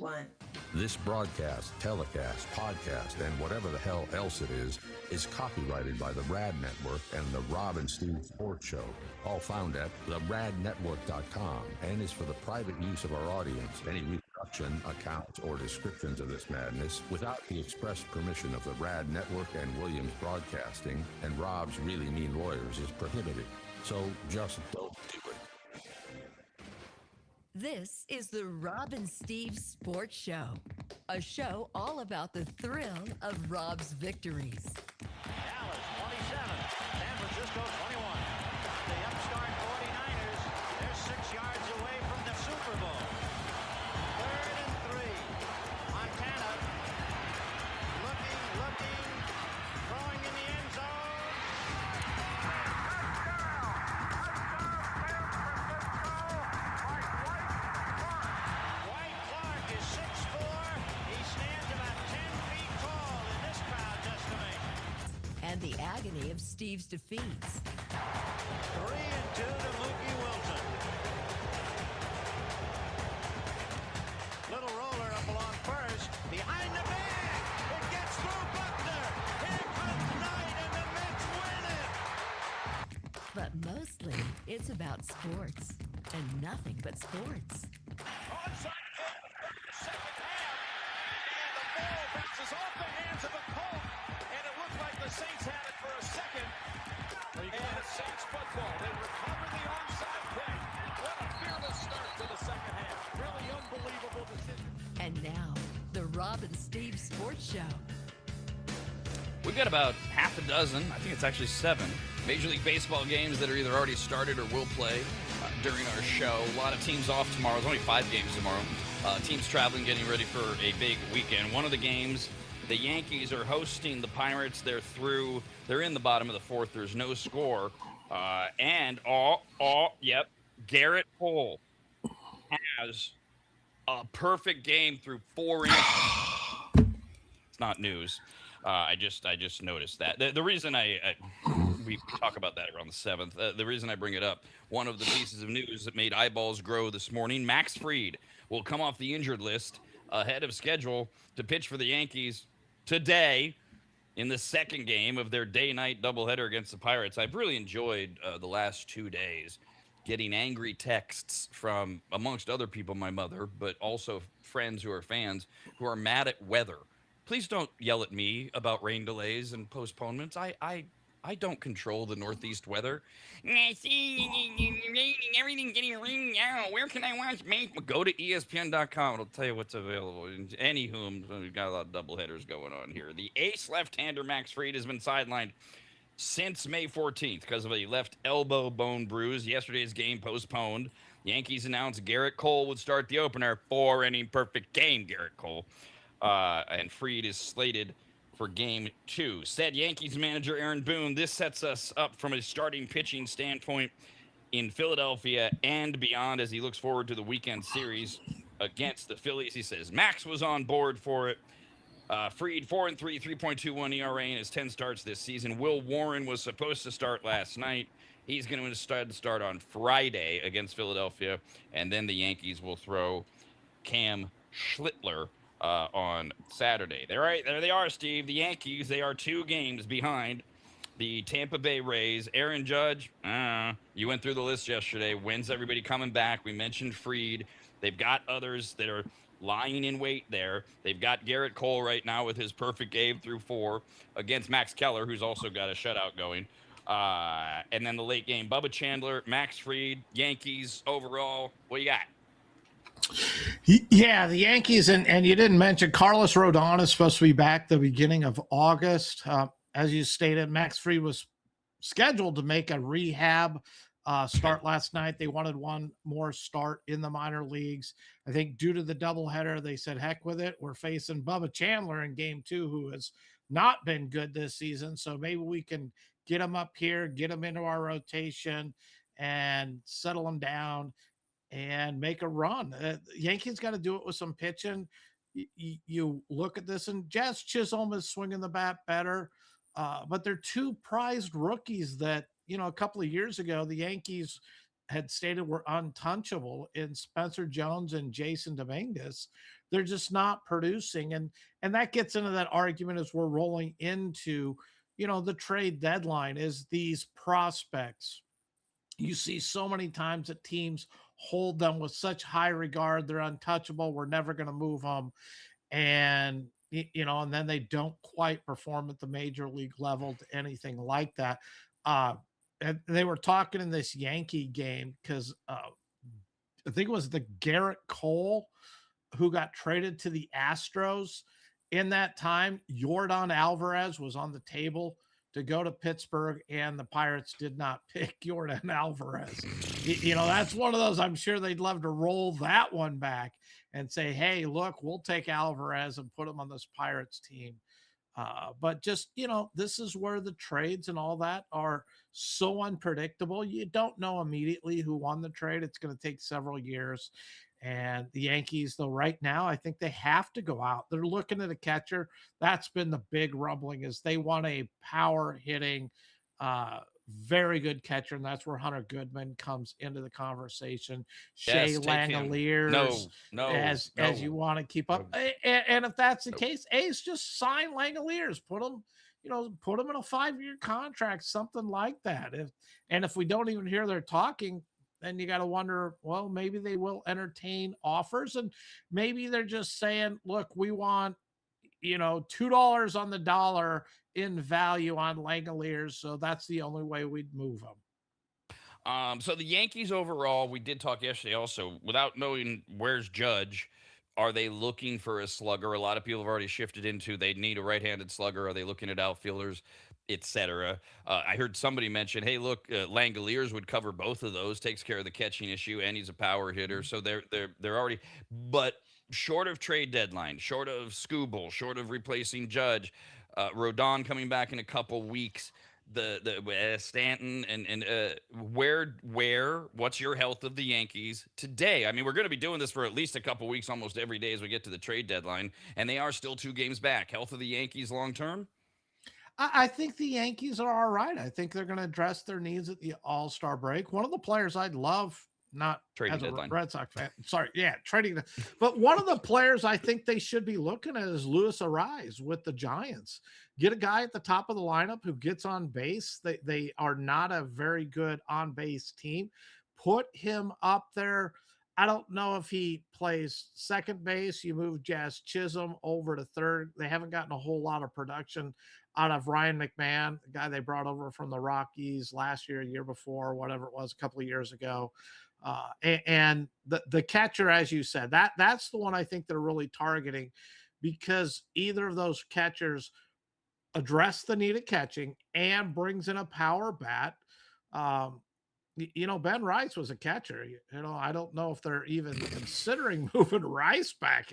one. This broadcast, telecast, podcast, and whatever the hell else it is copyrighted by the Rad Network and the Rob and Steve Sports Show, all found at theradnetwork.com, and is for the private use of our audience. Any reproduction, accounts, or descriptions of this madness without the express permission of the Rad Network and Williams Broadcasting and Rob's Really Mean Lawyers is prohibited. So just don't do it. This is the Rob and Steve Sports Show, a show all about the thrill of Rob's victories. Dallas 27, San Francisco 21. The upstart 49ers, they're 6 yards away from the Super Bowl. 3rd and 3. Montana looking, throwing in the end zone. White Clark is 6'4". He stands about 10 feet tall in this crowd's estimation. And the agony of Steve's defeats. 3 and 2 to Mookie Wilson. Little roller up along first. Behind the bag. It gets through Buckner. Here comes Knight and the Mets win it. But mostly, it's about sports. And nothing but sports. Onside kick. Second half. And the ball bounces off the hands of the Colt. And it looked like the Saints had it for a second. And Saints football. They recover the onside kick. What a fearless start to the second half. Really unbelievable decision. And now, the Rob and Steve Sports Show. We've got about half a dozen, I think it's actually 7, Major League Baseball games that are either already started or will play during our show. A lot of teams off tomorrow. There's only 5 games tomorrow. Teams traveling, getting ready for a big weekend. One of the games, the Yankees are hosting the Pirates. They're in the bottom of the 4th. There's no score. Garrett Cole has a perfect game through 4 innings. It's not news. I just noticed that. The reason we talk about that around the 7th. The reason I bring it up, one of the pieces of news that made eyeballs grow this morning, Max Fried will come off the injured list ahead of schedule to pitch for the Yankees today in the second game of their day-night doubleheader against the Pirates. I've really enjoyed the last 2 days getting angry texts from, amongst other people, my mother, but also friends who are fans who are mad at weather. Please don't yell at me about rain delays and postponements. I don't control the Northeast weather. I see everything getting rain now. Where can I watch? Go to ESPN.com. It'll tell you what's available. Anywho, we've got a lot of doubleheaders going on here. The ace left-hander Max Fried has been sidelined since May 14th because of a left elbow bone bruise. Yesterday's game postponed. Yankees announced Garrett Cole would start the opener. 4-inning perfect game, Garrett Cole. And Fried is slated for game 2. Said Yankees manager Aaron Boone, this sets us up from a starting pitching standpoint in Philadelphia and beyond as he looks forward to the weekend series against the Phillies. He says Max was on board for it. Fried, 4-3, 3.21 ERA in his 10 starts this season. Will Warren was supposed to start last night. He's going to start on Friday against Philadelphia, and then the Yankees will throw Cam Schlittler on Saturday. There they are, Steve. The Yankees, they are 2 games behind the Tampa Bay Rays. Aaron Judge, you went through the list yesterday. When's everybody coming back? We mentioned Fried. They've got others that are lying in wait there. They've got Garrett Cole right now with his perfect game through 4 against Max Keller, who's also got a shutout going. And then the late game, Bubba Chandler, Max Fried, Yankees overall. What you got? Yeah, the Yankees, and you didn't mention Carlos Rodon is supposed to be back the beginning of August. As you stated, Max Fried was scheduled to make a rehab start last night. They wanted one more start in the minor leagues. I think due to the doubleheader, they said, heck with it. We're facing Bubba Chandler in game 2, who has not been good this season. So maybe we can get him up here, get him into our rotation, and settle him down and make a run. Yankees got to do it with some pitching. You look at this, and Jazz Chisholm is swinging the bat better, but they're 2 prized rookies that, a couple of years ago, the Yankees had stated were untouchable in Spencer Jones and Jason Dominguez. They're just not producing. And that gets into that argument as we're rolling into, the trade deadline is these prospects. You see so many times that teams hold them with such high regard. They're untouchable. We're never going to move them. And, and then they don't quite perform at the major league level to anything like that. And they were talking in this Yankee game because I think it was the Garrett Cole who got traded to the Astros. In that time, Yordan Alvarez was on the table to go to Pittsburgh, and the Pirates did not pick Yordan Alvarez. That's one of those, I'm sure they'd love to roll that one back and say, hey, look, we'll take Alvarez and put him on this Pirates team. But just, this is where the trades and all that are so unpredictable. You don't know immediately who won the trade. It's going to take several years. And the Yankees, though, right now, I think they have to go out. They're looking at a catcher. That's been the big rumbling, is they want a power hitting, very good catcher, and that's where Hunter Goodman comes into the conversation. Shea Langoliers, as you want to keep up. And if that's the case, A's just sign Langoliers, put him in a 5-year contract, something like that. If we don't even hear they're talking, then you got to wonder, well, maybe they will entertain offers, and maybe they're just saying, look, we want, $2 on the dollar in value on Langoliers, so that's the only way we'd move them. So the Yankees overall, we did talk yesterday also, without knowing where's Judge, are they looking for a slugger? A lot of people have already shifted into they need a right-handed slugger. Are they looking at outfielders, etc.? I heard somebody mention, hey, look, Langoliers would cover both of those, takes care of the catching issue, and he's a power hitter. So they're already, but short of trade deadline, short of Skubal, short of replacing Judge, Rodon coming back in a couple weeks, the Stanton and what's your health of the Yankees today? I mean, we're going to be doing this for at least a couple weeks, almost every day as we get to the trade deadline, and they are still 2 games back. Health of the Yankees long term? I think the Yankees are all right. I think they're going to address their needs at the All-Star break. One of the players I'd love, not trading as a deadline. Red Sox fan, sorry, trading, but one of the players I think they should be looking at is Luis Ariz with the Giants. Get a guy at the top of the lineup who gets on base. They are not a very good on-base team. Put him up there. I don't know if he plays second base. You move Jazz Chisholm over to third. They haven't gotten a whole lot of production out of Ryan McMahon, the guy they brought over from the Rockies last year, year before, whatever it was, a couple of years ago. And the catcher, as you said, that's the one I think they're really targeting, because either of those catchers address the need of catching and brings in a power bat. Ben Rice was a catcher. I don't know if they're even considering moving Rice back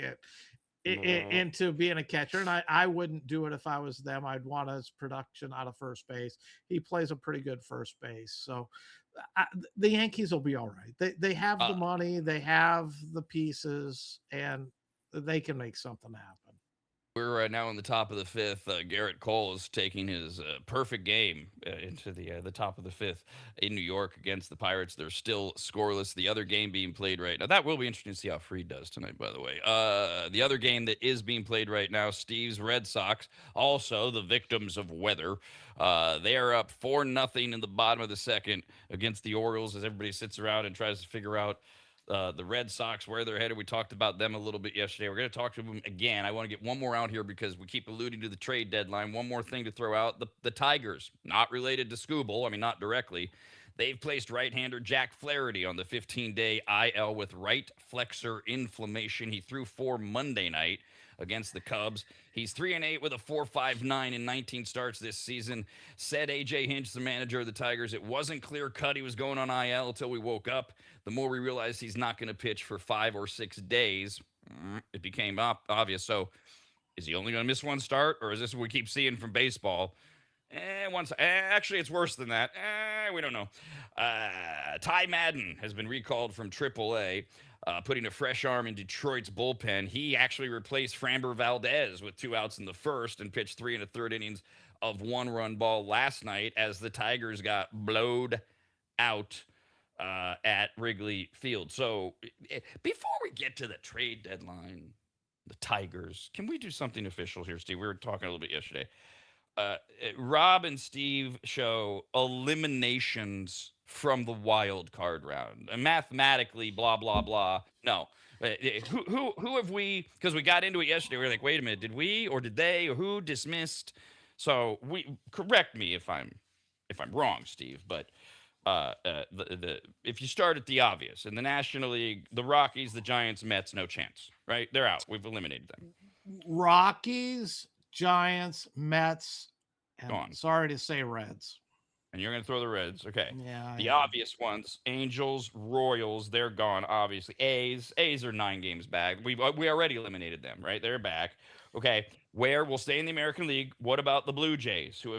into being a catcher, and I wouldn't do it if I was them. I'd want his production out of first base. He plays a pretty good first base, so the Yankees will be all right. They have the money, they have the pieces, and they can make something happen. We're now in the top of the 5th. Garrett Cole is taking his perfect game into the top of the 5th in New York against the Pirates. They're still scoreless. The other game being played right now, that will be interesting to see how Fried does tonight, by the way. The other game that is being played right now, Steve's Red Sox, also the victims of weather. They are up 4-0 in the bottom of the 2nd against the Orioles, as everybody sits around and tries to figure out the Red Sox, where they're headed. We talked about them a little bit yesterday. We're going to talk to them again. I want to get one more out here because we keep alluding to the trade deadline. One more thing to throw out. The Tigers, not related to Skubal. I mean, not directly. They've placed right-hander Jack Flaherty on the 15-day IL with right flexor inflammation. He threw 4 Monday night against the Cubs. He's 3-8 with a 4.59 in 19 starts this season. Said A.J. Hinch, the manager of the Tigers, it wasn't clear cut he was going on IL until we woke up. The more we realized he's not going to pitch for 5 or 6 days, it became obvious. So is he only going to miss 1 start, or is this what we keep seeing from baseball? Actually, it's worse than that. We don't know. Ty Madden has been recalled from AAA, putting a fresh arm in Detroit's bullpen. He actually replaced Framber Valdez with 2 outs in the first and pitched 3 1/3 innings of 1-run ball last night as the Tigers got blowed out at Wrigley Field. So before we get to the trade deadline, the Tigers, can we do something official here, Steve? We were talking a little bit yesterday. Rob and Steve show eliminations from the wild card round. And mathematically, blah blah blah. No, who have we? Because we got into it yesterday. We were like, wait a minute, did we or did they or who dismissed? So we correct me if I'm wrong, Steve. But the if you start at the obvious in the National League, the Rockies, the Giants, Mets, no chance. Right? They're out. We've eliminated them. Rockies, Giants, Mets, and Gone. sorry to say Reds. And you're going to throw the Reds. Okay. Yeah. The obvious ones, Angels, Royals, they're gone, obviously. A's are 9 games back. We already eliminated them, right? They're back. Okay. Where we'll stay in the American League. What about the Blue Jays, who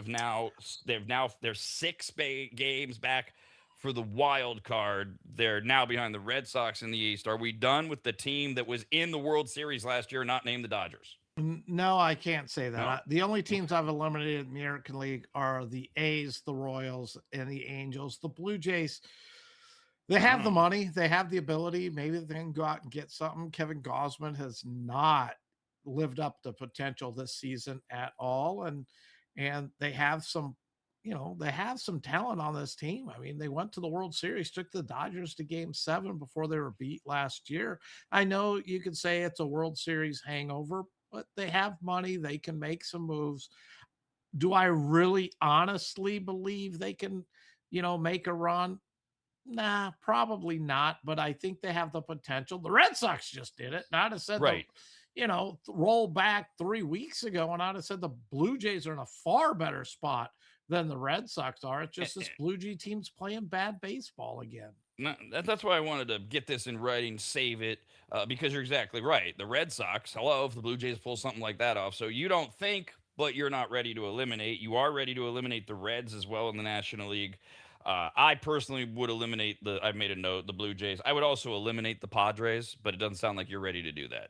they're 6 games back for the wild card. They're now behind the Red Sox in the East. Are we done with the team that was in the World Series last year, not named the Dodgers? No, I can't say that. No? The only teams I've eliminated in the American League are the A's, the Royals, and the Angels. The Blue Jays, they have the money. They have the ability. Maybe they can go out and get something. Kevin Gausman has not lived up to potential this season at all. And they have some, they have some talent on this team. I mean, they went to the World Series, took the Dodgers to Game 7 before they were beat last year. I know you could say it's a World Series hangover, but they have money. They can make some moves. Do I really honestly believe they can, make a run? Nah, probably not. But I think they have the potential. The Red Sox just did it. And I'd have said, right. Roll back 3 weeks ago, and I'd have said the Blue Jays are in a far better spot than the Red Sox are. It's just this Blue Jay team's playing bad baseball again. No, that's why I wanted to get this in writing, save it, because you're exactly right. The Red Sox, hello, if the Blue Jays pull something like that off. So you don't think, but you're not ready to eliminate. You are ready to eliminate the Reds as well in the National League. I personally would eliminate I've made a note, the Blue Jays. I would also eliminate the Padres, but it doesn't sound like you're ready to do that.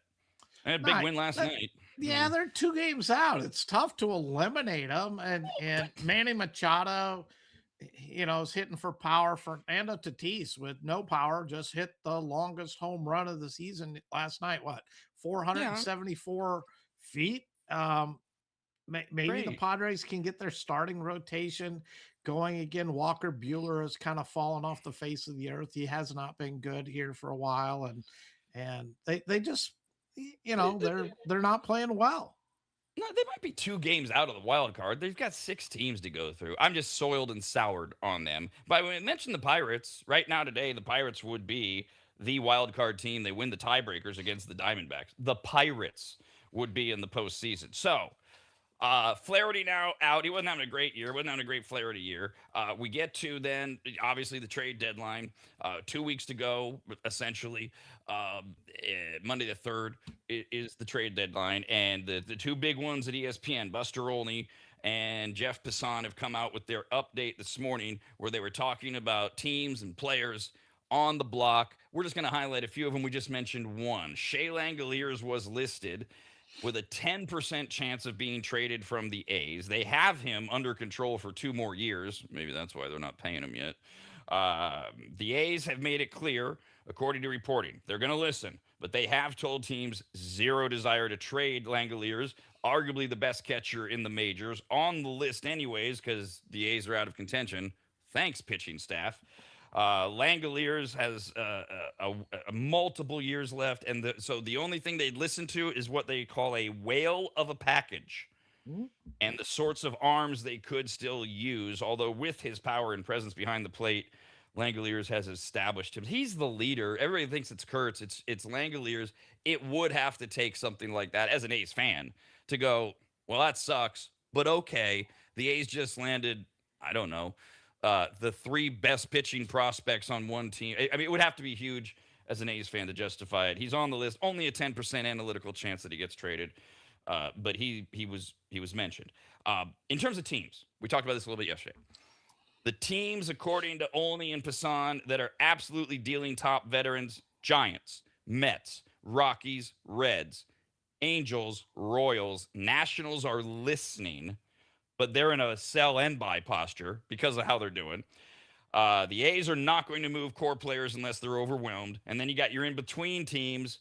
And a big win last night. Yeah, they're 2 games out. It's tough to eliminate them. And Manny Machado, is hitting for power. Fernando Tatis with no power just hit the longest home run of the season last night. 474 feet? Maybe the Padres can get their starting rotation going again. Walker Buehler has kind of fallen off the face of the earth. He has not been good here for a while. And they just, they're not playing well. No, they might be 2 games out of the wild card. They've got 6 teams to go through. I'm just soiled and soured on them. But when I mentioned the Pirates, right now today, the Pirates would be the wild card team. They win the tiebreakers against the Diamondbacks. The Pirates would be in the postseason. So, Flaherty now out. He wasn't having a great year. Wasn't having a great Flaherty year. We get to then, obviously, the trade deadline. 2 weeks to go, essentially. Monday the 3rd is the trade deadline. And the 2 big ones at ESPN, Buster Olney and Jeff Passan, have come out with their update this morning where they were talking about teams and players on the block. We're just going to highlight a few of them. We just mentioned one. Shea Langoliers was listed with a 10% chance of being traded from the A's. They have him under control for 2 more years. Maybe that's why they're not paying him yet. The A's have made it clear, according to reporting, they're going to listen, but they have told teams zero desire to trade Langoliers, arguably the best catcher in the majors, on the list anyways, because the A's are out of contention. Thanks, pitching staff. Langoliers has multiple years left, and so the only thing they'd listen to is what they call a whale of a package, and the sorts of arms they could still use. Although with his power and presence behind the plate, Langoliers has established him. He's the leader. Everybody thinks it's Kurtz. It's Langoliers. It would have to take something like that as an A's fan to go, well, that sucks, but okay. The A's just landed, I don't know, the 3 best pitching prospects on one team. I mean, it would have to be huge as an A's fan to justify it. He's on the list. Only a 10% analytical chance that he gets traded, but he was mentioned. In terms of teams, we talked about this a little bit yesterday. The teams, according to Olney and Passan, that are absolutely dealing top veterans: Giants, Mets, Rockies, Reds, Angels, Royals. Nationals are listening, but they're in a sell and buy posture because of how they're doing. The A's are not going to move core players unless they're overwhelmed. And then you got your in between teams: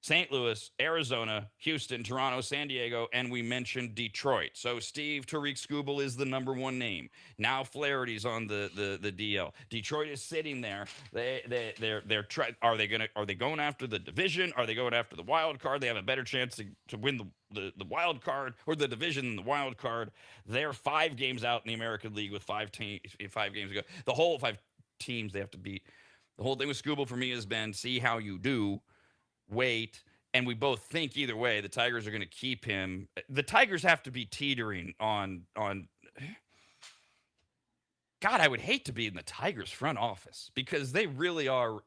St. Louis, Arizona, Houston, Toronto, San Diego, and we mentioned Detroit. So Steve Tariq Skubal is the number one name. Now Flaherty's on the DL. Detroit is sitting there. Are they going after the division? Are they going after the wild card? They have a better chance to win the wild card or the division than the wild card. They're 5 games out in the American League with 5 games ago. The whole 5 teams they have to beat. The whole thing with Skubal for me has been see how you do. Wait, and we both think either way the Tigers are going to keep him. The Tigers have to be teetering on God, I would hate to be in the Tigers front office because they really are.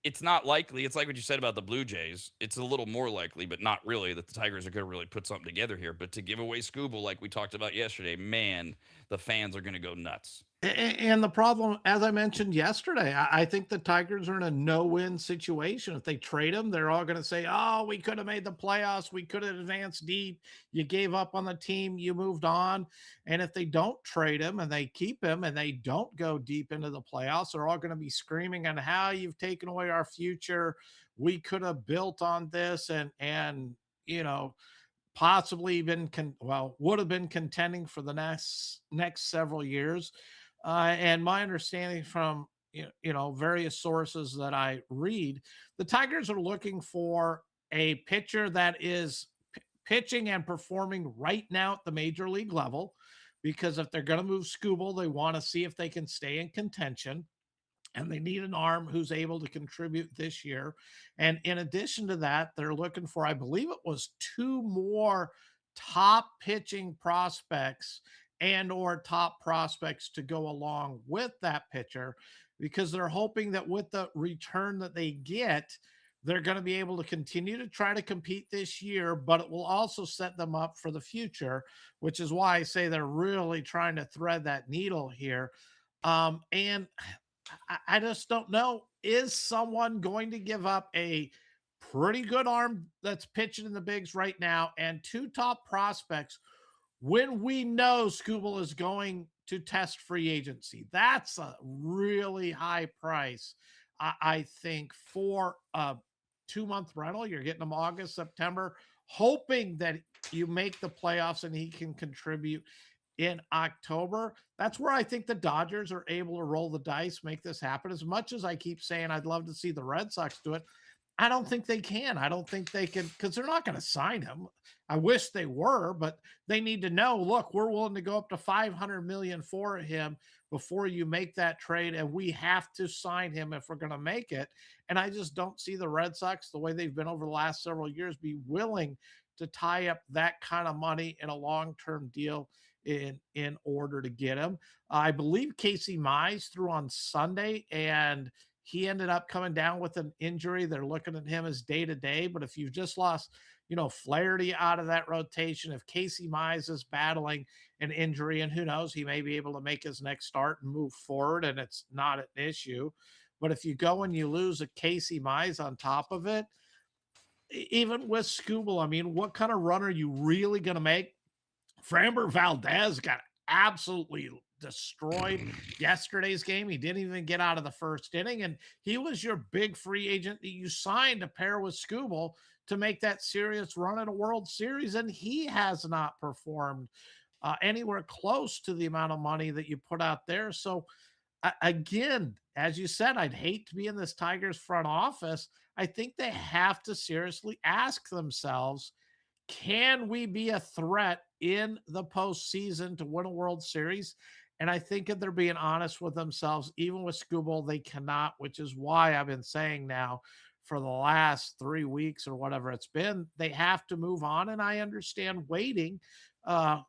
It's not likely. It's like what you said about the Blue Jays. It's a little more likely, but not really, that the Tigers are going to really put something together here. But to give away Skubal like we talked about yesterday, man, the fans are going to go nuts. And the problem, as I mentioned yesterday, I think the Tigers are in a no-win situation. If they trade him, they're all going to say, oh, we could have made the playoffs. We could have advanced deep. You gave up on the team. You moved on. And if they don't trade him and they keep him and they don't go deep into the playoffs, they're all going to be screaming on how you've taken away our future. We could have built on this and possibly would have been contending for the next several years. And my understanding from various sources that I read, the Tigers are looking for a pitcher that is pitching and performing right now at the major league level, because if they're going to move Skubal, they want to see if they can stay in contention. And they need an arm who's able to contribute this year. And in addition to that, they're looking for, I believe it was 2 more top pitching prospects or top prospects to go along with that pitcher, because they're hoping that with the return that they get, they're going to be able to continue to try to compete this year, but it will also set them up for the future, which is why I say they're really trying to thread that needle here. And I just don't know. Is someone going to give up a pretty good arm that's pitching in the bigs right now and 2 top prospects when we know Skubal is going to test free agency? That's a really high price, I think, for a 2-month rental. You're getting him August, September, hoping that you make the playoffs and he can contribute in October. That's where I think the Dodgers are able to roll the dice, make this happen. As much as I keep saying I'd love to see the Red Sox do it, I don't think they can. I don't think they can, because they're not going to sign him. I wish they were, but they need to know, look, we're willing to go up to $500 million for him before you make that trade, and we have to sign him if we're going to make it. And I just don't see the Red Sox, the way they've been over the last several years, be willing to tie up that kind of money in a long-term deal in order to get him. I believe Casey Mize threw on Sunday, and he ended up coming down with an injury. They're looking at him as day-to-day, but if you've just lost, Flaherty out of that rotation, if Casey Mize is battling an injury, and who knows, he may be able to make his next start and move forward, and it's not an issue. But if you go and you lose a Casey Mize on top of it, even with Skubal, I mean, what kind of run are you really going to make? Framber Valdez got absolutely destroyed yesterday's game. He didn't even get out of the first inning, and he was your big free agent that you signed to pair with Skubal to make that serious run at a World Series, and he has not performed anywhere close to the amount of money that you put out there. So again, as you said, I'd hate to be in this Tigers front office. I think they have to seriously ask themselves, can we be a threat in the postseason to win a World Series? And I think if they're being honest with themselves, even with Skubal, they cannot, which is why I've been saying now for the last 3 weeks or whatever it's been, they have to move on. And I understand waiting,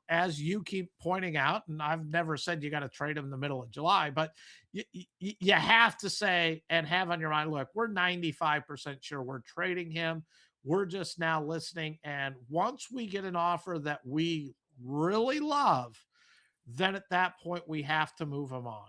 as you keep pointing out, and I've never said you got to trade him in the middle of July, but you have to say and have on your mind, look, we're 95% sure we're trading him. We're just now listening. And once we get an offer that we really love, then at that point we have to move him on.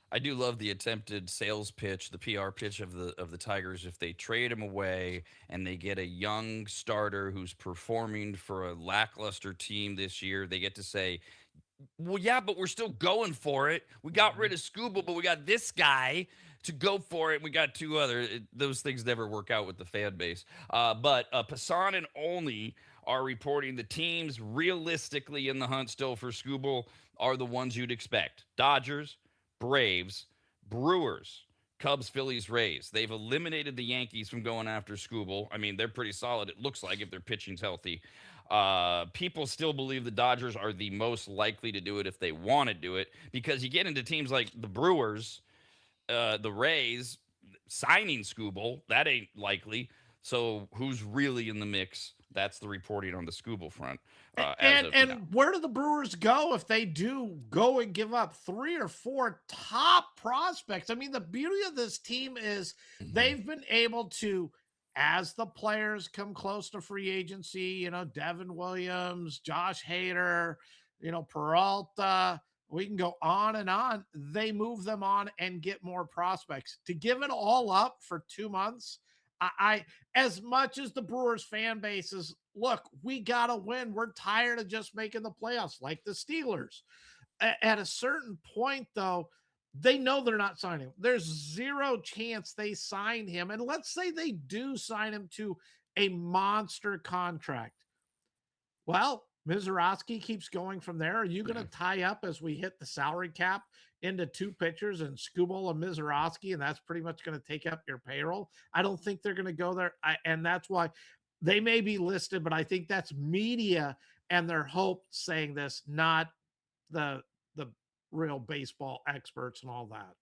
I do love the attempted sales pitch, the PR pitch of the Tigers. If they trade him away and they get a young starter who's performing for a lackluster team this year, they get to say, Well, yeah, but we're still going for it. We got rid of Scooble, but we got this guy to go for it. We got two other. Those things never work out with the fan base. But Passan and Olney are reporting the teams realistically in the hunt still for Scooble are the ones you'd expect: Dodgers, Braves, Brewers, Cubs, Phillies, Rays. They've eliminated the Yankees from going after Scooble. I mean, they're pretty solid. It looks like if their pitching's healthy. People still believe the Dodgers are the most likely to do it if they want to do it, because you get into teams like the Brewers, the Rays signing Scooble. That ain't likely. So who's really in the mix? That's the reporting on the Scooble front. And where do the Brewers go if they do go and give up 3 or 4 top prospects? I mean, the beauty of this team is they've been able to, as the players come close to free agency, Devin Williams, Josh Hader, Peralta, we can go on and on. They move them on and get more prospects. To give it all up for 2 months, I as much as the Brewers fan base is, look, we got to win. We're tired of just making the playoffs like the Steelers. At a certain point, though, they know they're not signing him. There's zero chance they sign him. And let's say they do sign him to a monster contract. Well, Mizorowski keeps going from there. Are you going to tie up as we hit the salary cap into 2 pitchers and Skubal and Mizorowski, and that's pretty much going to take up your payroll? I don't think they're going to go there. And that's why they may be listed, but I think that's media and their hope saying this, not the real baseball experts and all that.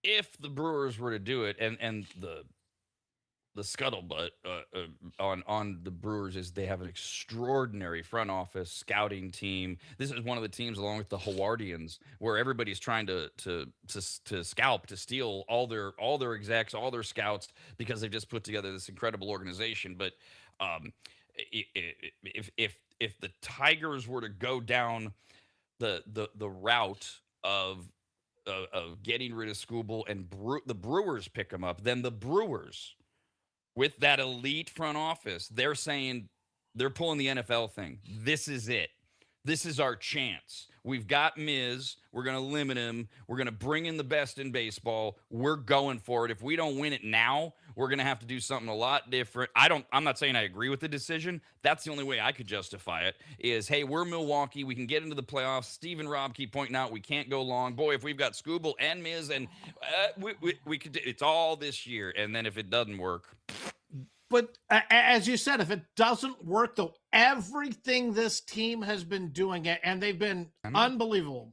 If the Brewers were to do it, and the scuttlebutt on the Brewers is they have an extraordinary front office scouting team. This is one of the teams, along with the Howardians, where everybody's trying to scalp, to steal all their execs, all their scouts, because they've just put together this incredible organization. But if the Tigers were to go down the route of getting rid of Scooble and the Brewers pick them up, then the Brewers, with that elite front office, they're saying, they're pulling the NFL thing. This is it. This is our chance. We've got Miz. We're going to limit him. We're going to bring in the best in baseball. We're going for it. If we don't win it now, we're going to have to do something a lot different. I'm not saying I agree with the decision. That's the only way I could justify it is, hey, we're Milwaukee. We can get into the playoffs. Steve and Rob keep pointing out we can't go long. Boy, if we've got Scooble and Miz, and we could, it's all this year. And then if it doesn't work. But as you said, if it doesn't work, though, everything this team has been doing, and they've been unbelievable.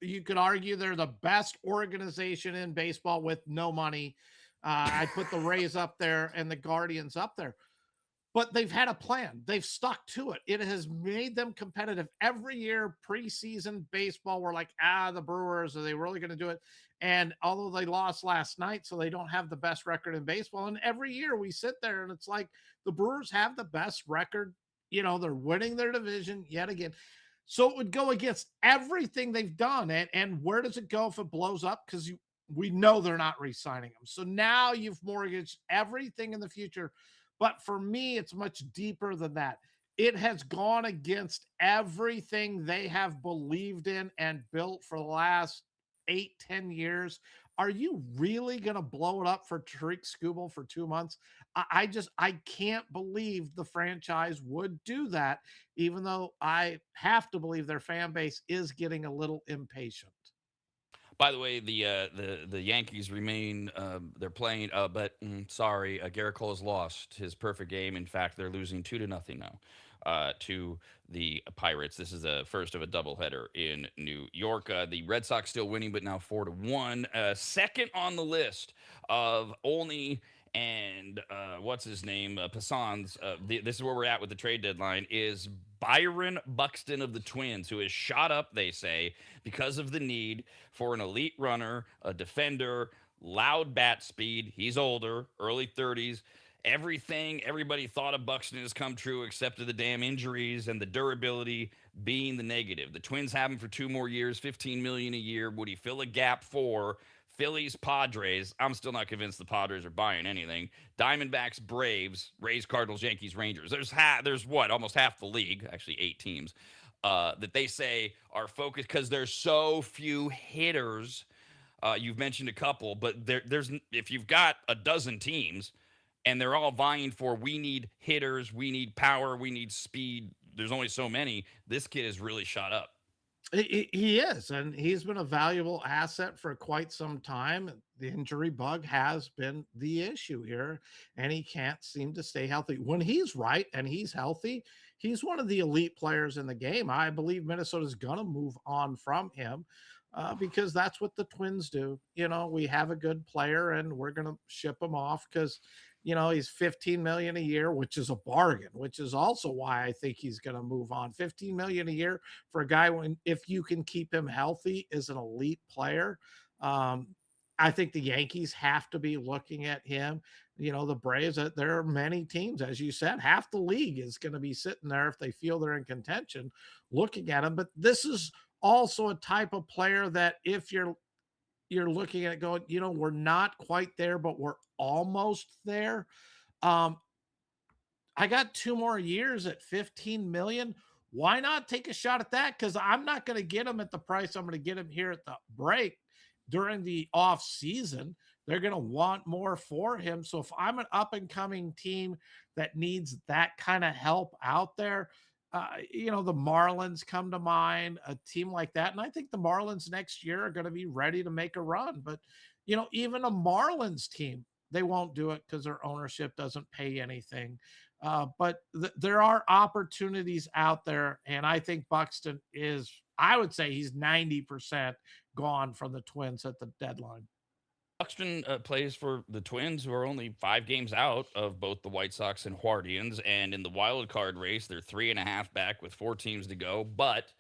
You could argue they're the best organization in baseball with no money. I put the Rays up there and the Guardians up there. But they've had a plan. They've stuck to it. It has made them competitive. Every year, preseason baseball, we're like, the Brewers, are they really going to do it? And although they lost last night, so they don't have the best record in baseball. And every year we sit there and it's like the Brewers have the best record. They're winning their division yet again. So it would go against everything they've done. And where does it go if it blows up? Because we know they're not re-signing them. So now you've mortgaged everything in the future. But for me, it's much deeper than that. It has gone against everything they have believed in and built for the last 8-10 years. Are you really going to blow it up for Tariq Skubal for 2 months? I can't believe the franchise would do that, even though I have to believe their fan base is getting a little impatient. By the way, the Yankees remain, they're playing, but sorry, Garrett Cole has lost his perfect game. In fact, they're losing 2-0 now to the Pirates. This is the first of a doubleheader in New York. The Red Sox still winning, but now 4-1. Second on the list of only and what's his name? Passan's. This is where we're at with the trade deadline. Is Byron Buxton of the Twins, who has shot up, they say, because of the need for an elite runner, a defender, loud bat speed. He's older, early 30s. Everything everybody thought of Buxton has come true, except for the damn injuries and the durability being the negative. The Twins have him for 2 more years, $15 million a year. Would he fill a gap for Phillies, Padres? I'm still not convinced the Padres are buying anything. Diamondbacks, Braves, Rays, Cardinals, Yankees, Rangers. There's what, almost half the league, actually 8 teams. that they say are focused because there's so few hitters. You've mentioned a couple, but there's if you've got a dozen teams and they're all vying for we need hitters, we need power, we need speed. There's only so many. This kid is really shot up. He is, and he's been a valuable asset for quite some time. The injury bug has been the issue here, and he can't seem to stay healthy. When he's right and he's healthy, he's one of the elite players in the game. I believe Minnesota's going to move on from him because that's what the Twins do. You know, we have a good player, and we're going to ship him off because he's 15 million a year, which is a bargain, which is also why I think he's going to move on. 15 million a year for a guy when if you can keep him healthy is an elite player. I think the Yankees have to be looking at him. The Braves, there are many teams, as you said, half the league is going to be sitting there if they feel they're in contention looking at him. But this is also a type of player that if you're looking at it going, we're not quite there, but we're almost there. I got 2 more years at 15 million. Why not take a shot at that? Because I'm not going to get him at the price I'm going to get him here at the break during the off season. They're going to want more for him. So if I'm an up and coming team that needs that kind of help out there, the Marlins come to mind, a team like that. And I think the Marlins next year are going to be ready to make a run. But, even a Marlins team, they won't do it because their ownership doesn't pay anything. But there are opportunities out there. And I think Buxton is, I would say he's 90% gone from the Twins at the deadline. Buxton plays for the Twins, who are only 5 games out of both the White Sox and Guardians. And in the wild card race, they're 3.5 back with 4 teams to go. But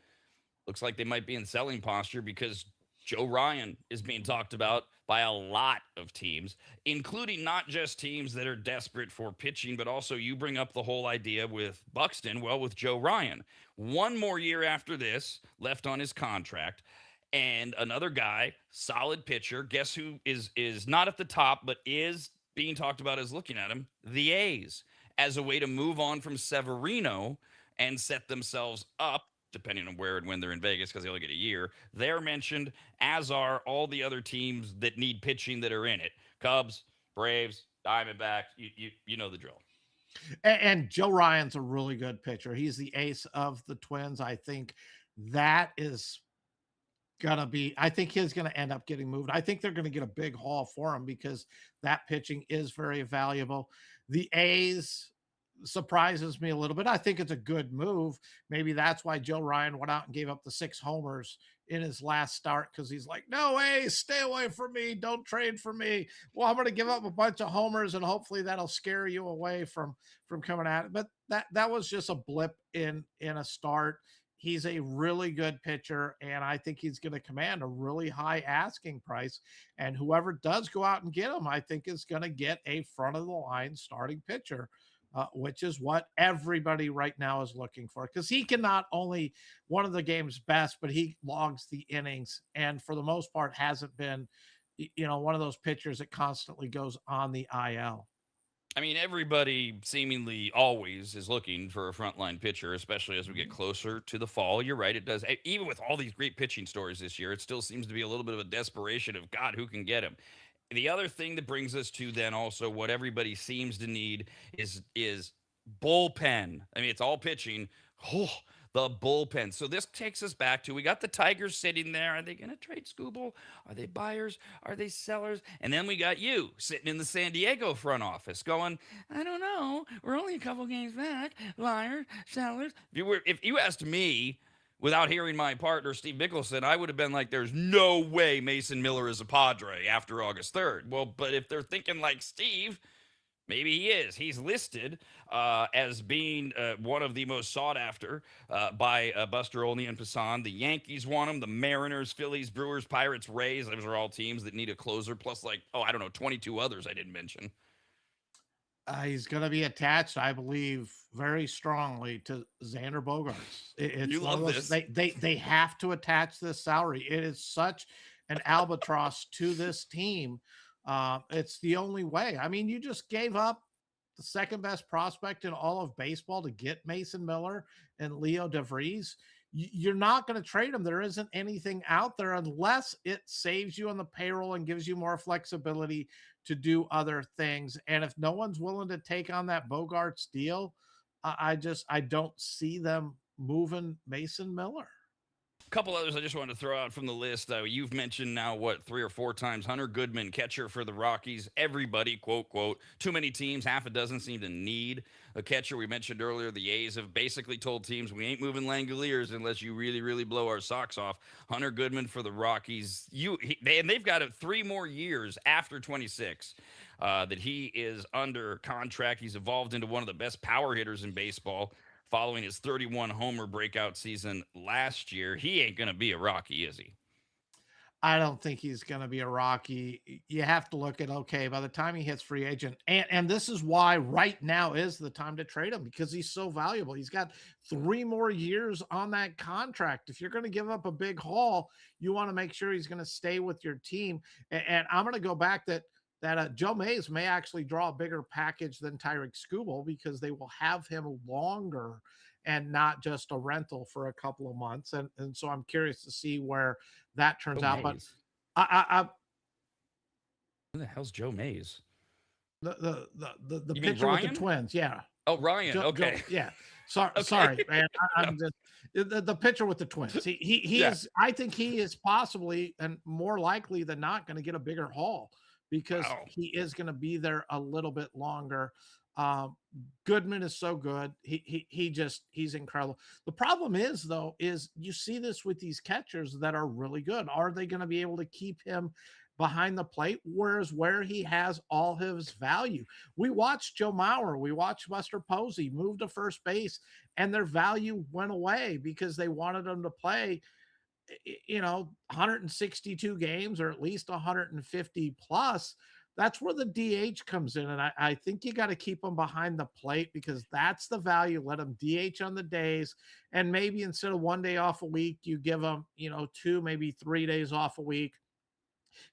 looks like they might be in selling posture because Joe Ryan is being talked about by a lot of teams, including not just teams that are desperate for pitching, but also you bring up the whole idea with Buxton. Well, with Joe Ryan, 1 more year after this left on his contract. And another guy, solid pitcher. Guess who is not at the top, but is being talked about as looking at him? The A's, as a way to move on from Severino and set themselves up, depending on where and when they're in Vegas, because they only get a year. They're mentioned, as are all the other teams that need pitching that are in it. Cubs, Braves, Diamondbacks, you know the drill. And Joe Ryan's a really good pitcher. He's the ace of the Twins. I think that is I think he's going to end up getting moved. I think they're going to get a big haul for him because that pitching is very valuable. The A's surprises me a little bit. I think it's a good move. Maybe that's why Joe Ryan went out and gave up the 6 homers in his last start, because he's like, no, A's, stay away from me. Don't trade for me. Well, I'm going to give up a bunch of homers and hopefully that'll scare you away from coming at it. But that was just a blip in a start. He's a really good pitcher, and I think he's going to command a really high asking price. And whoever does go out and get him, I think is going to get a front of the line starting pitcher, which is what everybody right now is looking for. Because he can not only one of the game's best, but he logs the innings, and for the most part hasn't been, one of those pitchers that constantly goes on the IL. I mean, everybody seemingly always is looking for a frontline pitcher, especially as we get closer to the fall. You're right, it does. Even with all these great pitching stories this year, it still seems to be a little bit of a desperation of, God, who can get him? The other thing that brings us to then also what everybody seems to need is bullpen. I mean, it's all pitching. Oh, the bullpen. So this takes us back to, we got the Tigers sitting there. Are they going to trade Skubal? Are they buyers? Are they sellers? And then we got you sitting in the San Diego front office going, I don't know. We're only a couple games back. Buyers, sellers. If you asked me, without hearing my partner, Steve Mickelson, I would have been like, there's no way Mason Miller is a Padre after August 3rd. Well, but if they're thinking like Steve, maybe he is. He's listed as being one of the most sought after by Buster Olney and Passan. The Yankees want him. The Mariners, Phillies, Brewers, Pirates, Rays. Those are all teams that need a closer. Plus, 22 others I didn't mention. He's going to be attached, I believe, very strongly to Xander Bogaerts. You love this. They have to attach this salary. It is such an albatross to this team. It's the only way. I mean, you just gave up the second best prospect in all of baseball to get Mason Miller and Leo DeVries. you're not going to trade him. There isn't anything out there unless it saves you on the payroll and gives you more flexibility to do other things. And if no one's willing to take on that Bogarts deal, I don't see them moving Mason Miller. A couple others I just wanted to throw out from the list. You've mentioned now, what, 3 or 4 times, Hunter Goodman, catcher for the Rockies. Everybody, quote, quote, too many teams, half a dozen seem to need a catcher. We mentioned earlier the A's have basically told teams, we ain't moving Langoliers unless you really, really blow our socks off. Hunter Goodman for the Rockies. And they've got 3 more years after 26 that he is under contract. He's evolved into one of the best power hitters in baseball. Following his 31 homer breakout season last year, he ain't going to be a Rocky, is he? I don't think he's going to be a Rocky. You have to look at, okay, by the time he hits free agent, and this is why right now is the time to trade him, because he's so valuable. He's got 3 more years on that contract. If you're going to give up a big haul, you want to make sure he's going to stay with your team. And I'm going to go back that Joe Mays may actually draw a bigger package than Tyreek Skubal, because they will have him longer and not just a rental for a couple of months. And so I'm curious to see where that turns Joe out. Mays. But I Who the hell's Joe Mays? the You mean pitcher with the Ryan? Twins, yeah. Oh, Ryan. Okay. Yeah. Sorry, Okay. sorry, man. I'm just the pitcher with the Twins. He Yeah. is. I think he is possibly and more likely than not going to get a bigger haul, because Wow. he is going to be there a little bit longer. Goodman is so good. He's incredible. The problem is, though, is you see this with these catchers that are really good. Are they going to be able to keep him behind the plate? Whereas where he has all his value, we watched Joe Mauer, we watched Buster Posey move to first base, and their value went away because they wanted him to play 162 games or at least 150 plus. That's where the DH comes in. And I think you got to keep them behind the plate, because that's the value. Let them DH on the days. And maybe instead of 1 day off a week, you give them, 2, maybe 3 days off a week,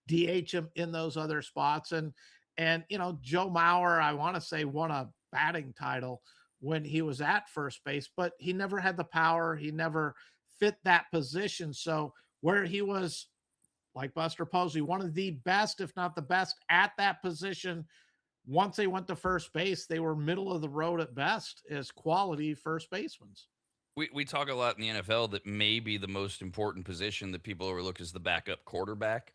DH him in those other spots. And Joe Mauer, I want to say, won a batting title when he was at first base, but he never had the power. He never fit that position. So where he was, like Buster Posey, one of the best, if not the best, at that position, once they went to first base, they were middle of the road at best as quality first basemen. We talk a lot in the NFL that maybe the most important position that people overlook is the backup quarterback,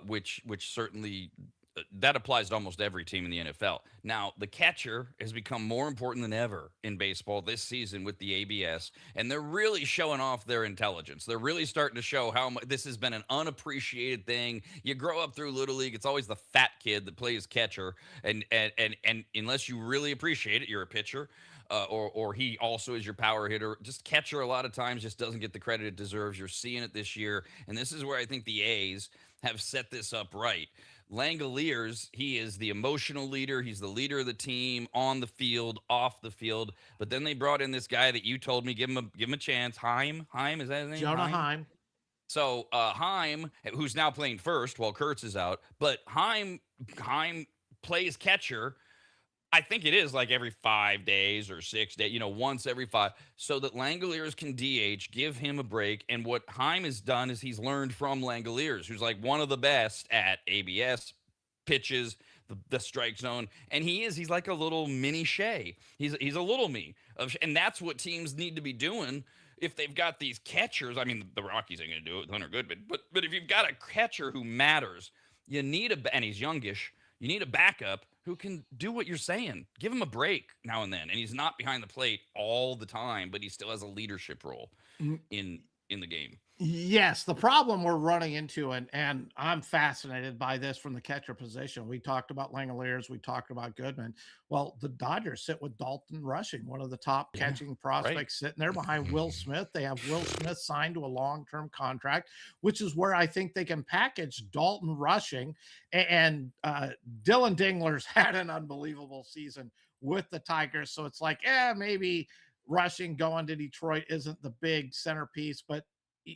which certainly that applies to almost every team in the NFL. Now, the catcher has become more important than ever in baseball this season with the ABS, and they're really showing off their intelligence. They're really starting to show how much this has been an unappreciated thing. You grow up through Little League, it's always the fat kid that plays catcher, and unless you really appreciate it, you're a pitcher. Or he also is your power hitter. Just catcher a lot of times just doesn't get the credit it deserves. You're seeing it this year, and this is where I think the A's have set this up right. Langoliers, he is the emotional leader. He's the leader of the team on the field, off the field. But then they brought in this guy that you told me, give him a chance. Heim, is that his name? Jonah Heim. So Heim, who's now playing first while Kurtz is out, but Heim plays catcher. I think it is like every 5 days or 6 days, once every 5, so that Langoliers can DH, give him a break. And what Heim has done is he's learned from Langoliers, who's like one of the best at ABS, pitches, the strike zone. And he's like a little mini Shea. He's a little me. And that's what teams need to be doing if they've got these catchers. I mean, the Rockies ain't going to do it with Hunter Goodman, but if you've got a catcher who matters, you need and he's youngish, you need a backup who can do what you're saying. Give him a break now and then. And he's not behind the plate all the time, but he still has a leadership role in the game. Yes, the problem we're running into, and I'm fascinated by this from the catcher position. We talked about Langoliers, we talked about Goodman. Well, the Dodgers sit with Dalton Rushing, one of the top catching prospects, sitting there behind Will Smith. They have Will Smith signed to a long-term contract, which is where I think they can package Dalton Rushing. And Dylan Dingler's had an unbelievable season with the Tigers. So it's like, maybe Rushing going to Detroit isn't the big centerpiece, but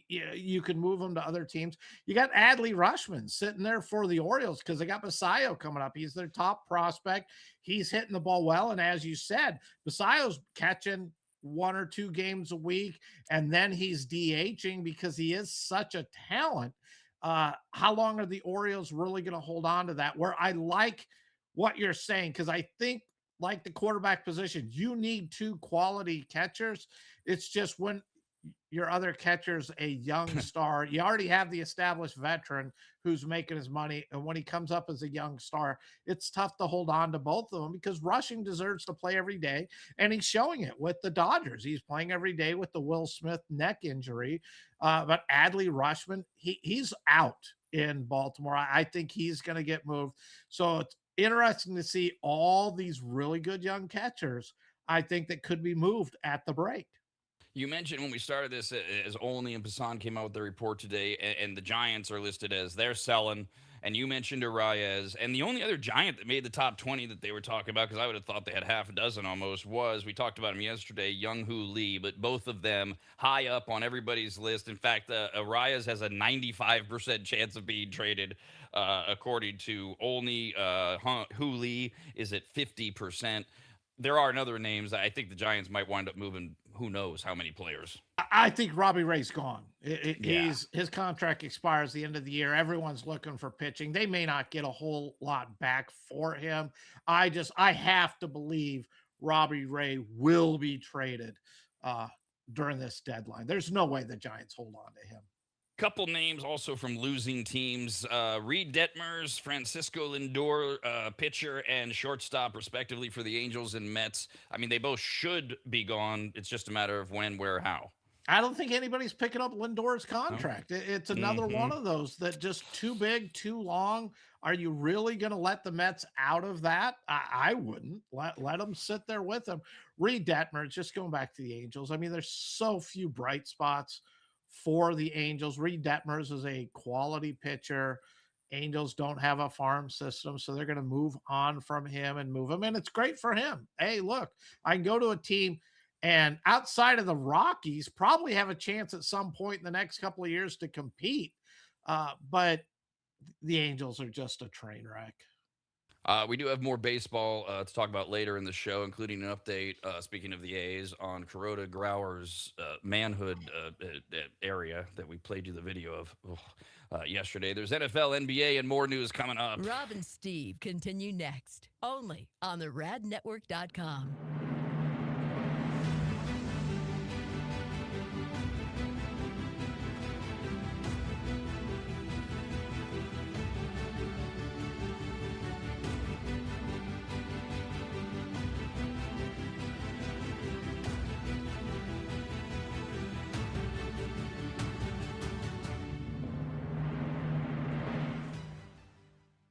you can move them to other teams. You got Adley Rutschman sitting there for the Orioles because they got Basayo coming up. He's their top prospect. He's hitting the ball well. And as you said, Basayo's catching, 1 or 2 games a week, and then he's DHing because he is such a talent. How long are the Orioles really going to hold on to that? Where I like what you're saying, because I think, like the quarterback position, you need 2 quality catchers. It's just when your other catcher's a young star, you already have the established veteran who's making his money. And when he comes up as a young star, it's tough to hold on to both of them because Rushing deserves to play every day. And he's showing it with the Dodgers. He's playing every day with the Will Smith neck injury. But Adley Rushman, he's out in Baltimore. I think he's going to get moved. So it's interesting to see all these really good young catchers, I think, that could be moved at the break. You mentioned when we started this, as Olney and Passan came out with the report today, and the Giants are listed as they're selling. And you mentioned Arias, and the only other Giant that made the top 20 that they were talking about, because I would have thought they had half a dozen almost, was, we talked about him yesterday, Young-Hoo Lee, but both of them high up on everybody's list. In fact, Arias has a 95% chance of being traded, according to Olney. Hoo Lee is at 50%. There are other names. I think the Giants might wind up moving who knows how many players. I think Robbie Ray's gone. His contract expires the end of the year. Everyone's looking for pitching. They may not get a whole lot back for him. I have to believe Robbie Ray will be traded during this deadline. There's no way the Giants hold on to him. Couple names also from losing teams. Reed Detmers, Francisco Lindor, pitcher and shortstop, respectively, for the Angels and Mets. I mean, they both should be gone. It's just a matter of when, where, how. I don't think anybody's picking up Lindor's contract. No. It's another one of those that just too big, too long. Are you really going to let the Mets out of that? I wouldn't. Let them sit there with them. Reed Detmers, just going back to the Angels. I mean, there's so few bright spots for the Angels. Reed Detmers is a quality pitcher. Angels don't have a farm system, so they're going to move on from him and move him. And it's great for him. Hey, look, I can go to a team and outside of the Rockies probably have a chance at some point in the next couple of years to compete. But the Angels are just a train wreck. We do have more baseball to talk about later in the show, including an update, speaking of the A's, on Kuroda Grauer's manhood area that we played you the video of yesterday. There's NFL, NBA, and more news coming up. Rob and Steve continue next, only on the radnetwork.com.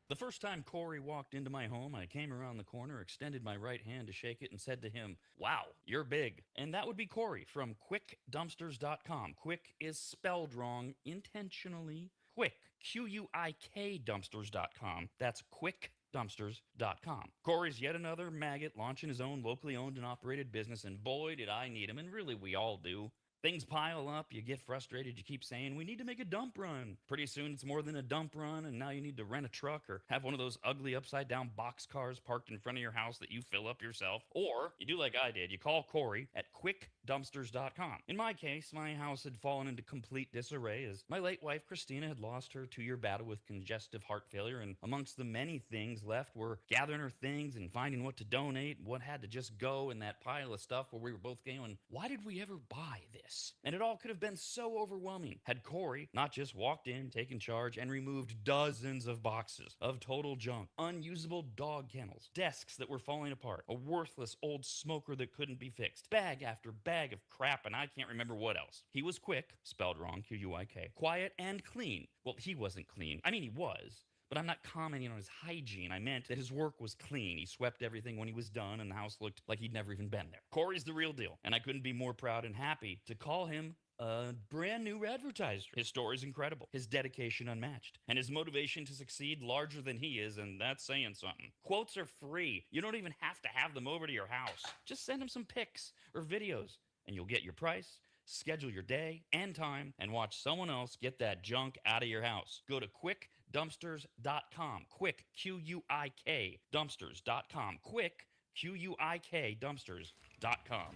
The first time Corey walked into my home, I came around the corner, extended my right hand to shake it, and said to him, "Wow, you're big." And that would be Corey from QuickDumpsters.com. Quick is spelled wrong intentionally. Quick, Q-U-I-K Dumpsters.com. That's QuickDumpsters.com. Corey's yet another maggot launching his own locally owned and operated business, and boy, did I need him, and really we all do. Things pile up, you get frustrated, you keep saying, "We need to make a dump run." Pretty soon it's more than a dump run, and now you need to rent a truck or have one of those ugly upside down box cars parked in front of your house that you fill up yourself. Or you do like I did, you call Corey at QuickDumpsters.com. In my case, my house had fallen into complete disarray as my late wife Christina had lost her 2-year battle with congestive heart failure, and amongst the many things left were gathering her things and finding what to donate, what had to just go in that pile of stuff where we were both going, why did we ever buy this? And it all could have been so overwhelming had Corey not just walked in, taken charge, and removed dozens of boxes of total junk, unusable dog kennels, desks that were falling apart, a worthless old smoker that couldn't be fixed, bag after bag of crap, and I can't remember what else. He was quick, spelled wrong, Q-U-I-K, quiet and clean. Well, he wasn't clean. I mean, he was. But I'm not commenting on his hygiene. I meant that his work was clean. He swept everything when he was done, and the house looked like he'd never even been there. Corey's the real deal, and I couldn't be more proud and happy to call him a brand new advertiser. His story's incredible, his dedication unmatched, and his motivation to succeed larger than he is, and that's saying something. Quotes are free. You don't even have to have them over to your house. Just send him some pics or videos, and you'll get your price, schedule your day and time, and watch someone else get that junk out of your house. Go to QuickDumpsters.com. Quick, Q-U-I-K, Dumpsters.com. Quick, Q-U-I-K, Dumpsters.com.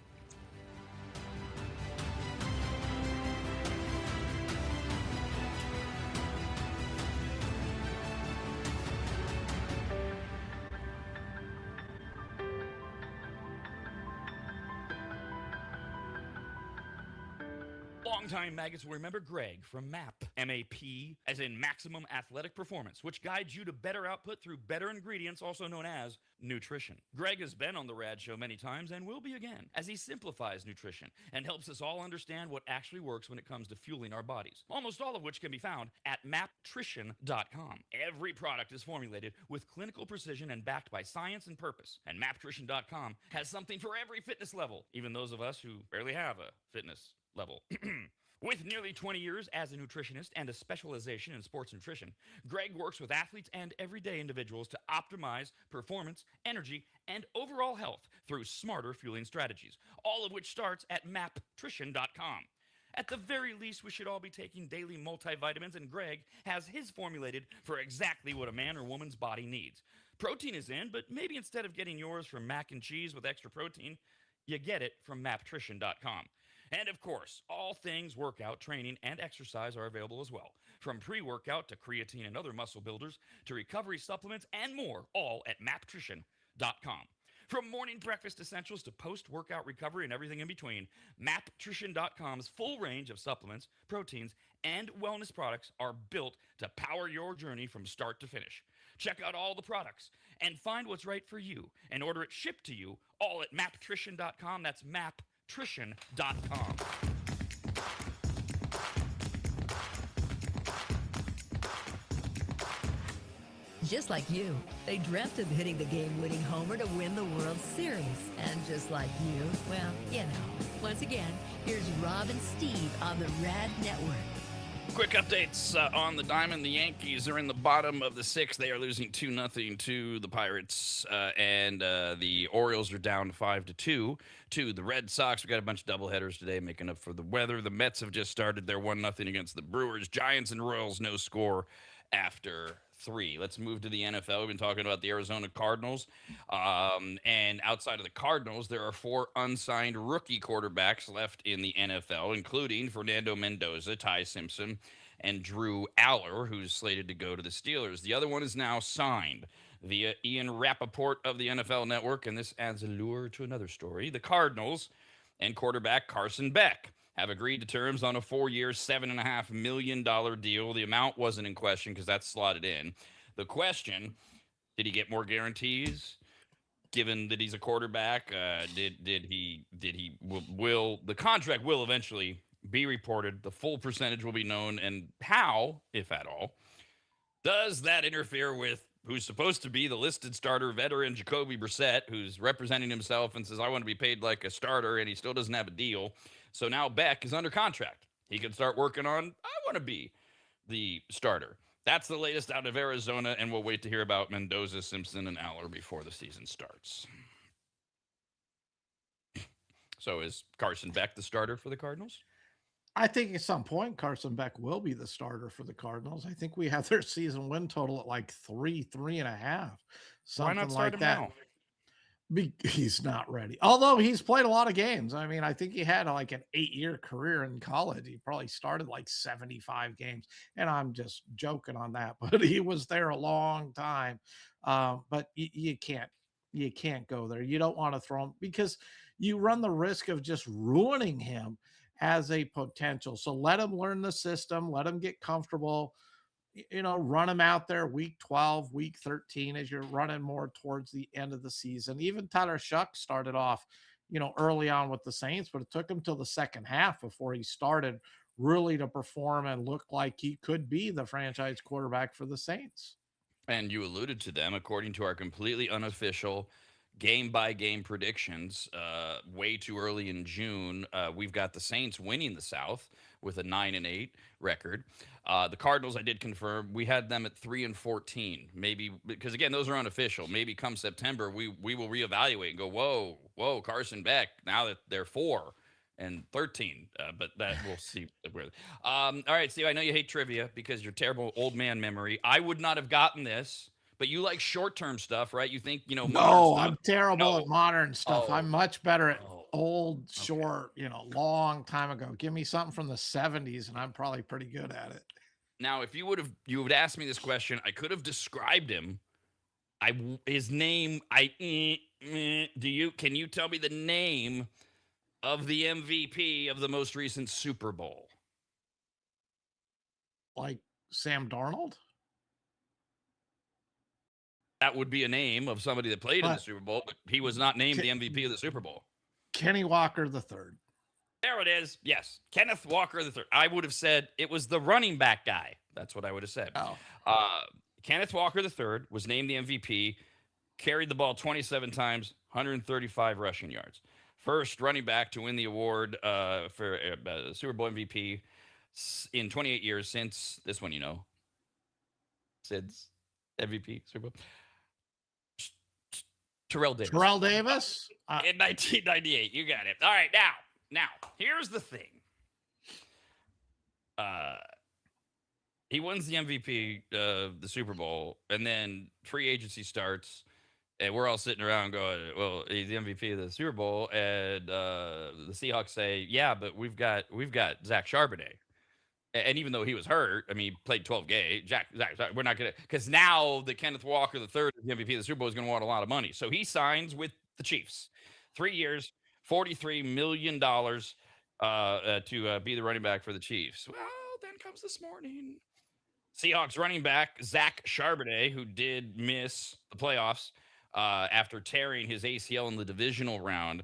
Longtime maggots will remember Greg from MAP, M-A-P, as in Maximum Athletic Performance, which guides you to better output through better ingredients, also known as nutrition. Greg has been on the Rad Show many times and will be again, as he simplifies nutrition and helps us all understand what actually works when it comes to fueling our bodies, almost all of which can be found at maptrition.com. Every product is formulated with clinical precision and backed by science and purpose, and maptrition.com has something for every fitness level, even those of us who barely have a fitness level. With nearly 20 years as a nutritionist and a specialization in sports nutrition, Greg works with athletes and everyday individuals to optimize performance, energy, and overall health through smarter fueling strategies, all of which starts at maptrition.com. At the very least, we should all be taking daily multivitamins, and Greg has his formulated for exactly what a man or woman's body needs. Protein is in, but maybe instead of getting yours from mac and cheese with extra protein, you get it from maptrition.com. And of course, all things workout, training, and exercise are available as well. From pre-workout to creatine and other muscle builders to recovery supplements and more, all at maptrition.com. From morning breakfast essentials to post-workout recovery and everything in between, maptrition.com's full range of supplements, proteins, and wellness products are built to power your journey from start to finish. Check out all the products and find what's right for you and order it shipped to you all at maptrition.com. That's maptrition.com. Just like you, they dreamt of hitting the game-winning homer to win the World Series. And just like you, well, you know. Once again, here's Rob and Steve on the Rad Network. Quick updates on the Diamond. The Yankees are in the bottom of the sixth. They are losing 2-0 to the Pirates, and the Orioles are down 5-2 to the Red Sox. We got a bunch of doubleheaders today, making up for the weather. The Mets have just started their 1-0 against the Brewers. Giants and Royals, no score after 3. Let's move to the NFL. We've been talking about the Arizona Cardinals. And outside of the Cardinals, there are 4 unsigned rookie quarterbacks left in the NFL, including Fernando Mendoza, Ty Simpson, and Drew Aller, who's slated to go to the Steelers. The other one is now signed via Ian Rappaport of the NFL Network, and this adds a lure to another story. The Cardinals and quarterback Carson Beck have agreed to terms on a 4-year, $7.5 million deal. The amount wasn't in question because that's slotted in. The question, did he get more guarantees? Given that he's a quarterback, will the contract will eventually be reported? The full percentage will be known, and how, if at all, does that interfere with who's supposed to be the listed starter veteran Jacoby Brissett, who's representing himself and says, I want to be paid like a starter, and he still doesn't have a deal. So now Beck is under contract. He can start working on, I want to be the starter. That's the latest out of Arizona, and we'll wait to hear about Mendoza, Simpson, and Aller before the season starts. So is Carson Beck the starter for the Cardinals? I think at some point Carson Beck will be the starter for the Cardinals. I think we have their season win total at like 3.5, something Why not start like him that. now? He's not ready. Although he's played a lot of games. I mean, I think he had like an 8-year career in college. He probably started like 75 games. And I'm just joking on that, but he was there a long time. But you can't go there. You don't want to throw him because you run the risk of just ruining him as a potential. So let him learn the system, let him get comfortable. Run him out there week 12, week 13 as you're running more towards the end of the season. Even Tyler Shuck started off, early on with the Saints, but it took him till the second half before he started really to perform and look like he could be the franchise quarterback for the Saints. And you alluded to them, according to our completely unofficial game-by-game predictions, way too early in June. We've got the Saints winning the South with a 9-8 record. The Cardinals, I did confirm, we had them at 3-14. Maybe because again, those are unofficial. Maybe come September, we will reevaluate and go, whoa, Carson Beck. Now that they're 4-13, but that we'll see. All right, Steve. I know you hate trivia because your terrible old man memory. I would not have gotten this. But you like short-term stuff, right? You think, modern No, stuff. I'm terrible at modern stuff. Oh. I'm much better at old, short, long time ago. Give me something from the 70s and I'm probably pretty good at it. Now, if you would ask me this question, I could have described him. Can you tell me the name of the MVP of the most recent Super Bowl? Like Sam Darnold? That would be a name of somebody that played in the But Super Bowl, but he was not named the MVP of the Super Bowl. Kenny Walker the third. There it is. Yes. Kenneth Walker III. I would have said it was the running back guy. That's what I would have said. Oh. Kenneth Walker III was named the MVP, carried the ball 27 times, 135 rushing yards. First running back to win the award for Super Bowl MVP in 28 years since this one, Sid's MVP Super Bowl. Terrell Davis. Terrell Davis? In 1998. You got it. All right, now, here's the thing. He wins the MVP of the Super Bowl, and then free agency starts, and we're all sitting around going, well, he's the MVP of the Super Bowl, and the Seahawks say, yeah, but we've got Zach Charbonnet. And even though he was hurt, I mean, he played 12 games. Zach, we're not going to, because now the Kenneth Walker III, the MVP of the Super Bowl, is going to want a lot of money. So he signs with the Chiefs. 3 years, $43 million to be the running back for the Chiefs. Well, then comes this morning. Seahawks running back Zach Charbonnet, who did miss the playoffs after tearing his ACL in the divisional round.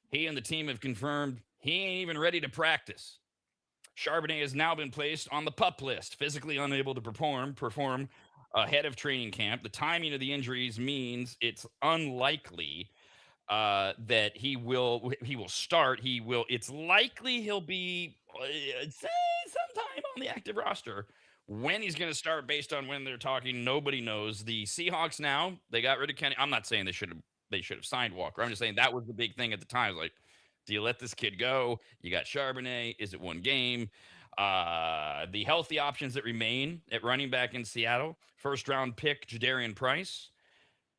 He and the team have confirmed he ain't even ready to practice. Charbonnet has now been placed on the PUP list, physically unable to perform ahead of training camp. The timing of the injuries means it's unlikely that he will start. It's likely he'll be sometime on the active roster. When he's going to start, based on when they're talking, nobody knows. The Seahawks now, they got rid of Kenny. I'm not saying they should have signed Walker. I'm just saying that was the big thing at the time. Like, do you let this kid go? You got Charbonnet. Is it one game? The healthy options that remain at running back in Seattle: first-round pick Jadarian Price,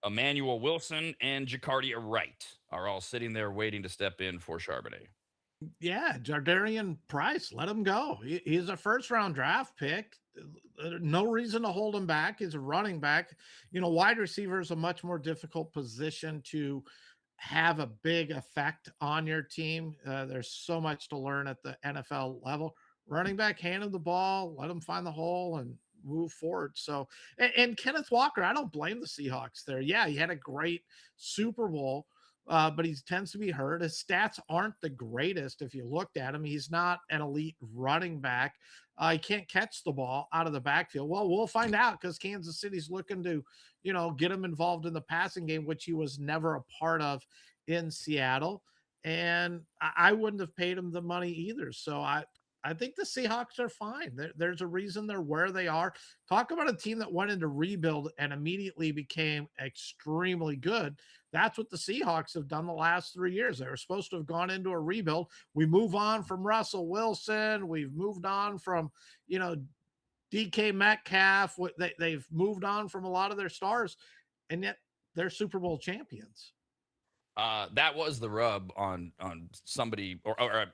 Emmanuel Wilson, and Jacardia Wright are all sitting there waiting to step in for Charbonnet. Yeah, Jadarian Price, let him go. He's a first-round draft pick. No reason to hold him back. He's a running back. Wide receiver is a much more difficult position to have a big effect on your team. There's so much to learn at the NFL level. Running back, hand him the ball, let him find the hole and move forward. So, and Kenneth Walker, I don't blame the Seahawks there. Yeah, he had a great Super Bowl, but he tends to be hurt. His stats aren't the greatest if you looked at him. He's not an elite running back. He can't catch the ball out of the backfield. Well, we'll find out because Kansas City's looking to, get him involved in the passing game, which he was never a part of in Seattle. And I wouldn't have paid him the money either. So I think the Seahawks are fine. There's a reason they're where they are. Talk about a team that went into rebuild and immediately became extremely good. That's what the Seahawks have done the last 3 years. They were supposed to have gone into a rebuild. We move on from Russell Wilson. We've moved on from, DK Metcalf. They've moved on from a lot of their stars, and yet they're Super Bowl champions. That was the rub on somebody or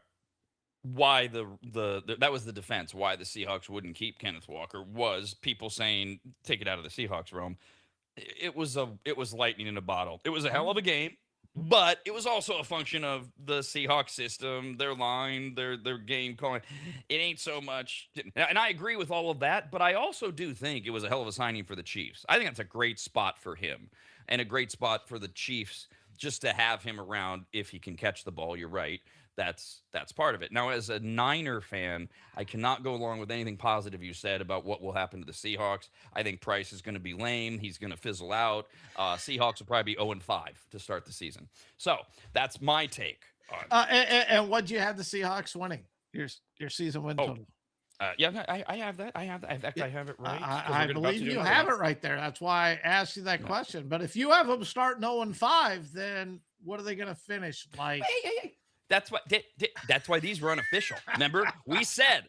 why that was the defense. Why the Seahawks wouldn't keep Kenneth Walker was people saying take it out of the Seahawks realm. It was lightning in a bottle. It was a hell of a game, but it was also a function of the Seahawks system, their line, their game calling. It ain't so much, and I agree with all of that, but I also do think it was a hell of a signing for the Chiefs. I think that's a great spot for him and a great spot for the Chiefs just to have him around if he can catch the ball. You're right. That's part of it. Now, as a Niner fan, I cannot go along with anything positive you said about what will happen to the Seahawks. I think Price is going to be lame. He's going to fizzle out. Seahawks will probably be 0-5 to start the season. So that's my take on. And what do you have the Seahawks winning? Your season win total? Yeah, I have that. I have that. In fact, I have it right. I believe you have it right there. That's why I asked you that question. But if you have them starting 0-5, then what are they going to finish like? Hey. That's why these were unofficial. Remember, we said,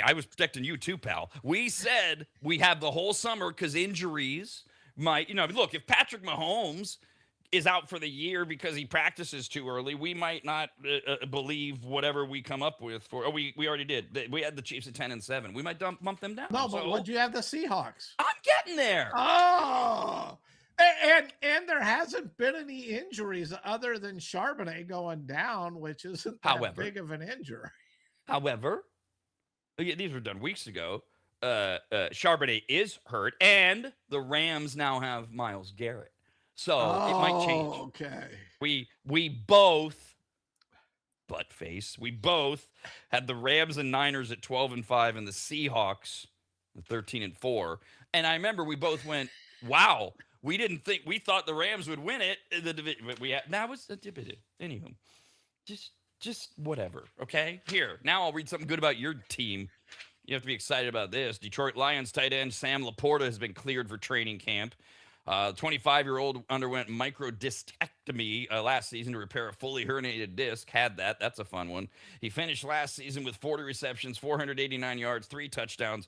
I was protecting you too, pal. We said we have the whole summer because injuries might, look, if Patrick Mahomes is out for the year because he practices too early, we might not believe whatever we come up with we already did. We had the Chiefs at 10-7. We might bump them down. No, but would you have the Seahawks? I'm getting there. Oh, And there hasn't been any injuries other than Charbonnet going down, which isn't that big of an injury. However, these were done weeks ago. Charbonnet is hurt, and the Rams now have Myles Garrett, so it might change. Okay. We both butt face. We both had the Rams and Niners at 12-5, and the Seahawks at 13-4. And I remember we both went, "Wow, we thought the Rams would win it." The division, but that was a division. Anywho, just whatever. Okay, here now I'll read something good about your team. You have to be excited about this. Detroit Lions tight end Sam Laporta has been cleared for training camp. 25-year-old underwent microdiscectomy last season to repair a fully herniated disc. Had that. That's a fun one. He finished last season with 40 receptions, 489 yards, 3 touchdowns.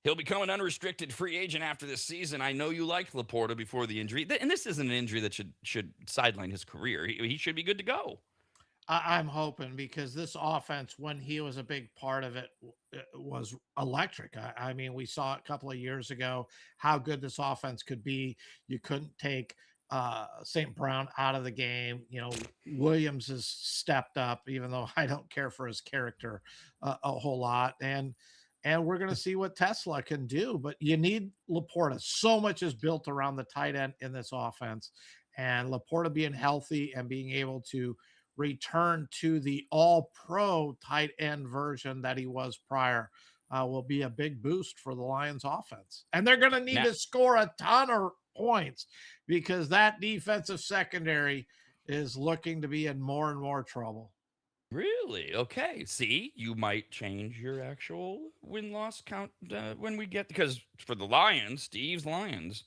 He'll become an unrestricted free agent after this season. I know you liked Laporta before the injury, and this isn't an injury that should sideline his career. He should be good to go. I'm hoping, because this offense, when he was a big part of it, was electric. I mean, we saw a couple of years ago how good this offense could be. You couldn't take St. Brown out of the game. Williams has stepped up, even though I don't care for his character a whole lot. And we're going to see what Tesla can do. But you need Laporta. So much is built around the tight end in this offense. And Laporta being healthy and being able to return to the all-pro tight end version that he was prior will be a big boost for the Lions offense. And they're going to need to score a ton of points, because that defensive secondary is looking to be in more and more trouble. Really? Okay. See, you might change your actual win-loss count when we get, because for the Lions, Steve's Lions,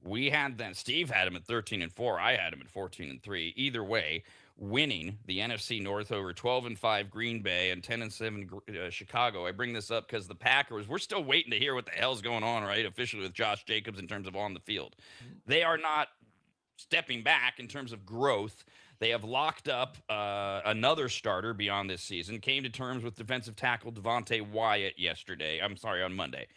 we had that. Steve had him at 13-4. I had him at 14-3. Either way, winning the NFC North over 12-5 Green Bay and 10-7 Chicago. I bring this up because the Packers, we're still waiting to hear what the hell's going on, right, officially with Josh Jacobs in terms of on the field. They are not stepping back in terms of growth. They have locked up another starter beyond this season, came to terms with defensive tackle Devontae Wyatt on Monday.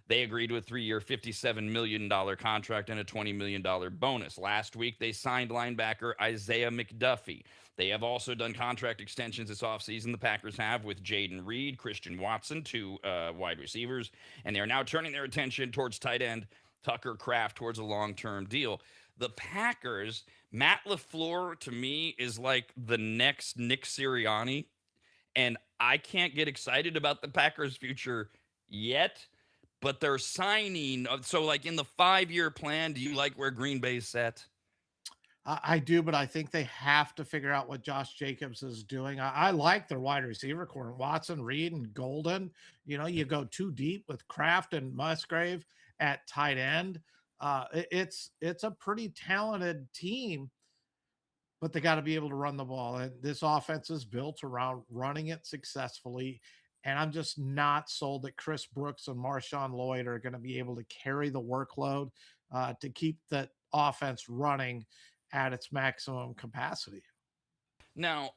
They agreed to a 3-year, $57 million contract and a $20 million bonus. Last week, they signed linebacker Isaiah McDuffie. They have also done contract extensions this offseason, the Packers have, with Jaden Reed, Christian Watson, 2 wide receivers, and they are now turning their attention towards tight end Tucker Kraft towards a long-term deal. The Packers, Matt LaFleur, to me, is like the next Nick Sirianni, and I can't get excited about the Packers' future yet, but they're signing. So, like, in the 5-year plan, do you like where Green Bay's set? I do, but I think they have to figure out what Josh Jacobs is doing. I like their wide receiver core, Watson, Reed, and Golden. You go too deep with Kraft and Musgrave at tight end. It's a pretty talented team, but they got to be able to run the ball. And this offense is built around running it successfully. And I'm just not sold that Chris Brooks and Marshawn Lloyd are going to be able to carry the workload to keep that offense running at its maximum capacity. Now,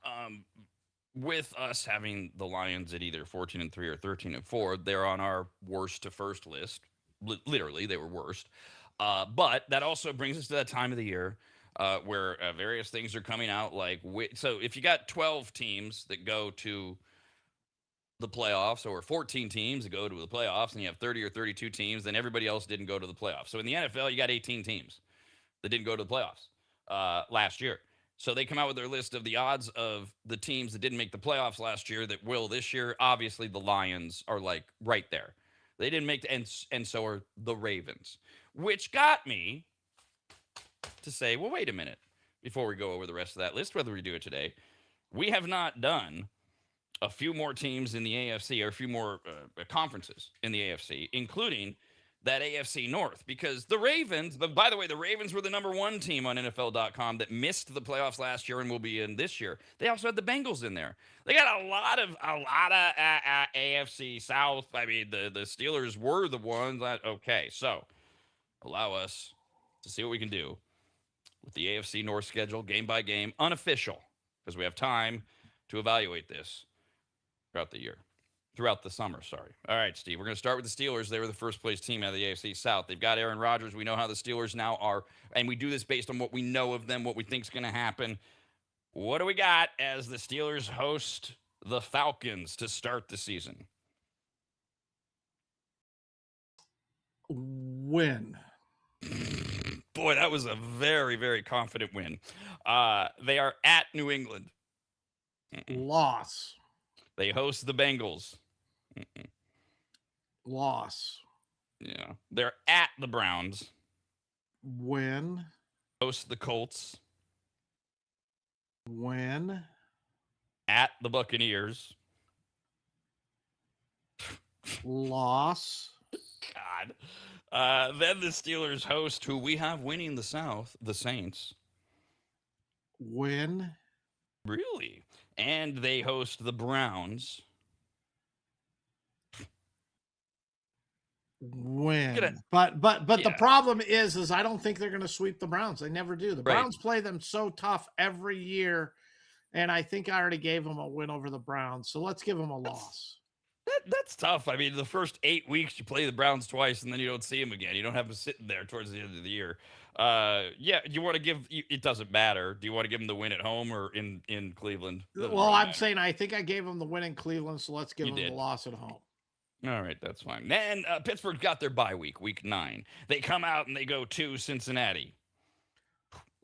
with us having the Lions at either 14-3 or 13-4, they're on our worst to first list. Literally, they were worst. But that also brings us to that time of the year where various things are coming out. So if you got 12 teams that go to the playoffs, or 14 teams that go to the playoffs, and you have 30 or 32 teams, then everybody else didn't go to the playoffs. So in the NFL, you got 18 teams that didn't go to the playoffs last year. So they come out with their list of the odds of the teams that didn't make the playoffs last year that will this year. Obviously, the Lions are like right there. They didn't make and so are the Ravens, which got me to say, well, wait a minute, before we go over the rest of that list, whether we do it today, we have not done a few more teams in the AFC, or a few more conferences in the AFC, including that AFC North, because the Ravens, by the way, the Ravens were the number 1 team on NFL.com that missed the playoffs last year and will be in this year. They also had the Bengals in there. They got a lot of AFC South. I mean, the Steelers were the ones that, okay, so allow us to see what we can do with the AFC North schedule, game by game, unofficial, because we have time to evaluate this throughout the year. throughout the summer. Sorry. All right, Steve. We're going to start with the Steelers. They were the first place team out of the AFC South. They've got Aaron Rodgers. We know how the Steelers now are, and we do this based on what we know of them, what we think is going to happen. What do we got as the Steelers host the Falcons to start the season? Win. Boy, that was a very, very confident win. They are at New England. Loss. They host the Bengals. Loss. Yeah. They're at the Browns. Win. Host the Colts. Win. At the Buccaneers. Loss. God. Then the Steelers host who we have winning the South, the Saints. Win. Really? And they host the Browns. Win. But the problem is I don't think they're going to sweep the Browns. They never do. The Browns play them so tough every year, and I think I already gave them a win over the Browns. So let's give them a loss. That's tough. I mean, the first 8 weeks you play the Browns twice, and then you don't see them again. You don't have them sitting there towards the end of the year. Yeah, you want to give – it doesn't matter. Do you want to give them the win at home or in Cleveland? Well, I'm saying I think I gave them the win in Cleveland, so let's give them the loss at home. All right, that's fine. Then Pittsburgh got their bye week 9. They come out and they go to Cincinnati.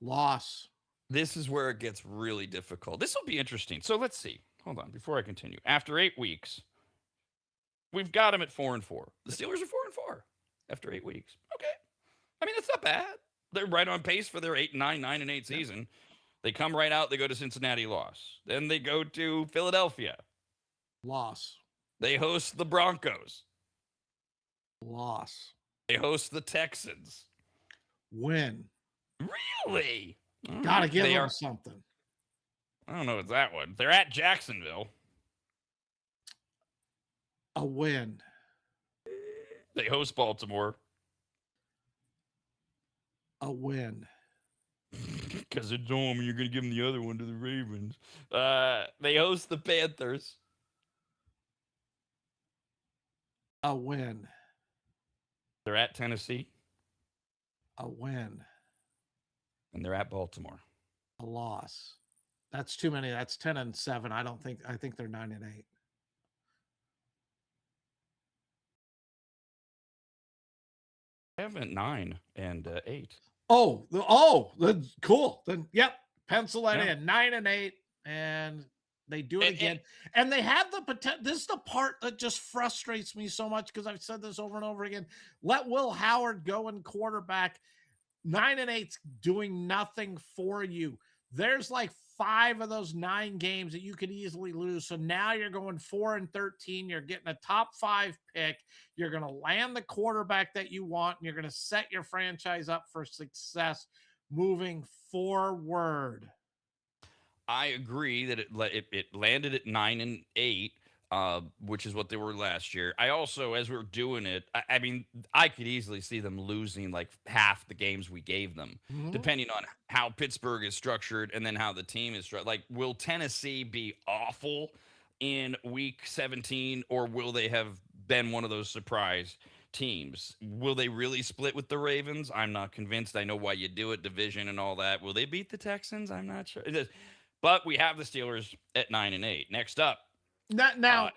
Loss. This is where it gets really difficult. This will be interesting. So let's see. Hold on, before I continue. After 8 weeks, we've got them at 4-4. The Steelers are 4-4 after 8 weeks. Okay. I mean, that's not bad. They're right on pace for their 8-9, 9-8 season. They come right out. They go to Cincinnati, loss. Then they go to Philadelphia. Loss. They host the Broncos. Loss. They host the Texans. Win. Really? Gotta give them something. I don't know what's that one. They're at Jacksonville. A win. They host Baltimore. A win. Because it's home and you're going to give them the other one to the Ravens. They host the Panthers. A win. They're at Tennessee. A win. And they're at Baltimore. A loss. That's too many. That's 10-7. I think they're 9-8. I have them at 9 and 8. Cool. Then, yep. Pencil that in. 9-8. And they do it again. And they have the potential. This is the part that just frustrates me so much because I've said this over and over again. Let Will Howard go in quarterback. 9-8's doing nothing for you. There's like 5 of those 9 games that you could easily lose. So now you're going 4-13. You're getting a top 5 pick. You're going to land the quarterback that you want, and you're going to set your franchise up for success moving forward. I agree that it landed at 9-8, which is what they were last year. I also, as we were doing it, I mean, I could easily see them losing like half the games we gave them, depending on how Pittsburgh is structured and then how the team is structured. Like, will Tennessee be awful in week 17, or will they have been one of those surprise teams? Will they really split with the Ravens? I'm not convinced. I know why you do it, division and all that. Will they beat the Texans? I'm not sure. But we have the Steelers at 9-8. Next up. I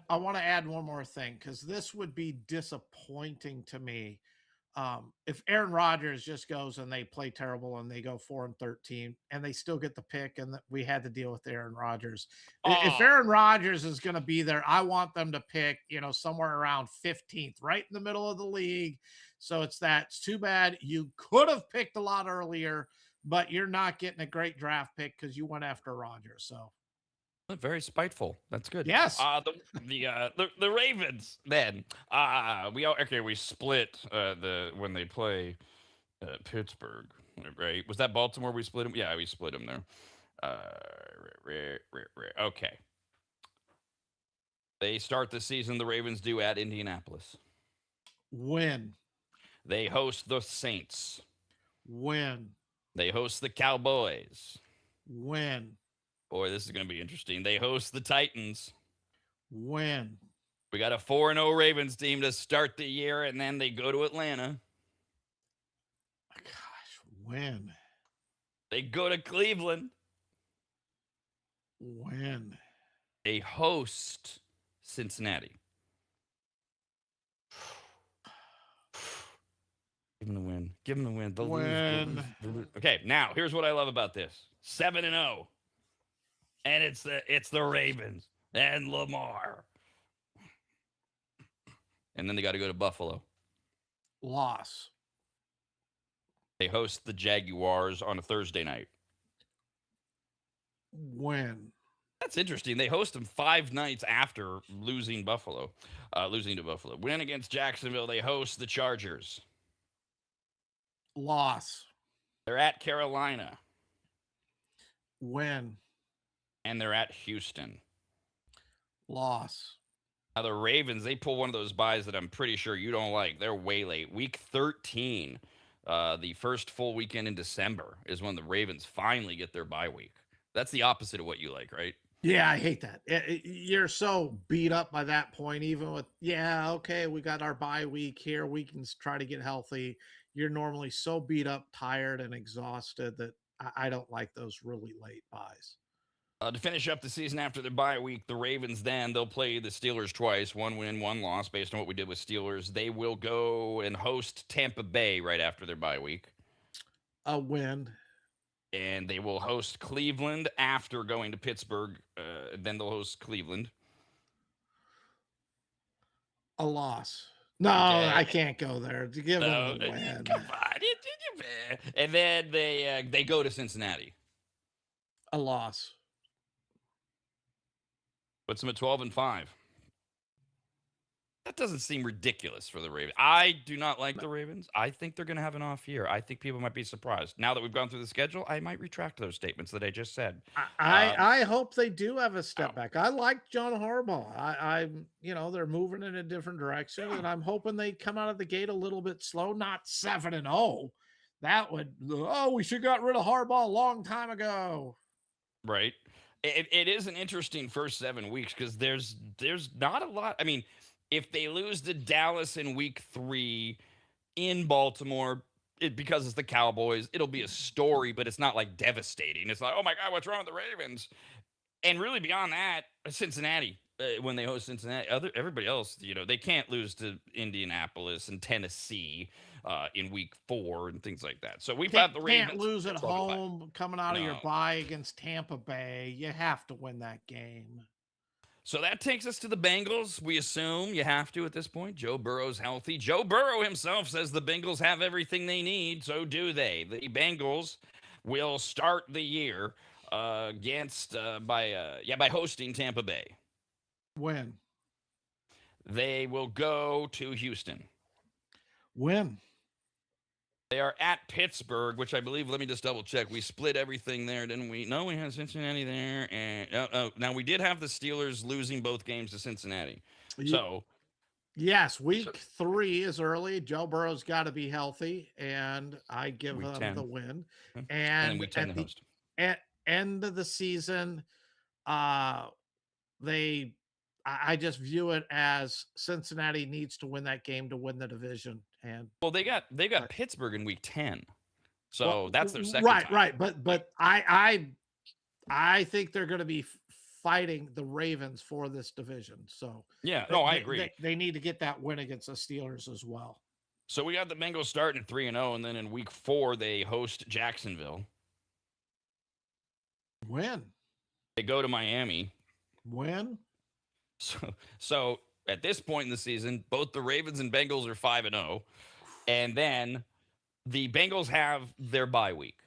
want to add one more thing, because this would be disappointing to me if Aaron Rodgers just goes and they play terrible and they go 4-13 and they still get the pick, and we had to deal with Aaron Rodgers. If Aaron Rodgers is going to be there, I want them to pick, somewhere around 15th, right in the middle of the league. So it's too bad. You could have picked a lot earlier, but you're not getting a great draft pick because you went after Rodgers. So very spiteful. That's good. Yes. The Ravens. Then we split when they play Pittsburgh. Right? Was that Baltimore? We split them. Yeah, we split them there. Okay. They start the season. The Ravens do at Indianapolis. Win. They host the Saints. Win. They host the Cowboys. Win. Boy, this is going to be interesting. They host the Titans. Win. We got a 4-0 Ravens team to start the year, and then they go to Atlanta. Gosh, win. They go to Cleveland. Win. They host Cincinnati. Give them the win. Give them the win. They'll Win. lose. Okay, now here's what I love about this: 7-0, and it's the Ravens and Lamar, and then they got to go to Buffalo. Loss. They host the Jaguars on a Thursday night. Win. That's interesting. They host them 5 nights after losing to Buffalo. Win against Jacksonville. They host the Chargers. Loss. They're at Carolina. Win. And they're at Houston. Loss. Now, the Ravens, they pull one of those buys that I'm pretty sure you don't like. They're way late. Week 13, the first full weekend in December, is when the Ravens finally get their bye week. That's the opposite of what you like, right? Yeah, I hate that. You're so beat up by that point, even with, okay, we got our bye week here. We can try to get healthy. You're normally so beat up, tired, and exhausted that I don't like those really late buys. To finish up the season after their bye week, the Ravens they'll play the Steelers twice, 1 win, 1 loss, based on what we did with Steelers. They will go and host Tampa Bay right after their bye week. A win. And they will host Cleveland after going to Pittsburgh. Then they'll host Cleveland. A loss. No, okay. I can't go there. To give them a win. Come on. And then they go to Cincinnati. A loss. Puts them at 12-5. That doesn't seem ridiculous for the Ravens. I do not like the Ravens. I think they're going to have an off year. I think people might be surprised. Now that we've gone through the schedule, I might retract those statements that I just said. I hope they do have a step back. I like John Harbaugh. They're moving in a different direction, and I'm hoping they come out of the gate a little bit slow, not 7-0. That would, we should got rid of Harbaugh a long time ago. Right. It is an interesting first 7 weeks because there's not a lot. I mean, if they lose to Dallas in week 3 in Baltimore, because it's the Cowboys, it'll be a story, but it's not like devastating. It's like, oh my God, what's wrong with the Ravens? And really beyond that, Cincinnati, when they host Cincinnati, everybody else, they can't lose to Indianapolis and Tennessee in week 4 and things like that. So we've got the Ravens. Can't lose at home coming out of your bye against Tampa Bay. You have to win that game. So that takes us to the Bengals. We assume you have to at this point. Joe Burrow's healthy. Joe Burrow himself says the Bengals have everything they need. So do they. The Bengals will start the year by hosting Tampa Bay. Win. They will go to Houston. Win. They are at Pittsburgh, which I believe, let me just double check. We split everything there, didn't we? No, we had Cincinnati there. And now we did have the Steelers losing both games to Cincinnati. So, yes, week 3 is early. Joe Burrow's got to be healthy, and I give them 10. the win. And And then week 10 the host. At end of the season, I just view it as Cincinnati needs to win that game to win the division. And they got Pittsburgh in week 10, so that's their second time. Right. But I think they're going to be fighting the Ravens for this division. So I agree. They need to get that win against the Steelers as well. So we got the Bengals starting at 3-0, and then in week 4 they host Jacksonville. Win. They go to Miami. Win. So at this point in the season, both the Ravens and Bengals are 5-0, and then the Bengals have their bye week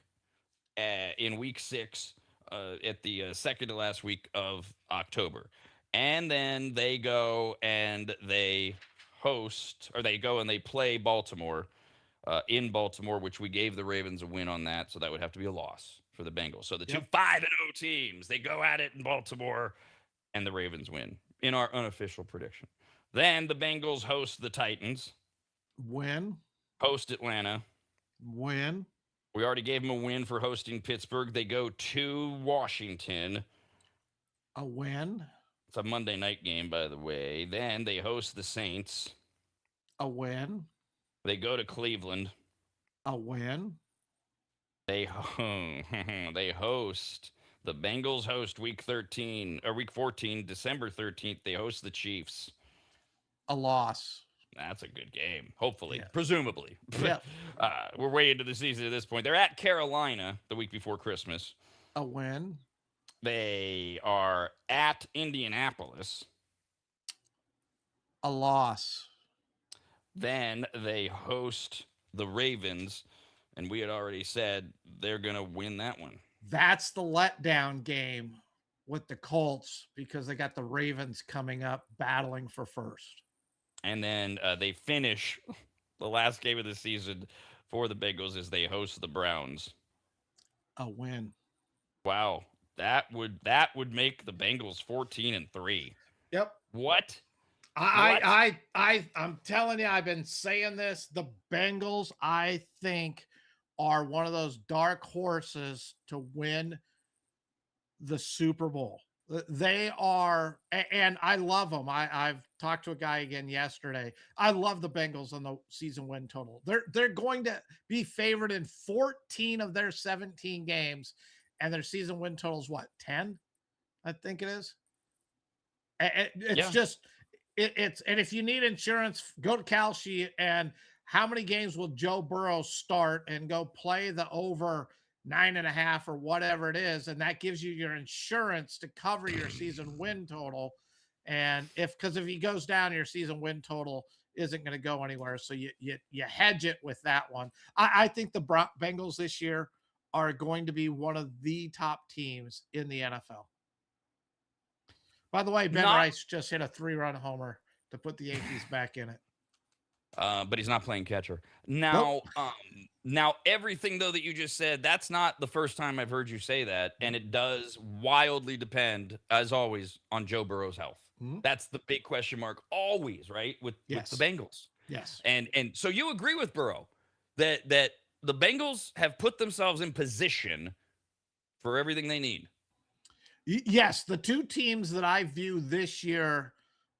in week 6 at the second to last week of October, and then they go and they play Baltimore in Baltimore, which we gave the Ravens a win on that, so that would have to be a loss for the Bengals. So the two 5-0 teams, they go at it in Baltimore, and the Ravens win in our unofficial prediction. Then the Bengals host the Titans. Win. Host Atlanta. Win. We already gave them a win for hosting Pittsburgh. They go to Washington. A win. It's a Monday night game, by the way. Then they host the Saints. A win. They go to Cleveland. A win. They they host the Bengals. Host week 13 or week 14, December 13th. They host the Chiefs. A loss. That's a good game. Hopefully, Yeah. presumably. Yeah. We're way into the season at this point. They're at Carolina the week before Christmas. A win. They are at Indianapolis. A loss. Then they host the Ravens, and we had already said they're going to win that one. That's the letdown game with the Colts because they got the Ravens coming up battling for first. And then they finish the last game of the season for the Bengals as they host the Browns. A win. Wow, that would make the Bengals 14-3. Yep. What? I'm telling you, I've been saying this. The Bengals, I think, are one of those dark horses to win the Super Bowl. They are, and I love them. I've talked to a guy again yesterday. I love the Bengals on the season win total. They're going to be favored in 14 of their 17 games, and their season win total is what, 10? I think it is. It's just. It's and if you need insurance, go to Kalshi. And how many games will Joe Burrow start and go play the over 9.5 or whatever it is, and that gives you your insurance to cover your season win total. And because if he goes down, your season win total isn't going to go anywhere. So you hedge it with that one. I think the Bengals this year are going to be one of the top teams in the NFL. By the way, Ben Rice just hit a 3-run homer to put the Yankees back in it. But he's not playing catcher. Now, now everything, though, that you just said, that's not the first time I've heard you say that. And it does wildly depend, as always, on Joe Burrow's health. Mm-hmm. That's the big question mark always, right, with the Bengals. Yes. And so you agree with Burrow that the Bengals have put themselves in position for everything they need. Yes, the two teams that I view this year,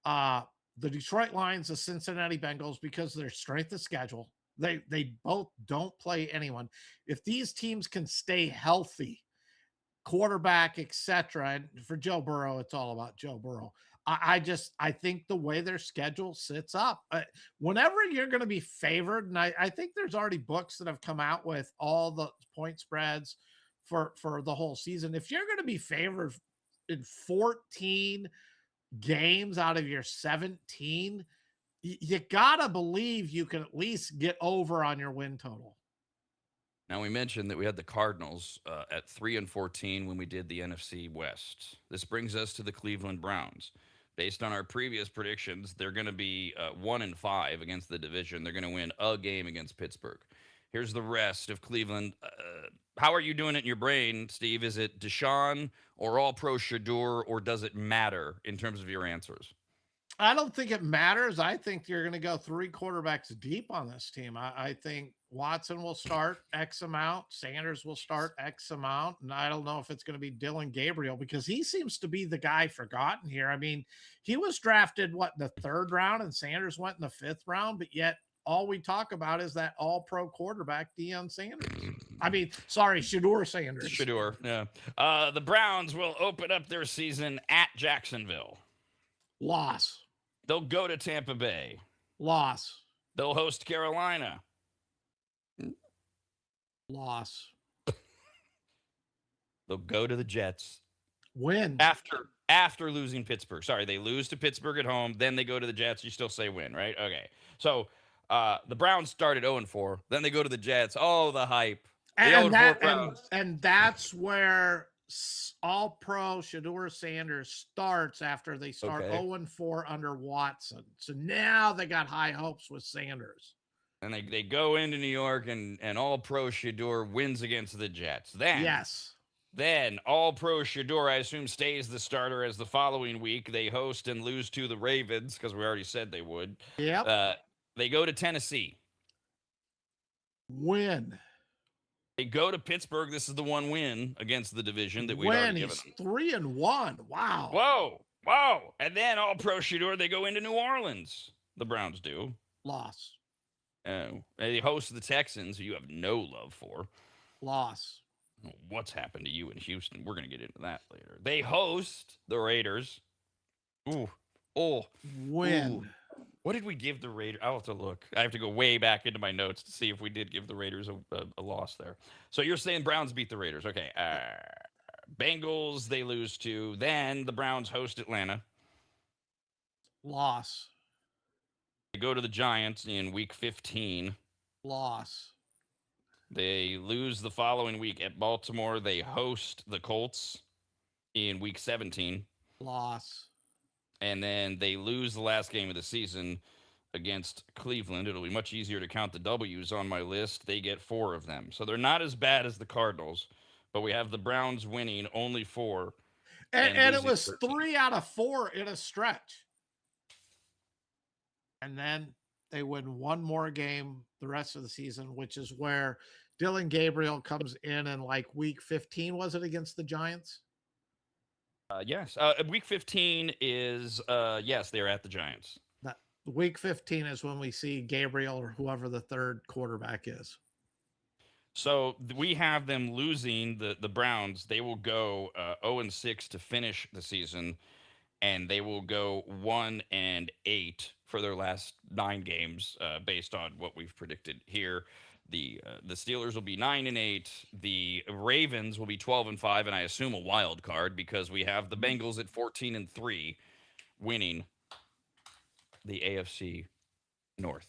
the Detroit Lions, the Cincinnati Bengals, because of their strength of schedule. They both don't play anyone. If these teams can stay healthy, quarterback, etc., and for Joe Burrow, it's all about Joe Burrow. I think the way their schedule sits up, whenever you're going to be favored, and I think there's already books that have come out with all the point spreads for the whole season. If you're going to be favored in 14 games out of your 17, you got to believe you can at least get over on your win total. Now, we mentioned that we had the Cardinals at 3-14 when we did the NFC West. This brings us to the Cleveland Browns. Based on our previous predictions, they're going to be 1-5 against the division. They're going to win a game against Pittsburgh. Here's the rest of Cleveland. How are you doing it in your brain, Steve? Is it Deshaun or All-Pro Shador, or does it matter in terms of your answers? I don't think it matters. I think you're going to go 3 quarterbacks deep on this team. I think Watson will start X amount. Sanders will start X amount. And I don't know if it's going to be Dylan Gabriel because he seems to be the guy forgotten here. I mean, he was drafted, in the 3rd round, and Sanders went in the 5th round, but yet all we talk about is that all-pro quarterback, Deion Sanders. Shador Sanders. Shador, yeah. The Browns will open up their season at Jacksonville. Loss. They'll go to Tampa Bay. Loss. They'll host Carolina. Loss. They'll go to the Jets. Win. After losing Pittsburgh. Sorry, they lose to Pittsburgh at home. Then they go to the Jets. You still say win, right? Okay. So the Browns started 0-4. Then they go to the Jets. Oh, the hype. And that's where all-pro Shador Sanders starts after they start 0-4 under Watson. So now they got high hopes with Sanders. And they go into New York, and all-pro Shador wins against the Jets. Then all-pro Shador, I assume, stays the starter as the following week they host and lose to the Ravens because we already said they would. Yep. They go to Tennessee. Win. They go to Pittsburgh. This is the one win against the division that we'd already given them. He's 3-1. Wow. Whoa. Wow. And then all pro shooter, they go into New Orleans. The Browns do. Loss. They host the Texans, who you have no love for. Loss. What's happened to you in Houston? We're going to get into that later. They host the Raiders. Ooh. Oh. Win. Ooh. What did we give the Raiders? I'll have to look. I have to go way back into my notes to see if we did give the Raiders a loss there. So you're saying Browns beat the Raiders. Okay. Bengals, they lose to. Then the Browns host Atlanta. Loss. They go to the Giants in week 15. Loss. They lose the following week at Baltimore. They host the Colts in week 17. Loss. And then they lose the last game of the season against Cleveland. It'll be much easier to count the W's on my list. They get 4 of them. So they're not as bad as the Cardinals, but we have the Browns winning only 4. And it was 13. 3 out of 4 in a stretch. And then they win one more game the rest of the season, which is where Dylan Gabriel comes in like week 15. Was it against the Giants? Yes. Week 15 is, yes, they're at the Giants. Week 15 is when we see Gabriel or whoever the third quarterback is. So we have them losing the Browns. They will go 0-6 to finish the season, and they will go 1-8 for their last 9 games, based on what we've predicted here. The Steelers will be 9-8. The Ravens will be 12-5, and I assume a wild card because we have the Bengals at 14-3, winning the AFC North.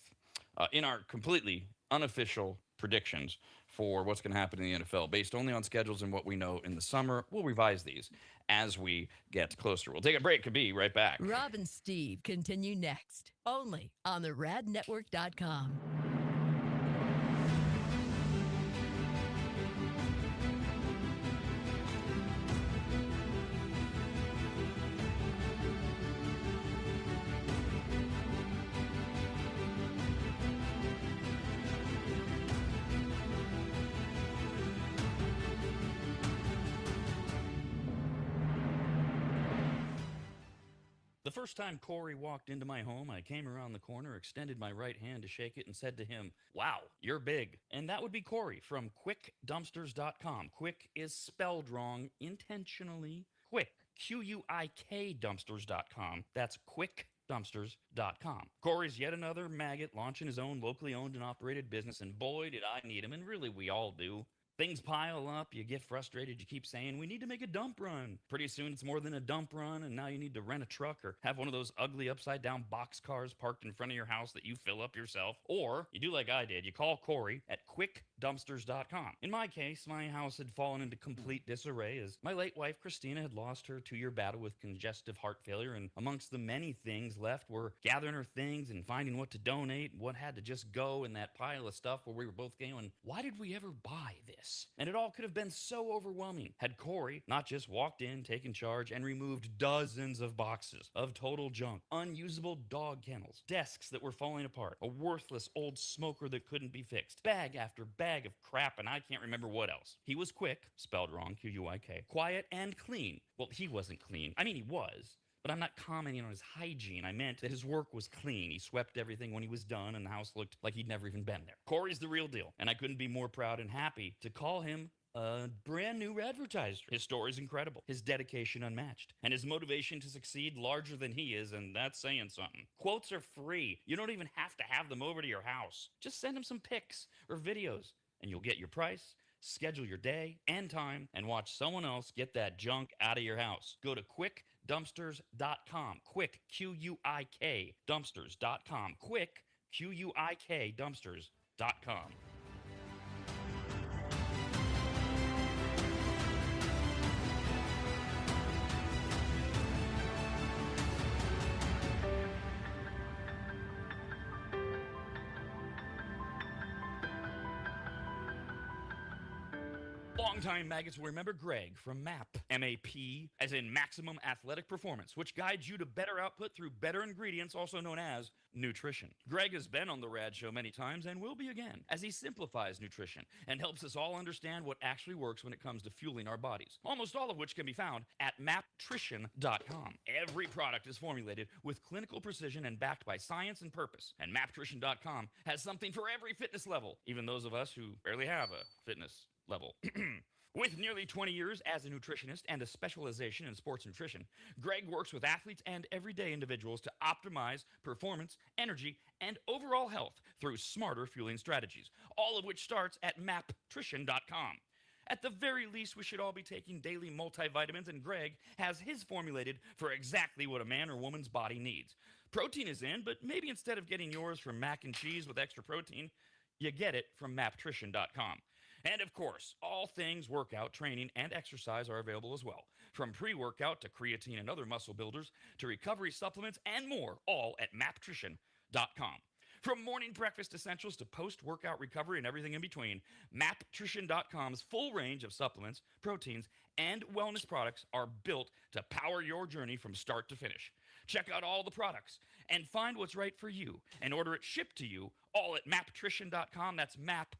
In our completely unofficial predictions for what's going to happen in the NFL, based only on schedules and what we know in the summer, we'll revise these as we get closer. We'll take a break. Could be right back. Rob and Steve continue next, only on the radnetwork.com. The first time Corey walked into my home, I came around the corner, extended my right hand to shake it, and said to him, "Wow, you're big." And that would be Corey from QuickDumpsters.com. Quick is spelled wrong intentionally. Quick, Q-U-I-K Dumpsters.com. That's QuickDumpsters.com. Corey's yet another maggot launching his own locally owned and operated business, and boy, did I need him, and really we all do. Things pile up, you get frustrated, you keep saying, "We need to make a dump run." Pretty soon it's more than a dump run, and now you need to rent a truck or have one of those ugly upside-down box cars parked in front of your house that you fill up yourself. Or you do like I did, you call Corey at QuickDumpsters.com. In my case, my house had fallen into complete disarray as my late wife Christina had lost her 2-year battle with congestive heart failure, and amongst the many things left were gathering her things and finding what to donate, what had to just go in that pile of stuff where we were both going, why did we ever buy this? And it all could have been so overwhelming had Corey not just walked in, taken charge, and removed dozens of boxes of total junk, unusable dog kennels, desks that were falling apart, a worthless old smoker that couldn't be fixed, bag after bag of crap, and I can't remember what else. He was quick, spelled wrong, Q-U-I-K, quiet and clean. Well, he wasn't clean. I mean, he was. But I'm not commenting on his hygiene. I meant that his work was clean. He swept everything when he was done, and the house looked like he'd never even been there. Corey's the real deal, and I couldn't be more proud and happy to call him a brand new advertiser. His story's incredible, his dedication unmatched, and his motivation to succeed larger than he is, and that's saying something. Quotes are free. You don't even have to have them over to your house. Just send him some pics or videos, and you'll get your price, schedule your day and time, and watch someone else get that junk out of your house. Go to QuickDumpsters.com. Quick, Q-U-I-K, Dumpsters.com. Quick, Q-U-I-K, Dumpsters.com. Longtime maggots will remember Greg from MAP, M-A-P, as in Maximum Athletic Performance, which guides you to better output through better ingredients, also known as nutrition. Greg has been on the Rad Show many times and will be again, as he simplifies nutrition and helps us all understand what actually works when it comes to fueling our bodies, almost all of which can be found at maptrition.com. Every product is formulated with clinical precision and backed by science and purpose, and maptrition.com has something for every fitness level, even those of us who barely have a fitness level. With nearly 20 years as a nutritionist and a specialization in sports nutrition, Greg works with athletes and everyday individuals to optimize performance, energy, and overall health through smarter fueling strategies, all of which starts at maptrition.com. At the very least, we should all be taking daily multivitamins, and Greg has his formulated for exactly what a man or woman's body needs. Protein is in, but maybe instead of getting yours from mac and cheese with extra protein, you get it from maptrition.com. And of course, all things workout, training, and exercise are available as well. From pre-workout to creatine and other muscle builders to recovery supplements and more, all at maptrition.com. From morning breakfast essentials to post-workout recovery and everything in between, maptrition.com's full range of supplements, proteins, and wellness products are built to power your journey from start to finish. Check out all the products and find what's right for you and order it shipped to you all at maptrition.com. That's maptrition.com.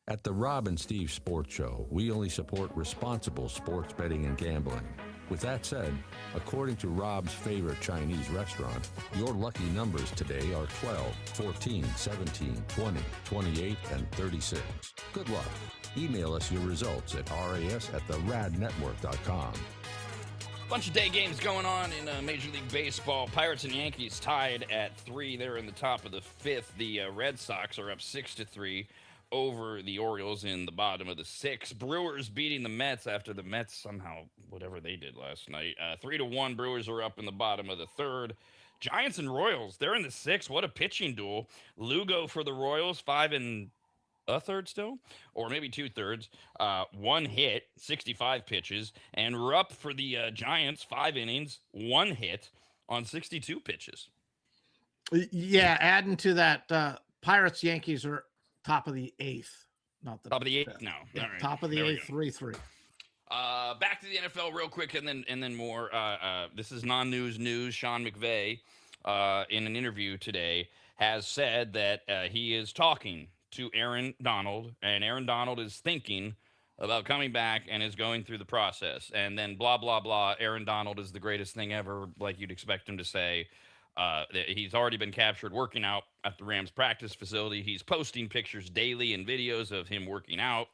At the Rob and Steve Sports Show, we only support responsible sports betting and gambling. With that said, according to Rob's favorite Chinese restaurant, your lucky numbers today are 12, 14, 17, 20, 28, and 36. Good luck. Email us your results at ras@theradnetwork.com. Bunch of day games going on in Major League Baseball. Pirates and Yankees tied at 3. They're in the top of the 5th. The Red Sox are up 6-3 over the Orioles in the bottom of the 6th. Brewers beating the Mets after the Mets somehow, whatever they did last night. 3-1. Brewers are up in the bottom of the 3rd. Giants and Royals, they're in the 6th. What a pitching duel. Lugo for the Royals, 5 1/3 still, or maybe 2/3. 1 hit, 65 pitches, and Rupp for the Giants, 5 innings, 1 hit on 62 pitches. Yeah, adding to that, Pirates Yankees are top of the 8th, not the top of the 8th. No, yeah, all right. Top of the 8th, 3-3. Back to the NFL real quick, and then more. This is non-news news. Sean McVay, in an interview today, has said that he is talking to Aaron Donald, and Aaron Donald is thinking about coming back and is going through the process. And then blah, blah, blah. Aaron Donald is the greatest thing ever, like you'd expect him to say. He's already been captured working out at the Rams practice facility. He's posting pictures daily and videos of him working out.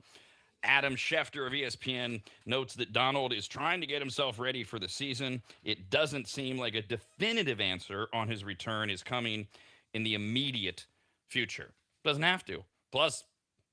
Adam Schefter of ESPN notes that Donald is trying to get himself ready for the season. It doesn't seem like a definitive answer on his return is coming in the immediate future. Doesn't have to. Plus,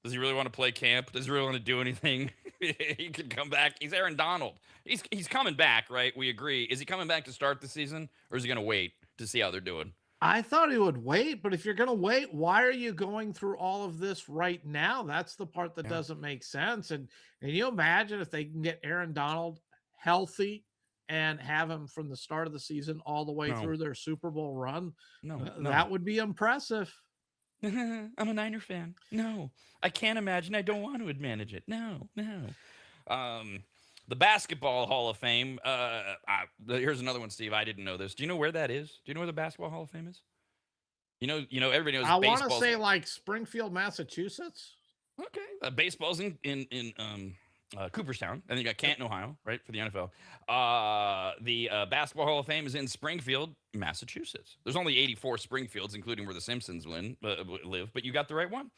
does he really want to play camp? Does he really want to do anything? He could come back. He's Aaron Donald. He's coming back, right? We agree. Is he coming back to start the season, or is he going to wait to see how they're doing? I thought he would wait, but if you're going to wait, why are you going through all of this right now? That's the part that doesn't make sense. And you imagine if they can get Aaron Donald healthy and have him from the start of the season all the way through their Super Bowl run, that would be impressive. I'm a Niner fan. No, I can't imagine. I don't want to manage it. No. The Basketball Hall of Fame. Here's another one, Steve. I didn't know this. Do you know where that is? Do you know where the Basketball Hall of Fame is? You know, everybody knows. I want to say like Springfield, Massachusetts. Okay, baseball's in Cooperstown, and then you got Canton, Ohio, right, for the NFL. The Basketball Hall of Fame is in Springfield, Massachusetts. There's only 84 Springfields, including where the Simpsons live, but you got the right one.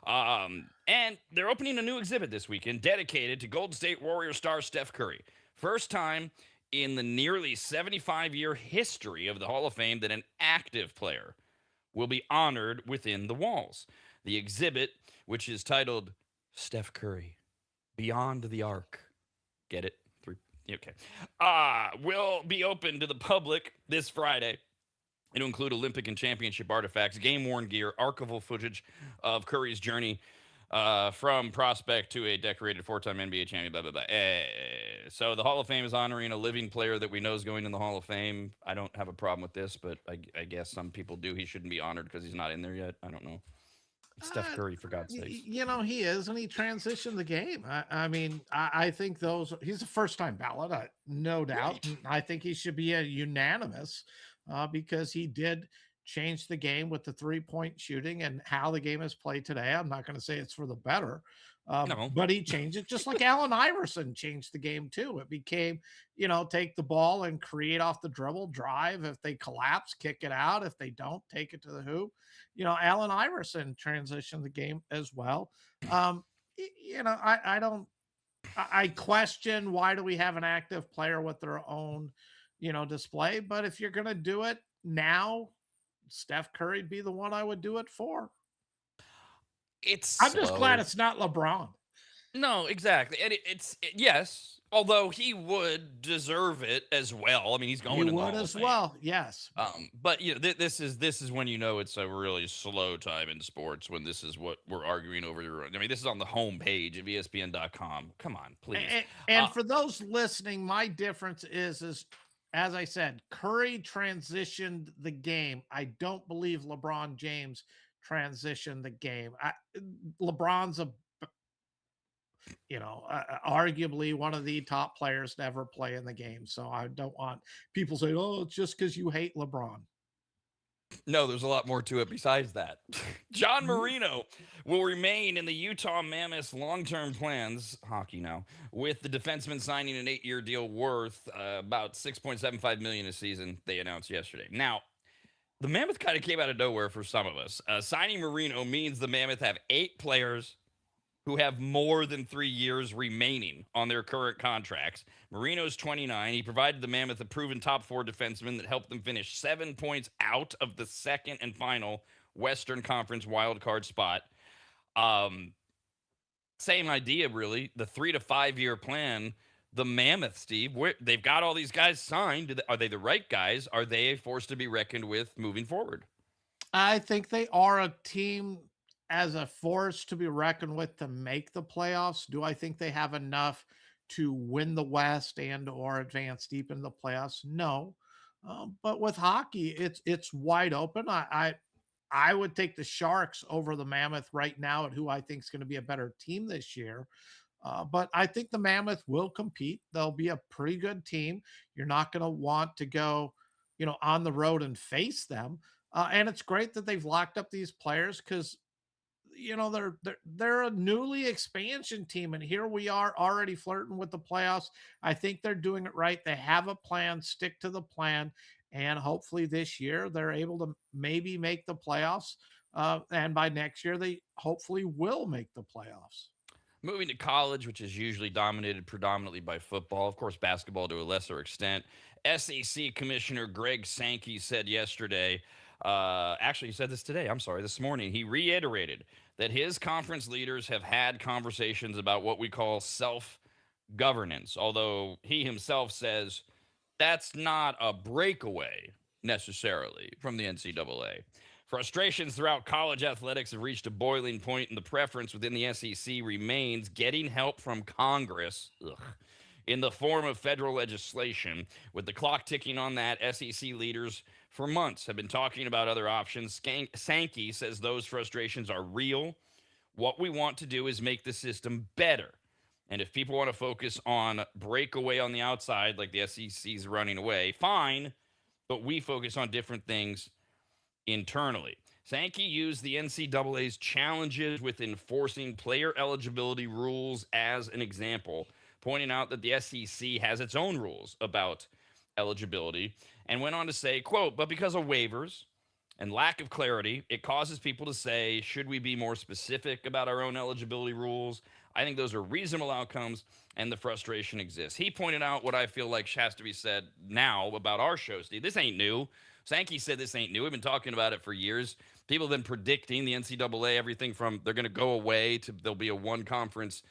And they're opening a new exhibit this weekend dedicated to Golden State Warrior star Steph Curry. First time in the nearly 75-year history of the Hall of Fame that an active player will be honored within the walls. The exhibit, which is titled Steph Curry, Beyond the Arc. Get it? Okay. Will be open to the public this Friday. It'll include Olympic and championship artifacts, game-worn gear, archival footage of Curry's journey From prospect to a decorated 4-time NBA champion, blah, blah, blah. So the Hall of Fame is honoring a living player that we know is going in the Hall of Fame. I don't have a problem with this, but I guess some people do. He shouldn't be honored because he's not in there yet. I don't know. It's Steph Curry, for God's sakes. He is, and he transitioned the game. I think he's a first-time ballot, no doubt. Right. I think he should be a unanimous because he did change the game with the three-point shooting and how the game is played today. I'm not going to say it's for the better, no. But he changed it just like Allen Iverson changed the game too. It became, take the ball and create off the dribble, drive. If they collapse, kick it out. If they don't, take it to the hoop. Allen Iverson transitioned the game as well. I question why do we have an active player with their own, display. But if you're going to do it now, Steph Curry'd be the one I would do it for. I'm just glad it's not LeBron. No, exactly. And yes, although he would deserve it as well. I mean, he's going to the Hall of Fame. He would as well, yes. But this is when it's a really slow time in sports when this is what we're arguing over. I mean, this is on the homepage of ESPN.com. Come on, please. And for those listening, my difference is as I said, Curry transitioned the game. I don't believe LeBron James transitioned the game. LeBron's arguably one of the top players to ever play in the game. So I don't want people saying, "Oh, it's just because you hate LeBron." No, there's a lot more to it besides that. John Marino will remain in the Utah Mammoths' long-term plans, hockey now, with the defenseman signing an 8-year deal worth about $6.75 million a season, they announced yesterday. Now, the Mammoth kind of came out of nowhere for some of us. Signing Marino means the Mammoth have 8 players who have more than 3 years remaining on their current contracts. Marino's 29. He provided the Mammoth a proven top 4 defenseman that helped them finish 7 points out of the second and final Western Conference wildcard spot. Same idea, really. The 3 to 5 year plan. The Mammoth, Steve, they've got all these guys signed. Are they the right guys? Are they a force to be reckoned with moving forward? I think they are a team as a force to be reckoned with to make the playoffs. Do I think they have enough to win the West and or advance deep into the playoffs? No. But with hockey, it's wide open. I would take the Sharks over the Mammoth right now at who I think is going to be a better team this year. But I think the Mammoth will compete. They'll be a pretty good team. You're not going to want to go, on the road and face them. And it's great that they've locked up these players because they're a newly expansion team, and here we are already flirting with the playoffs. I think they're doing it right. They have a plan, stick to the plan, and hopefully this year they're able to maybe make the playoffs. And by next year, they hopefully will make the playoffs. Moving to college, which is usually dominated predominantly by football, of course, basketball to a lesser extent. SEC Commissioner Greg Sankey said yesterday, actually, he said this today. This morning. He reiterated that his conference leaders have had conversations about what we call self-governance, although he himself says that's not a breakaway necessarily from the NCAA. Frustrations throughout college athletics have reached a boiling point, and the preference within the SEC remains getting help from Congress in the form of federal legislation. With the clock ticking on that, SEC leaders for months have been talking about other options. Sankey says those frustrations are real. What we want to do is make the system better. And if people want to focus on breakaway on the outside, like the SEC's running away, fine. But we focus on different things internally. Sankey used the NCAA's challenges with enforcing player eligibility rules as an example, pointing out that the SEC has its own rules about eligibility, and went on to say, quote, but because of waivers and lack of clarity, it causes people to say, should we be more specific about our own eligibility rules? I think those are reasonable outcomes, and the frustration exists. He pointed out what I feel like has to be said now about our show, Steve. This ain't new. Sankey said this ain't new. We've been talking about it for years. People have been predicting the NCAA, everything from they're going to go away to there'll be a one conference,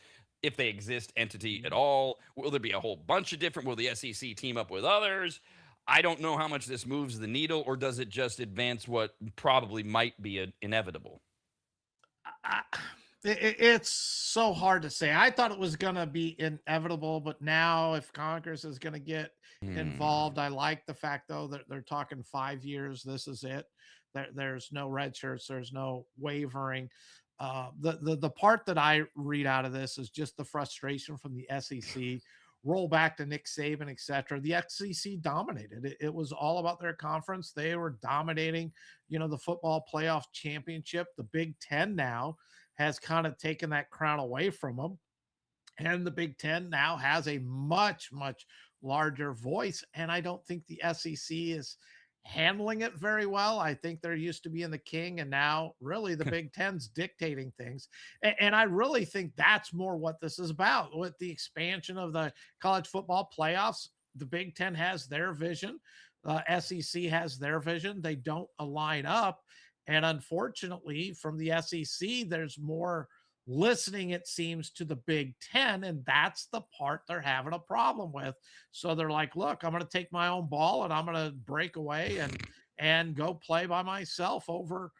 if they exist, entity at all. Will there be a whole bunch of different? Will the SEC team up with others? I don't know how much this moves the needle, or does it just advance what probably might be inevitable? It's so hard to say. I thought it was going to be inevitable, but now if Congress is going to get involved, I like the fact though that they're talking 5 years. This is it. There's no red shirts. There's no wavering. The part that I read out of this is just the frustration from the SEC. Roll back to Nick Saban, etc. The SEC dominated. It was all about their conference. They were dominating, the football playoff championship. The Big Ten now has kind of taken that crown away from them. And the Big Ten now has a much, much larger voice. And I don't think the SEC is handling it very well. I think they're used to being the king, and now really the Big Ten's dictating things. And I really think that's more what this is about. With the expansion of the college football playoffs, the Big Ten has their vision. SEC has their vision. They don't align up. And unfortunately, from the SEC, there's more listening, it seems, to the Big Ten. And that's the part they're having a problem with. So they're like, look, I'm going to take my own ball and I'm going to break away and go play by myself over,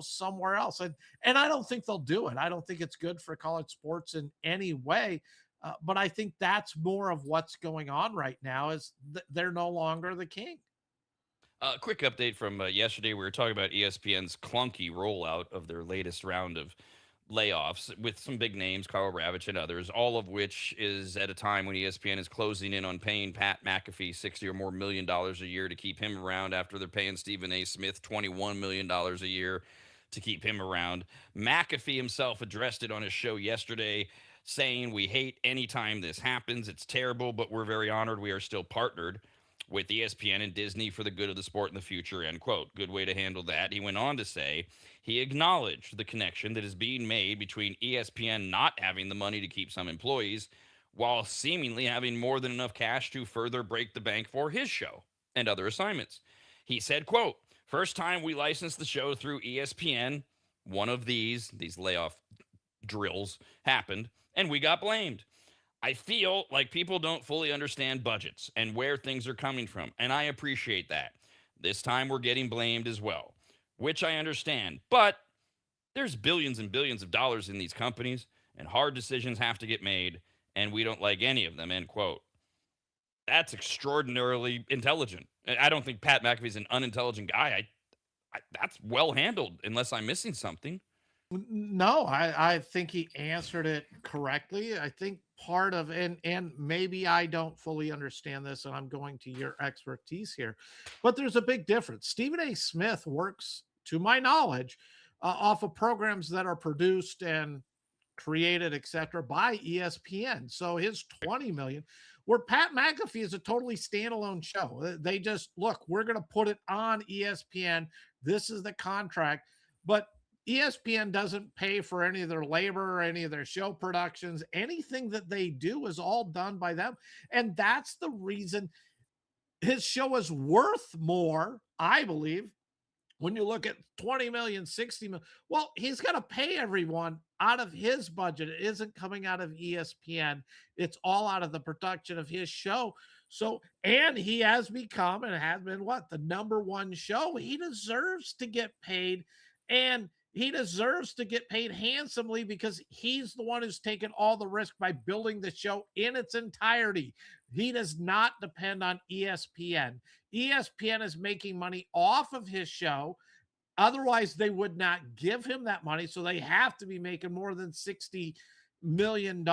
somewhere else. And I don't think they'll do it. I don't think it's good for college sports in any way. But I think that's more of what's going on right now is they're no longer the king. Quick update from yesterday. We were talking about ESPN's clunky rollout of their latest round of layoffs with some big names, Carl Ravitch and others, all of which is at a time when ESPN is closing in on paying Pat McAfee $60 or more million a year to keep him around after they're paying Stephen A. Smith $21 million a year to keep him around. McAfee himself addressed it on his show yesterday, saying, "We hate any time this happens. It's terrible, but we're very honored we are still partnered with ESPN and Disney for the good of the sport in the future," end quote. Good way to handle that. He went on to say he acknowledged the connection that is being made between ESPN not having the money to keep some employees while seemingly having more than enough cash to further break the bank for his show and other assignments. He said, quote, "First time we licensed the show through ESPN, one of these layoff drills happened, and we got blamed. I feel like people don't fully understand budgets and where things are coming from, and I appreciate that. This time we're getting blamed as well, which I understand. But there's billions and billions of dollars in these companies, and hard decisions have to get made, and we don't like any of them," end quote. That's extraordinarily intelligent. I don't think Pat McAfee's an unintelligent guy. That's well handled, unless I'm missing something. No, I think he answered it correctly. I think part of and maybe I don't fully understand this, and I'm going to your expertise here, but there's a big difference. Stephen A. Smith works, to my knowledge, off of programs that are produced and created, etc., by ESPN. So his 20 million, where Pat McAfee is a totally standalone show. They just look, we're going to put it on ESPN. This is the contract, but ESPN doesn't pay for any of their labor or any of their show productions. Anything that they do is all done by them. And that's the reason his show is worth more, I believe, when you look at 20 million, 60 million. Well, he's going to pay everyone out of his budget. It isn't coming out of ESPN. It's all out of the production of his show. So, and he has become and has been the number one show. He deserves to get paid, and he deserves to get paid handsomely because he's the one who's taken all the risk by building the show in its entirety. He does not depend on ESPN. ESPN is making money off of his show. Otherwise, they would not give him that money. So they have to be making more than $60 million.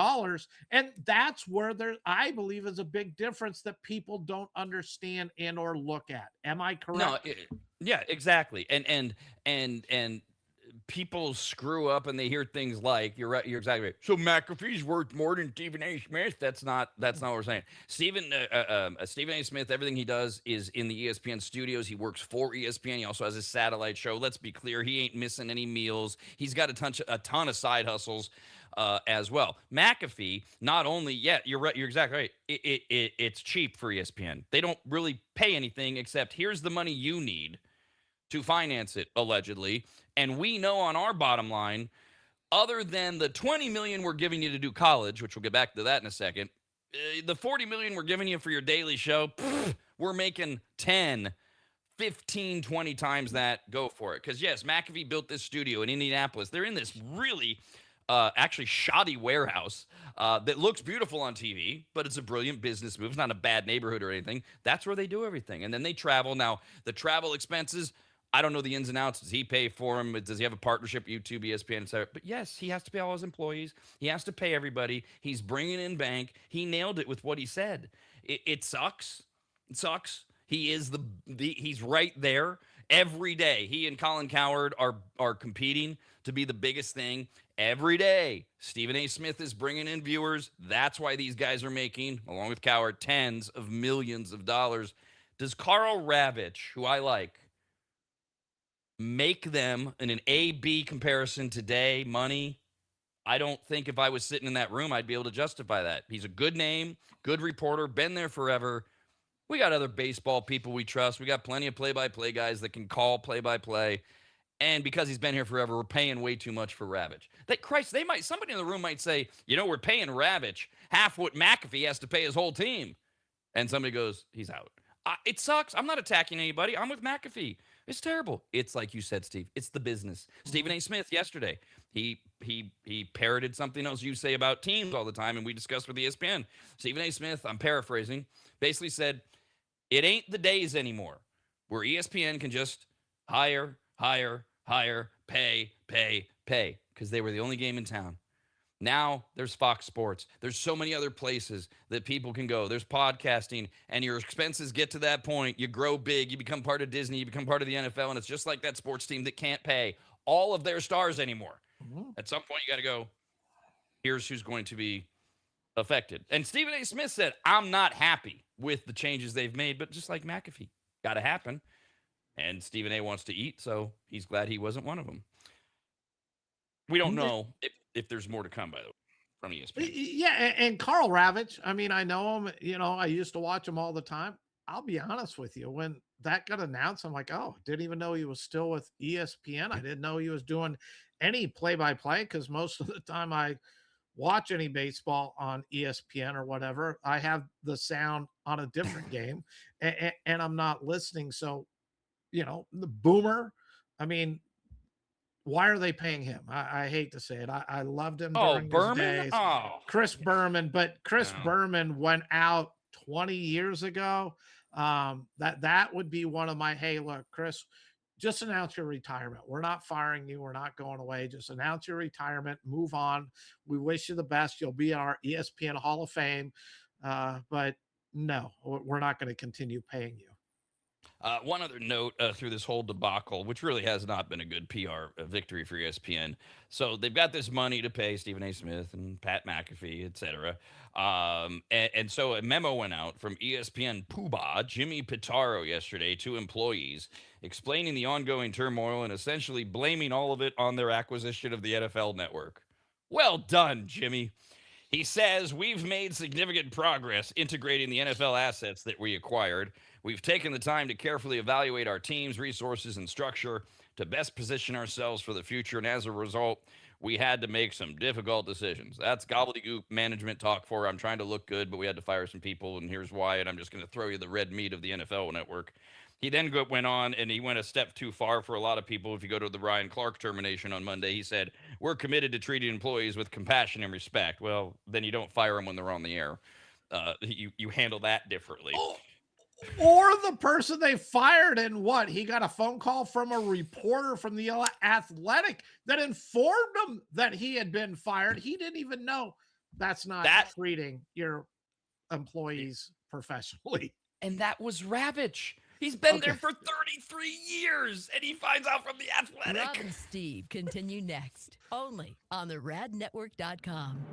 And that's where there, I believe, is a big difference that people don't understand and or look at. Am I correct? No, yeah, exactly. And people screw up and they hear things like, you're right, you're exactly right. So McAfee's worth more than Stephen A. Smith. That's not what we're saying. Stephen A. Smith, everything he does is in the ESPN studios. He works for ESPN. He also has a satellite show. Let's be clear, he ain't missing any meals. He's got a ton of side hustles as well. McAfee, not only, you're right, you're exactly right. It's cheap for ESPN. They don't really pay anything except here's the money you need to finance it, allegedly. And we know on our bottom line, other than the $20 million we're giving you to do college, which we'll get back to that in a second, the $40 million we're giving you for your daily show, we're making 10, 15, 20 times that. Go for it. Because yes, McAfee built this studio in Indianapolis. They're in this really actually shoddy warehouse that looks beautiful on TV, but it's a brilliant business move. It's not a bad neighborhood or anything. That's where they do everything. And then they travel. Now, the travel expenses, I don't know the ins and outs. Does he pay for them? Does he have a partnership, YouTube, ESPN, etc.? But yes, he has to pay all his employees. He has to pay everybody. He's bringing in bank. He nailed it with what he said. It sucks. It sucks. He is he's right there every day. He and Colin Cowherd are competing to be the biggest thing every day. Stephen A. Smith is bringing in viewers. That's why these guys are making, along with Cowherd, tens of millions of dollars. Does Carl Ravitch, who I like, make them in an A-B comparison today, money? I don't think if I was sitting in that room, I'd be able to justify that. He's a good name, good reporter, been there forever. We got other baseball people we trust. We got plenty of play-by-play guys that can call play-by-play. And because he's been here forever, we're paying way too much for Ravitch. Somebody in the room might say, we're paying Ravitch half what McAfee has to pay his whole team. And somebody goes, he's out. It sucks. I'm not attacking anybody. I'm with McAfee. It's terrible. It's like you said, Steve. It's the business. Stephen A. Smith yesterday, he parroted something else you say about teams all the time, and we discussed with ESPN. Stephen A. Smith, I'm paraphrasing, basically said, it ain't the days anymore where ESPN can just hire, pay, because they were the only game in town. Now there's Fox Sports. There's so many other places that people can go. There's podcasting, and your expenses get to that point. You grow big. You become part of Disney. You become part of the NFL, and it's just like that sports team that can't pay all of their stars anymore. Mm-hmm. At some point, you got to go, here's who's going to be affected. And Stephen A. Smith said, I'm not happy with the changes they've made, but just like McAfee, got to happen. And Stephen A. wants to eat, so he's glad he wasn't one of them. We don't know if there's more to come, by the way, from ESPN. Yeah, and Carl Ravitch, I mean, I know him. I used to watch him all the time. I'll be honest with you. When that got announced, I'm like, oh, didn't even know he was still with ESPN. I didn't know he was doing any play-by-play because most of the time I watch any baseball on ESPN or whatever, I have the sound on a different game and I'm not listening. So, the Boomer, I mean, why are they paying him? I hate to say it. I loved him during his days. Chris Berman, but Chris Berman went out 20 years ago. That would be one of my, hey, look, Chris, just announce your retirement. We're not firing you. We're not going away. Just announce your retirement. Move on. We wish you the best. You'll be in our ESPN Hall of Fame. But no, we're not going to continue paying you. One other note through this whole debacle, which really has not been a good PR victory for ESPN. So they've got this money to pay Stephen A. Smith and Pat McAfee, et cetera. And so a memo went out from ESPN Poobah, Jimmy Pitaro, yesterday to employees, explaining the ongoing turmoil and essentially blaming all of it on their acquisition of the NFL network. Well done, Jimmy. He says, we've made significant progress integrating the NFL assets that we acquired. We've taken the time to carefully evaluate our teams, resources, and structure to best position ourselves for the future. And as a result, we had to make some difficult decisions. That's gobbledygook management talk for, I'm trying to look good, but we had to fire some people, and here's why, and I'm just going to throw you the red meat of the NFL network. He then went on, and he went a step too far for a lot of people. If you go to the Ryan Clark termination on Monday, he said, we're committed to treating employees with compassion and respect. Well, then you don't fire them when they're on the air. You handle that differently. Or the person they fired, and what? He got a phone call from a reporter from the Athletic that informed him that he had been fired. He didn't even know. That's not treating your employees professionally. And that was Ravitch. He's been there for 33 years, and he finds out from the Athletic. Rob and Steve continue next, only on the radnetwork.com.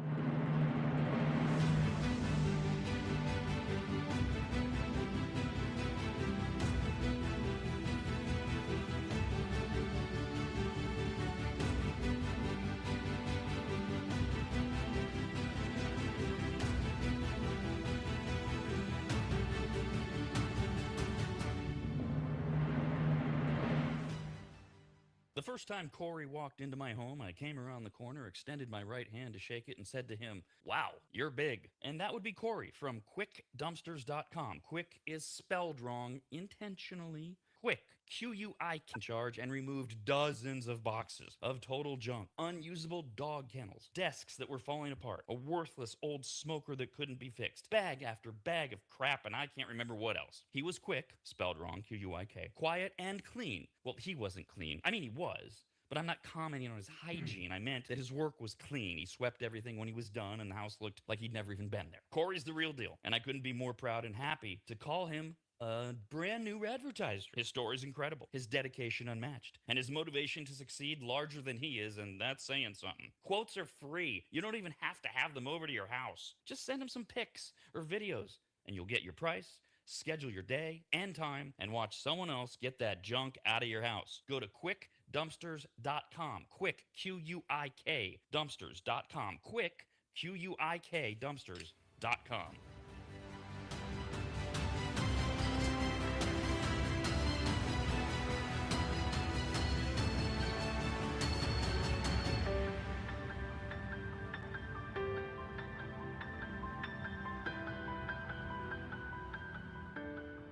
The first time Corey walked into my home, I came around the corner, extended my right hand to shake it, and said to him, wow, you're big. And that would be Corey from quickdumpsters.com. Quick is spelled wrong intentionally. Quick, QUI can charge and removed dozens of boxes of total junk, unusable dog kennels, desks that were falling apart, a worthless old smoker that couldn't be fixed, bag after bag of crap, and I can't remember what else. He was quick, spelled wrong, QUIK, quiet and clean. Well, he wasn't clean. I mean, he was. But I'm not commenting on his hygiene. I meant that his work was clean. He swept everything when he was done, and the house looked like he'd never even been there. Corey's the real deal, and I couldn't be more proud and happy to call him a brand new advertiser. His story is incredible, his dedication unmatched, and his motivation to succeed larger than he is, and that's saying something. Quotes are free. You don't even have to have them over to your house. Just send him some pics or videos, and you'll get your price, schedule your day and time, and watch someone else get that junk out of your house. Go to quickdumpsters.com. Quick, Q-U-I-K, dumpsters.com. Quick, Q-U-I-K, dumpsters.com.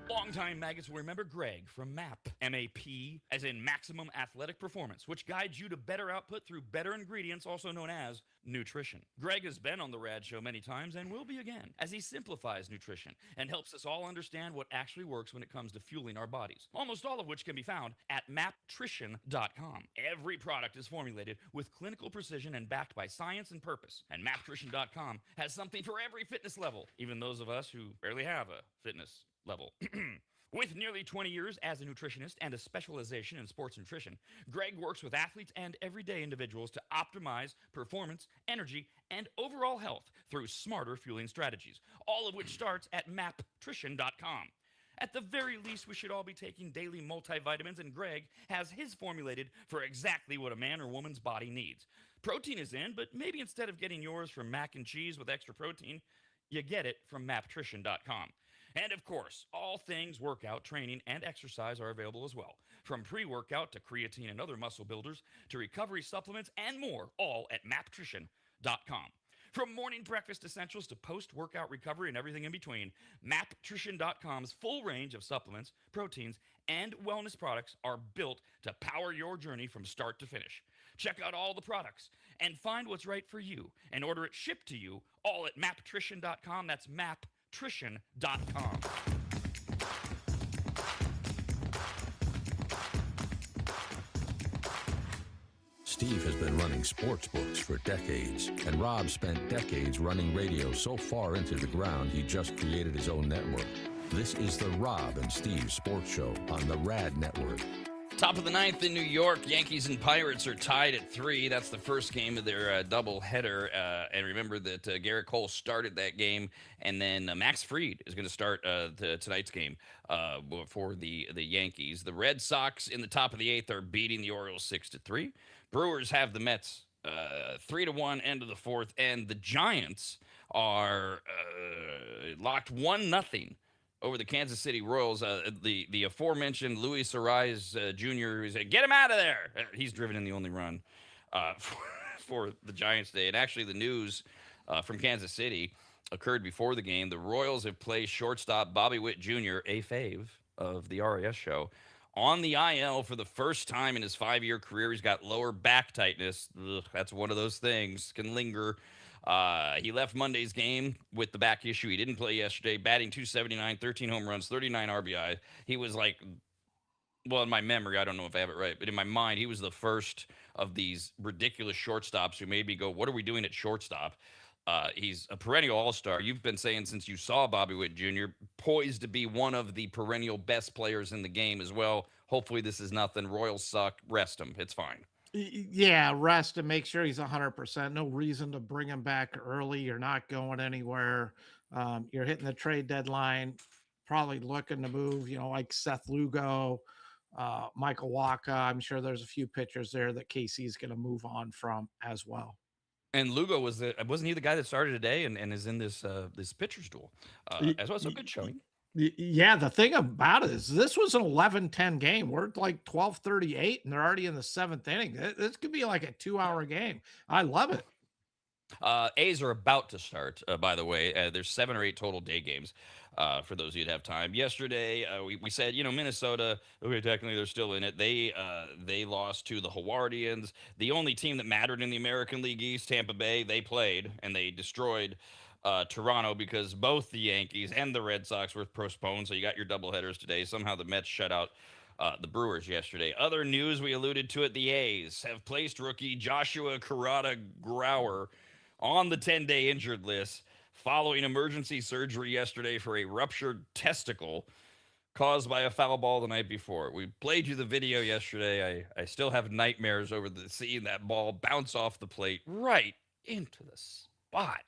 Longtime maggots will remember Greg from MAP, M-A-P, as in Maximum Athletic Performance, which guides you to better output through better ingredients, also known as nutrition. Greg has been on the Rad Show many times and will be again, as he simplifies nutrition and helps us all understand what actually works when it comes to fueling our bodies, almost all of which can be found at maptrition.com. Every product is formulated with clinical precision and backed by science and purpose, and maptrition.com has something for every fitness level, even those of us who barely have a fitness level. With nearly 20 years as a nutritionist and a specialization in sports nutrition, Greg works with athletes and everyday individuals to optimize performance, energy, and overall health through smarter fueling strategies, all of which starts at maptrition.com. At the very least, we should all be taking daily multivitamins, and Greg has his formulated for exactly what a man or woman's body needs. Protein is in, but maybe instead of getting yours from mac and cheese with extra protein, you get it from maptrition.com. And of course, all things workout, training, and exercise are available as well. From pre-workout to creatine and other muscle builders to recovery supplements and more, all at maptrition.com. From morning breakfast essentials to post-workout recovery and everything in between, maptrition.com's full range of supplements, proteins, and wellness products are built to power your journey from start to finish. Check out all the products and find what's right for you and order it shipped to you all at maptrition.com. That's maptrition.com. Steve has been running sports books for decades, and Rob spent decades running radio so far into the ground he just created his own network. This is the Rob and Steve Sports Show on the Rad Network. Top of the ninth in New York, Yankees and Pirates are tied at 3. That's the first game of their doubleheader. And remember that Garrett Cole started that game, and then Max Fried is going to start tonight's game for the Yankees. The Red Sox in the top of the 8th are beating the Orioles 6-3. Brewers have the Mets 3-1 end of the 4th, and the Giants are locked 1-0 over the Kansas City Royals. The aforementioned Luis Ariz Jr., who said, "Get him out of there." He's driven in the only run for the Giants today. And actually, the news from Kansas City occurred before the game. The Royals have placed shortstop Bobby Witt Jr., a fave of the RAS show, on the IL for the first time in his 5-year career. He's got lower back tightness. Ugh, that's one of those things, can linger. He left Monday's game with the back issue. He didn't play yesterday, batting .279, 13 home runs, 39 RBI. He was like, well, in my memory, I don't know if I have it right, but in my mind, he was the first of these ridiculous shortstops who made me go, what are we doing at shortstop? He's a perennial all-star. You've been saying since you saw Bobby Witt Jr., poised to be one of the perennial best players in the game as well. Hopefully this is nothing. Royals suck. Rest him. It's fine. Yeah, rest and make sure he's 100%. No reason to bring him back early. You're not going anywhere. You're hitting the trade deadline, probably looking to move, like Seth Lugo, Michael Wacha. I'm sure there's a few pitchers there that KC's going to move on from as well. And Lugo wasn't he the guy that started today and is in this pitcher's duel as well? So good showing. Yeah, the thing about it is this was an 11-10 game. We're at like 12:38, and they're already in the 7th inning. This could be like a 2-hour game. I love it. A's are about to start, by the way. There's 7 or 8 total day games for those of you that have time. Yesterday, we said, Minnesota, okay, technically they're still in it. They lost to the Hawardians, the only team that mattered in the American League East, Tampa Bay. They played, and they destroyed Toronto because both the Yankees and the Red Sox were postponed. So you got your doubleheaders today. Somehow the Mets shut out the Brewers yesterday. Other news, we alluded to it, the A's have placed rookie Joshua Kurata Grauer on the 10-day injured list following emergency surgery yesterday for a ruptured testicle caused by a foul ball the night before. We played you the video yesterday. I still have nightmares over seeing that ball bounce off the plate right into the spot.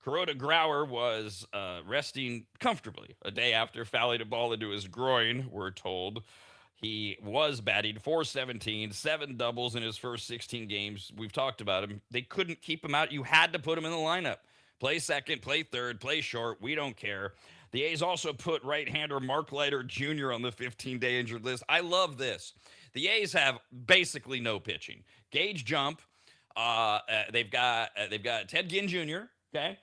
Kuroda Grauer was resting comfortably a day after fouling a ball into his groin, we're told. He was batting .417, 7 doubles in his first 16 games. We've talked about him. They couldn't keep him out. You had to put him in the lineup. Play second, play third, play short. We don't care. The A's also put right-hander Mark Leiter Jr. on the 15-day injured list. I love this. The A's have basically no pitching. Gage Jump. They've got Ted Ginn Jr. Okay.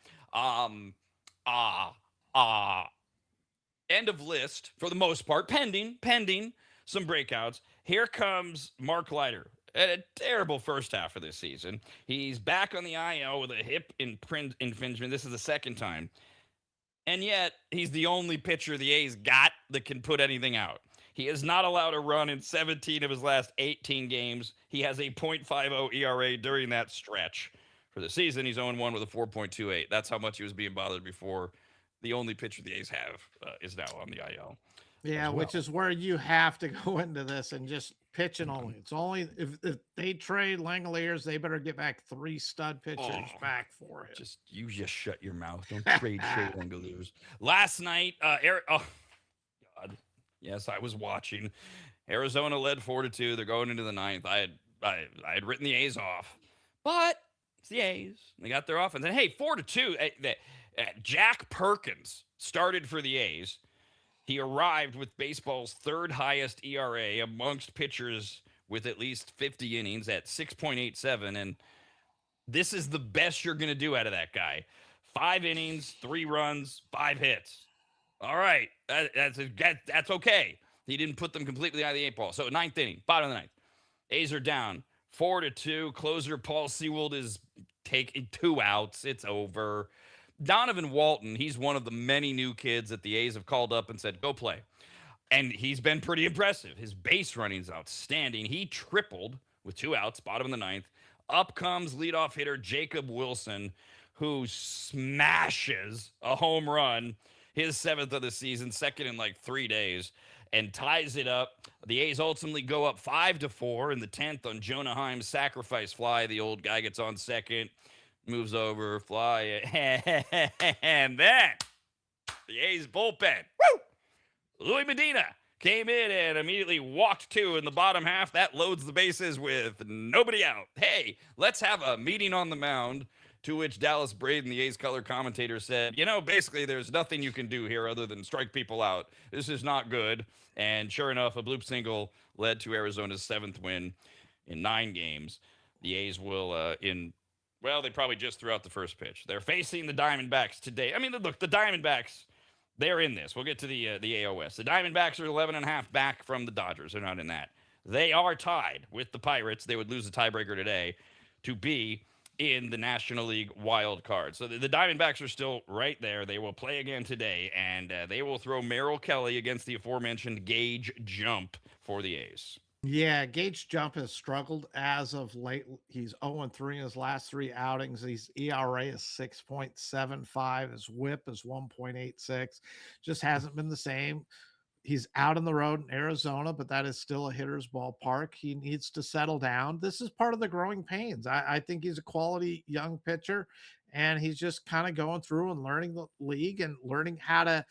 End of list for the most part. Pending some breakouts. Here comes Mark Leiter. A terrible first half of this season. He's back on the IL with a hip infringement. This is the second time. And yet, he's the only pitcher the A's got that can put anything out. He is not allowed a run in 17 of his last 18 games. He has a .50 ERA during that stretch. For the season, he's 0-1 with a 4.28. That's how much he was being bothered before. The only pitcher the A's have is now on the IL. Yeah, which is where you have to go into this and just pitching only. It's only if they trade Langoliers, they better get back 3 stud pitchers back for it. You just shut your mouth. Don't trade Shea Langoliers. Last night, Eric. Oh God, yes, I was watching. Arizona led 4-2. They're going into the 9th. I had written the A's off, but it's the A's. They got their offense. And hey, 4-2. Jack Perkins started for the A's. He arrived with baseball's 3rd highest ERA amongst pitchers with at least 50 innings at 6.87. And this is the best you're going to do out of that guy. 5 innings, 3 runs, 5 hits. All right. That's okay. He didn't put them completely out of the 8 ball. So 9th inning, bottom of the 9th. A's are down 4-2. Closer Paul Sewald is taking 2 outs. It's over. Donovan Walton, he's one of the many new kids that the A's have called up and said, go play. And he's been pretty impressive. His base running is outstanding. He tripled with 2 outs, bottom of the 9th. Up comes leadoff hitter Jacob Wilson, who smashes a home run, his 7th of the season, second in like 3 days, and ties it up. The A's ultimately go up 5-4 in the 10th on Jonah Heim's sacrifice fly. The old guy gets on second. Moves over, fly, and then the A's bullpen. Woo! Louis Medina came in and immediately walked 2 in the bottom half. That loads the bases with nobody out. Hey, let's have a meeting on the mound, to which Dallas Braden, the A's color commentator, said, basically there's nothing you can do here other than strike people out. This is not good. And sure enough, a bloop single led to Arizona's 7th win in 9 games. The A's will, well, they probably just threw out the first pitch. They're facing the Diamondbacks today. I mean, look, the Diamondbacks, they're in this. We'll get to the AOS. The Diamondbacks are 11.5 back from the Dodgers. They're not in that. They are tied with the Pirates. They would lose a tiebreaker today to be in the National League wild card. So the Diamondbacks are still right there. They will play again today, and they will throw Merrill Kelly against the aforementioned Gage Jump for the A's. Yeah, Gage Jump has struggled as of late. He's 0-3 in his last 3 outings. His ERA is 6.75. His whip is 1.86. Just hasn't been the same. He's out on the road in Arizona, but that is still a hitter's ballpark. He needs to settle down. This is part of the growing pains. I think he's a quality young pitcher, and he's just kind of going through and learning the league and learning how to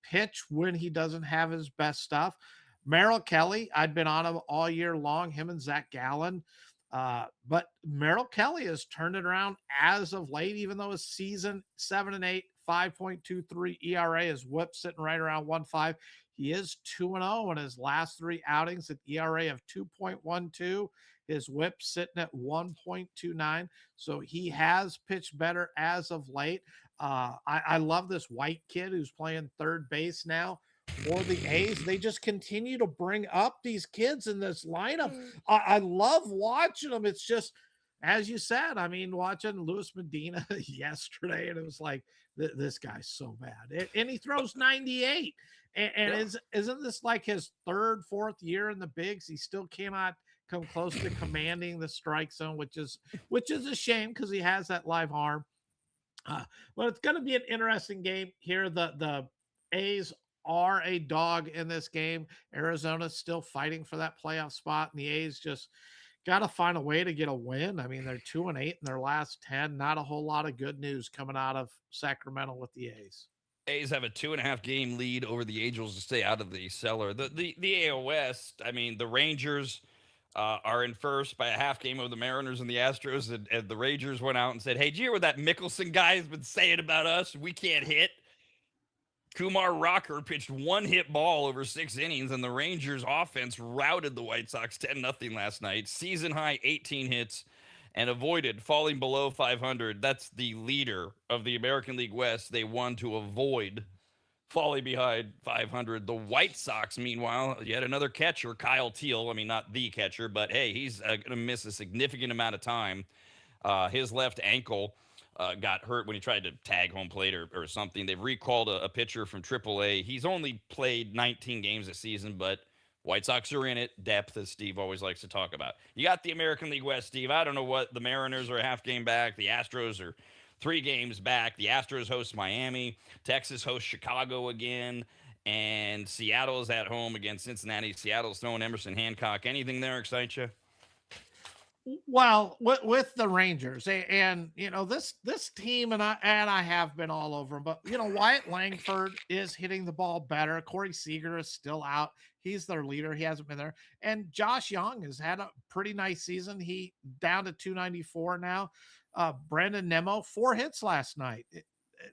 pitch when he doesn't have his best stuff. Merrill Kelly, I'd been on him all year long, him and Zach Gallen. But Merrill Kelly has turned it around as of late, even though his season 7-8, 5.23 ERA, his whip sitting right around 1.5. He is 2-0 in his last 3 outings, an ERA of 2.12 His whip sitting at 1.29. So he has pitched better as of late. I love this White kid who's playing third base now for the A's. They just continue to bring up these kids in this lineup. I love watching them. It's just, as you said, I mean, watching Luis Medina yesterday, and it was like, this guy's so bad. And he throws 98. And isn't this like his third, fourth year in the bigs? He still cannot come close to commanding the strike zone, which is a shame because he has that live arm. But it's going to be an interesting game here. The A's are a dog in this game. Arizona's still fighting for that playoff spot, and the A's just got to find a way to get a win. I mean, they're 2-8 in their last 10. Not a whole lot of good news coming out of Sacramento with the A's. A's have a 2.5 game lead over the Angels to stay out of the cellar. The AL West, I mean, the Rangers are in first by a half game over the Mariners and the Astros, and the Rangers went out and said, hey, did you hear what that Mickelson guy has been saying about us? We can't hit. Kumar Rocker pitched one hit ball over 6 innings, and the Rangers offense routed the White Sox 10-0 last night. Season high 18 hits and avoided falling below 500. That's the leader of the American League West. They won to avoid falling behind 500. The White Sox, meanwhile, yet another catcher, Kyle Teal. I mean, not the catcher, but hey, he's going to miss a significant amount of time. His left ankle got hurt when he tried to tag home plate or something. They've recalled a pitcher from AAA. He's only played 19 games this season, but White Sox are in it. Depth, as Steve always likes to talk about. You got the American League West, Steve. I don't know what. The Mariners are a half game back. The Astros are 3 games back. The Astros host Miami. Texas hosts Chicago again. And Seattle is at home against Cincinnati. Seattle's throwing Emerson Hancock. Anything there excite you? Well, with the Rangers, and you know, this team, and I have been all over them, but you know, Wyatt Langford is hitting the ball better. Corey Seager is still out. He's their leader. He hasn't been there. And Josh Young has had a pretty nice season. He down to 294 now. Brandon Nemo, 4 hits last night.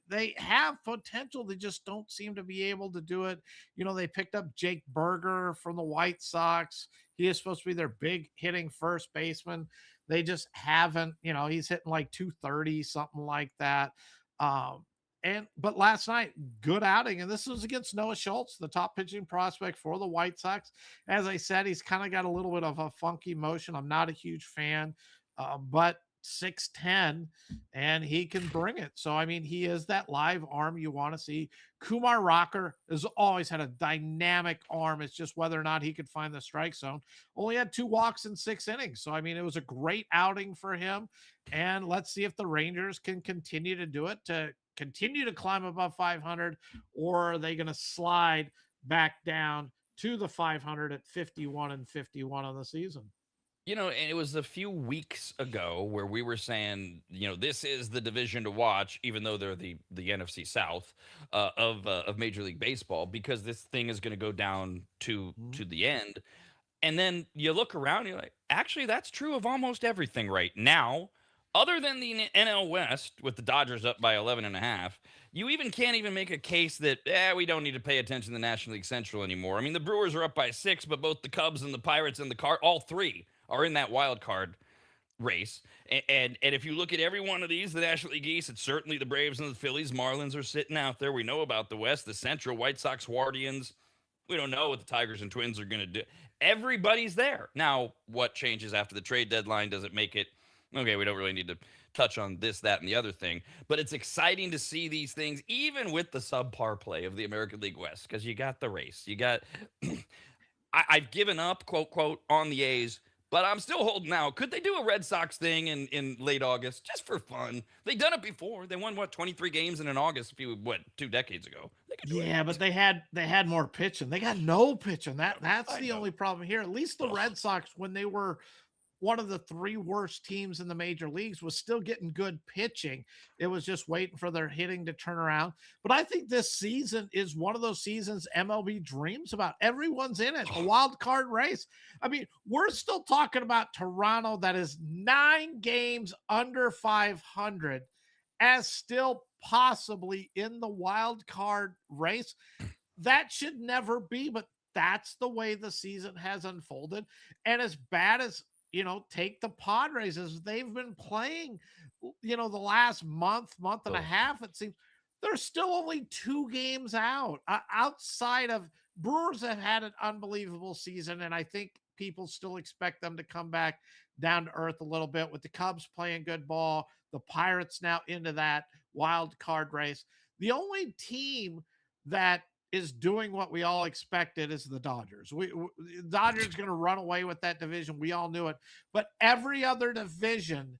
They have potential. They just don't seem to be able to do it. You know, they picked up Jake Berger from the White Sox. He is supposed to be their big hitting first baseman. They just haven't, you know, he's hitting like 230, something like that. But last night, good outing. And this was against Noah Schultz, the top pitching prospect for the White Sox. As I said, he's kind of got a little bit of a funky motion. I'm not a huge fan, but 6'10", and he can bring it. So, I mean, he is that live arm you want to see. Kumar Rocker has always had a dynamic arm. It's just whether or not he could find the strike zone. Only had 2 walks in 6 innings. So, I mean, it was a great outing for him. And let's see if the Rangers can continue to do it, to continue to climb above 500, or are they going to slide back down to the 500 at 51-51 on the season? You know, and it was a few weeks ago where we were saying, you know, this is the division to watch, even though they're the NFC South of Major League Baseball, because this thing is going to go down to the end. And then you look around, and you're like, actually, that's true of almost everything right now, other than the NL West with the Dodgers up by 11.5. You even can't even make a case that we don't need to pay attention to the National League Central anymore. I mean, the Brewers are up by 6, but both the Cubs and the Pirates and the all 3 are in that wild card race. And if you look at every one of these, the National League East, it's certainly the Braves and the Phillies. Marlins are sitting out there. We know about the West, the Central, White Sox, Guardians. We don't know what the Tigers and Twins are going to do. Everybody's there. Now, what changes after the trade deadline? Does it make it, okay, we don't really need to touch on this, that, and the other thing. But it's exciting to see these things, even with the subpar play of the American League West, because you got the race. You got, I've given up, quote, quote, on the A's, but I'm still holding out. Could they do a Red Sox thing in late August just for fun? They've done it before. They won, 23 games in August 2 decades ago. Yeah, but they had more pitching. They got no pitching. That's the only problem here. At least the Red Sox, when they were one of the 3 worst teams in the major leagues, was still getting good pitching. It was just waiting for their hitting to turn around. But I think this season is one of those seasons MLB dreams about. Everyone's in it. The wild card race. I mean, we're still talking about Toronto that is 9 games under 500 as still possibly in the wild card race. That should never be, but that's the way the season has unfolded. And as bad as take the Padres as they've been playing, the last month and a half, it seems they're still only 2 games out. Outside of Brewers have had an unbelievable season, and I think people still expect them to come back down to earth a little bit with the Cubs playing good ball, the Pirates now into that wild card race. The only team that is doing what we all expected is the Dodgers. Dodgers going to run away with that division. We all knew it, but every other division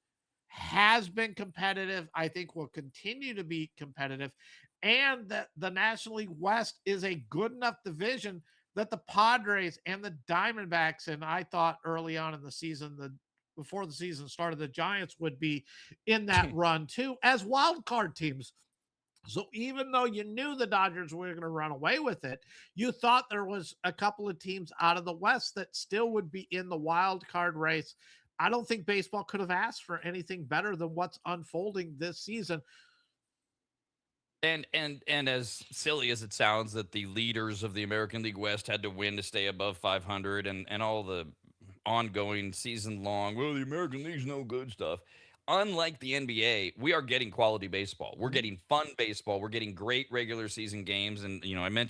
has been competitive. I think will continue to be competitive, and that the National League West is a good enough division that the Padres and the Diamondbacks, and I thought early on in the season, before the season started, the Giants would be in that run too as wild card teams. So even though you knew the Dodgers were going to run away with it, you thought there was a couple of teams out of the West that still would be in the wild card race. I don't think baseball could have asked for anything better than what's unfolding this season. And as silly as it sounds that the leaders of the American League West had to win to stay above 500 and all the ongoing season long, well, the American League's no good stuff. Unlike the NBA, we are getting quality baseball. We're getting fun baseball. We're getting great regular season games. And,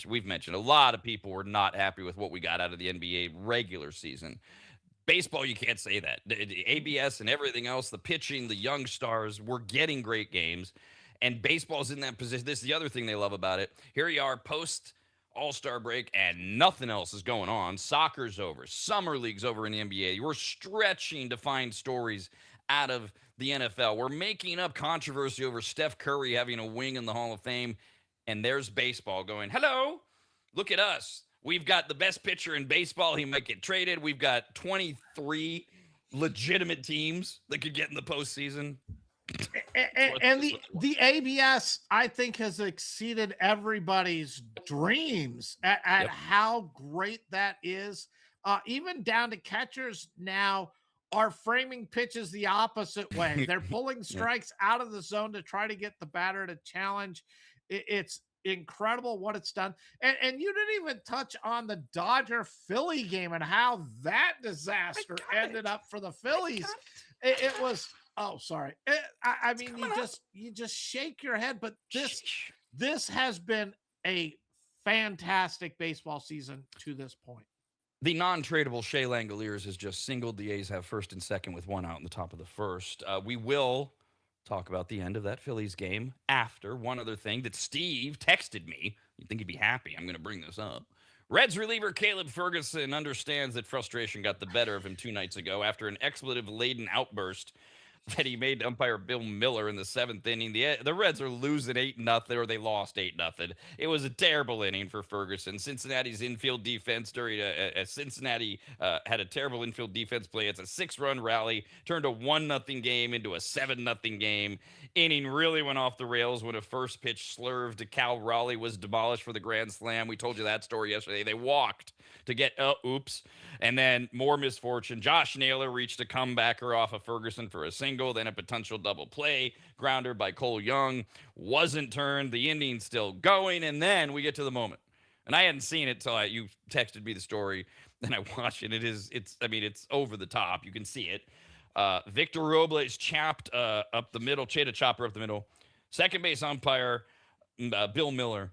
we've mentioned a lot of people were not happy with what we got out of the NBA regular season. Baseball, you can't say that. The ABS and everything else, the pitching, the young stars, we're getting great games. And baseball's in that position. This is the other thing they love about it. Here you are post All-Star break and nothing else is going on. Soccer's over. Summer league's over in the NBA. We're stretching to find stories out of the NFL. We're making up controversy over Steph Curry having a wing in the Hall of Fame. And there's baseball going, hello, look at us. We've got the best pitcher in baseball. He might get traded. We've got 23 legitimate teams that could get in the postseason. And the ABS, I think, has exceeded everybody's dreams at how great that is. Even down to catchers now are framing pitches the opposite way. They're pulling strikes out of the zone to try to get the batter to challenge. It's incredible what it's done. And you didn't even touch on the Dodger Philly game and how that disaster ended up for the Phillies. It was. Oh, sorry. I mean, you just shake your head, but this has been a fantastic baseball season to this point. The non-tradable Shea Langoliers has just singled. The A's have first and second with one out in the top of the first. We will talk about the end of that Phillies game after. One other thing that Steve texted me. You'd think he'd be happy. I'm going to bring this up. Reds reliever Caleb Ferguson understands that frustration got the better of him 2 nights ago after an expletive-laden outburst that he made umpire Bill Miller in the 7th inning. The Reds are losing 8-0, or they lost 8-0. It was a terrible inning for Ferguson. Cincinnati's infield defense during Cincinnati had a terrible infield defense play. It's a 6-run rally, turned a 1-0 game into a 7-0 game. Inning really went off the rails when a first pitch slurve to Cal Raleigh was demolished for the grand slam. We told you that story yesterday. They walked to get oops. And then more misfortune. Josh Naylor reached a comebacker off of Ferguson for a single, then a potential double play. Grounder by Cole Young wasn't turned. The inning's still going. And then we get to the moment. And I hadn't seen it till you texted me the story. Then I watched it. It's over the top. You can see it. Victor Robles chopped up the middle, Cheta Chopper up the middle. Second base umpire, Bill Miller,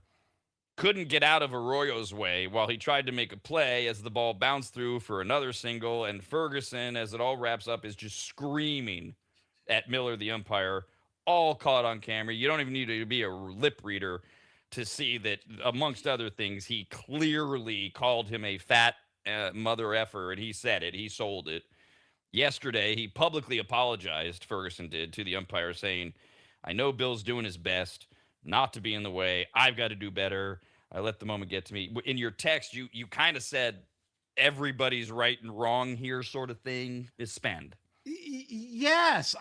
couldn't get out of Arroyo's way while he tried to make a play as the ball bounced through for another single. And Ferguson, as it all wraps up, is just screaming at Miller, the umpire, all caught on camera. You don't even need to be a lip reader to see that, amongst other things, he clearly called him a fat mother effer, and he said it. He sold it. Yesterday, he publicly apologized, Ferguson did, to the umpire, saying, I know Bill's doing his best not to be in the way. I've got to do better. I let the moment get to me. In your text, you kind of said everybody's right and wrong here sort of thing is spanned. Yes,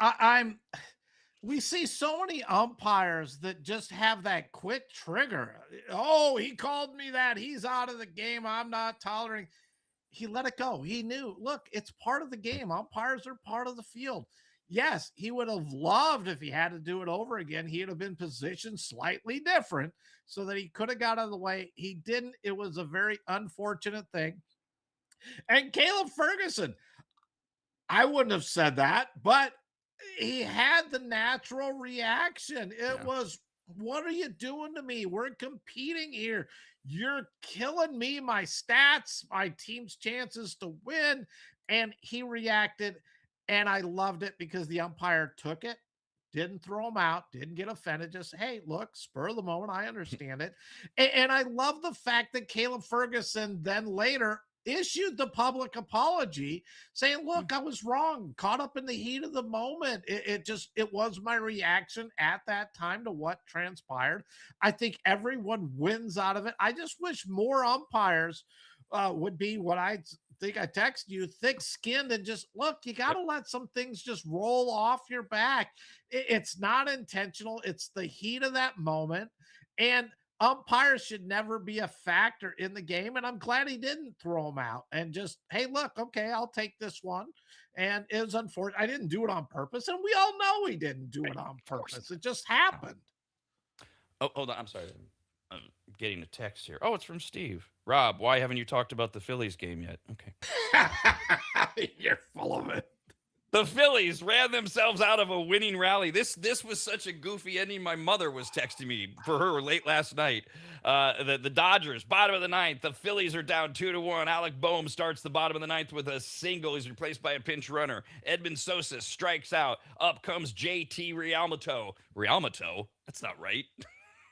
we see so many umpires that just have that quick trigger. Oh, he called me that. He's out of the game. I'm not tolerating. He let it go. He knew, look, it's part of the game. Umpires are part of the field. Yes, he would have loved if he had to do it over again. He'd have been positioned slightly different so that he could have got out of the way. He didn't. It was a very unfortunate thing. And Caleb Ferguson, I wouldn't have said that, but he had the natural reaction. It Yeah. was, what are you doing to me? We're competing here. You're killing me, my stats, my team's chances to win. And he reacted, and I loved it because the umpire took it, didn't throw him out, didn't get offended. Just, hey, look, spur of the moment. I understand it. And I love the fact that Caleb Ferguson then later issued the public apology saying, look, I was wrong, caught up in the heat of the moment. It was my reaction at that time to what transpired. I think everyone wins out of it. I just wish more umpires would be what I think I texted you, thick skinned, and just look, you got to let some things just roll off your back. It's not intentional, it's the heat of that moment. And umpires should never be a factor in the game. And I'm glad he didn't throw him out and just, hey, look, okay, I'll take this one. And it was unfortunate. I didn't do it on purpose. And we all know he didn't do it on purpose. It just happened. Oh, hold on. I'm sorry. I'm getting a text here. Oh, it's from Steve. Rob, why haven't you talked about the Phillies game yet? Okay. You're full of it. The Phillies ran themselves out of a winning rally. This was such a goofy ending. My mother was texting me for her late last night. The Dodgers, bottom of the ninth. The Phillies are down 2-1. Alec Boehm starts the bottom of the ninth with a single. He's replaced by a pinch runner. Edmund Sosa strikes out. Up comes JT Realmuto. Realmuto? That's not right.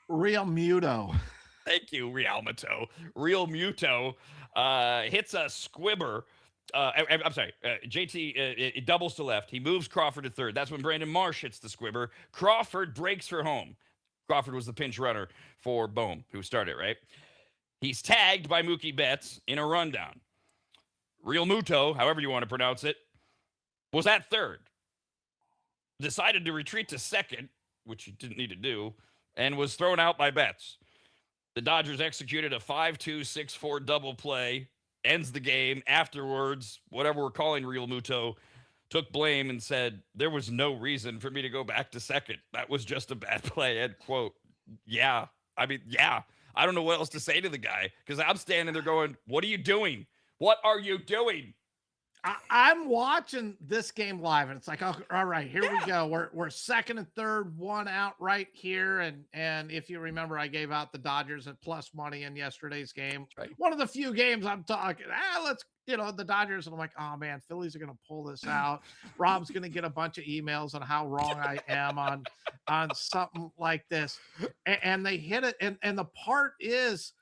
Real Muto. Thank you, Realmuto. Real Muto hits a squibber. I'm sorry. JT it doubles to left. He moves Crawford to third. That's when Brandon Marsh hits the squibber. Crawford breaks for home. Crawford was the pinch runner for Boehm, who started, right? He's tagged by Mookie Betts in a rundown. Real Muto, however you want to pronounce it, was at third. Decided to retreat to second, which he didn't need to do, and was thrown out by Betts. The Dodgers executed a 5-2, 6-4 double play, ends the game. Afterwards, whatever we're calling Real Muto took blame and said, there was no reason for me to go back to second. That was just a bad play, end quote. Yeah. I mean, yeah. I don't know what else to say to the guy because I'm standing there going, what are you doing? What are you doing? I'm watching this game live, and it's like, oh, all right, here we go. We're second and third, one out right here. And if you remember, I gave out the Dodgers at plus money in yesterday's game. Right. One of the few games I'm talking, let's, the Dodgers. And I'm like, oh man, Phillies are going to pull this out. Rob's going to get a bunch of emails on how wrong I am on something like this. And they hit it. And the part is,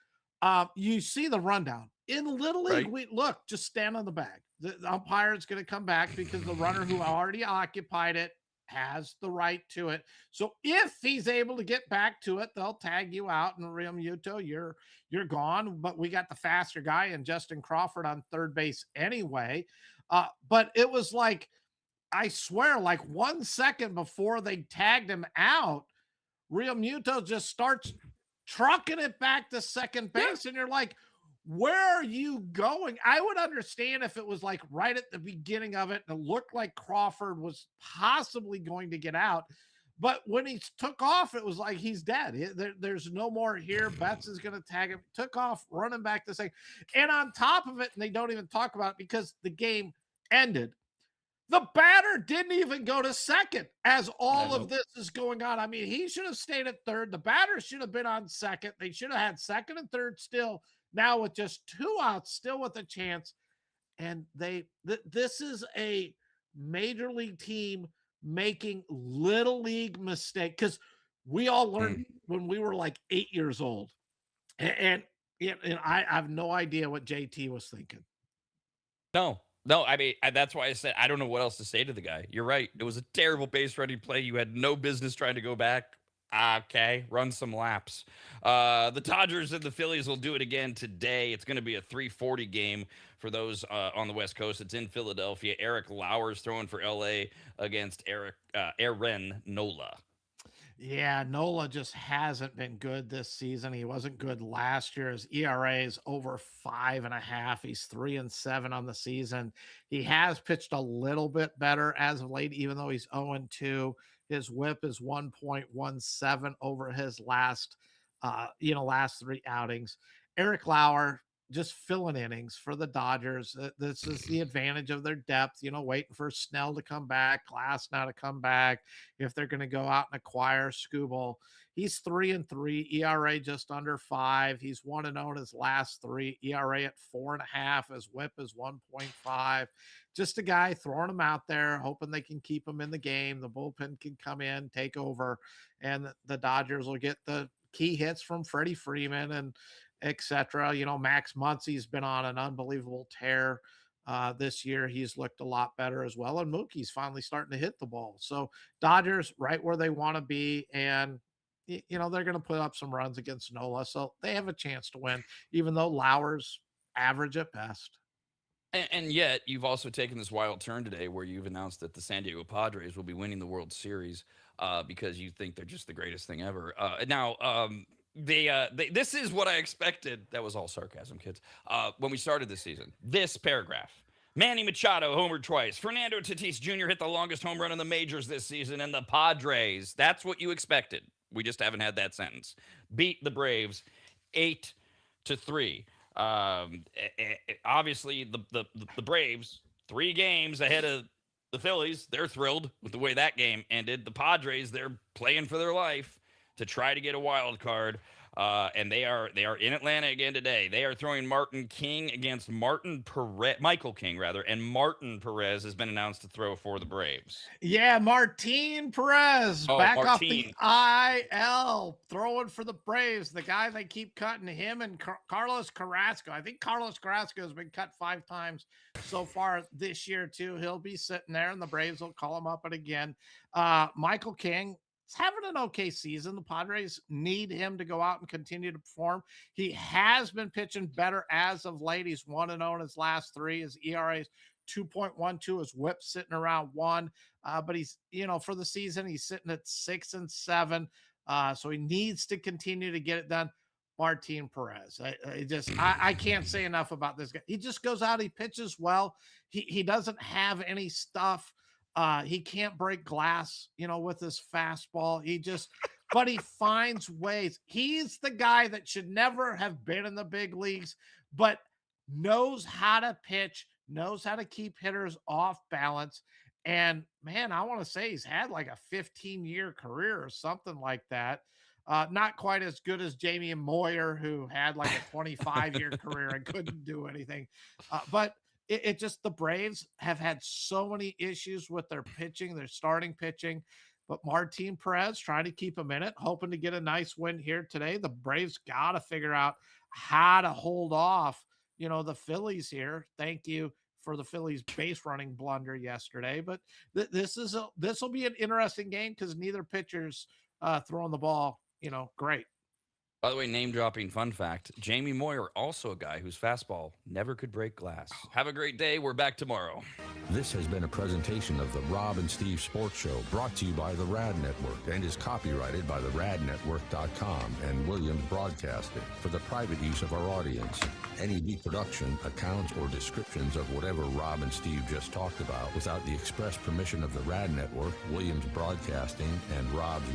you see the rundown. In Little League, Right. just stand on the bag. The umpire is going to come back because the runner who already occupied it has the right to it. So if he's able to get back to it, they'll tag you out, and Real Muto, you're gone. But we got the faster guy and Justin Crawford on third base anyway. But it was like, I swear, like 1 second before they tagged him out, Real Muto just starts trucking it back to second base, and you're like, where are you going? I would understand if it was like right at the beginning of it and it looked like Crawford was possibly going to get out. But when he took off, it was like he's dead. There's no more here. Betts is going to tag him. Took off, running back to second. And on top of it, and they don't even talk about it because the game ended, the batter didn't even go to second as all of this is going on. I mean, he should have stayed at third. The batter should have been on second. They should have had second and third still. Now with just 2 outs, still with a chance. And this is a major league team making little league mistake, because we all learned when we were like 8 years old. And I have no idea what JT was thinking. No, I mean, that's why I said I don't know what else to say to the guy. You're right. It was a terrible base running play. You had no business trying to go back. Okay, run some laps. The Dodgers and the Phillies will do it again today. It's going to be a 3:40 game for those on the West Coast. It's in Philadelphia. Eric Lauer's throwing for LA against Aaron Nola. Yeah, Nola just hasn't been good this season. He wasn't good last year. His ERA is over 5.5. He's 3-7 on the season. He has pitched a little bit better as of late, even though he's 0-2. His whip is 1.17 over his last 3 outings. Eric Lauer, just filling innings for the Dodgers. This is the advantage of their depth, waiting for Snell to come back, Glass now to come back. If they're going to go out and acquire Skubal, he's 3-3, ERA just under 5. He's 1-0 in his last 3, ERA at 4.5. His WHIP is 1.5. Just a guy throwing him out there, hoping they can keep him in the game. The bullpen can come in, take over, and the Dodgers will get the key hits from Freddie Freeman and etc. Max Muncy's been on an unbelievable tear this year. He's looked a lot better as well. And Mookie's finally starting to hit the ball. So Dodgers right where they want to be. And, they're going to put up some runs against Nola. So they have a chance to win, even though Lauer's average at best. And yet, you've also taken this wild turn today where you've announced that the San Diego Padres will be winning the World Series because you think they're just the greatest thing ever. This is what I expected. That was all sarcasm, kids. When we started this season, this paragraph. Manny Machado homered twice. Fernando Tatis Jr. hit the longest home run in the majors this season. And the Padres, that's what you expected. We just haven't had that sentence. Beat the Braves 8-3. Obviously, the Braves, 3 games ahead of the Phillies. They're thrilled with the way that game ended. The Padres, they're playing for their life to try to get a wild card. And they are in Atlanta again today. They are throwing Michael King, and Martin Perez has been announced to throw for the Braves. Yeah, Martin Perez back off the IL, throwing for the Braves. The guy they keep cutting, him and Carlos Carrasco. I think Carlos Carrasco has been cut 5 times so far this year too. He'll be sitting there, and the Braves will call him up again. Michael King is having an okay season. The Padres need him to go out and continue to perform. He has been pitching better as of late. He's 1-0 in his last 3. His ERA is 2.12. His WHIP sitting around 1. But he's, for the season, he's sitting at 6-7. So he needs to continue to get it done. Martin Perez. I can't say enough about this guy. He just goes out, he pitches well. He doesn't have any stuff. He can't break glass, with his fastball. But he finds ways. He's the guy that should never have been in the big leagues, but knows how to pitch, knows how to keep hitters off balance. And man, I want to say he's had like a 15-year career or something like that. Not quite as good as Jamie Moyer, who had like a 25-year career and couldn't do anything. But it just, the Braves have had so many issues with their pitching, their starting pitching. But Martin Perez trying to keep him in it, hoping to get a nice win here today. The Braves got to figure out how to hold off, the Phillies here. Thank you for the Phillies base running blunder yesterday. But this will be an interesting game because neither pitcher's throwing the ball, great. By the way, name-dropping fun fact, Jamie Moyer, also a guy whose fastball never could break glass. Have a great day. We're back tomorrow. This has been a presentation of the Rob and Steve Sports Show, brought to you by the Rad Network and is copyrighted by the radnetwork.com and Williams Broadcasting for the private use of our audience. Any reproduction, accounts, or descriptions of whatever Rob and Steve just talked about without the express permission of the Rad Network, Williams Broadcasting, and Rob's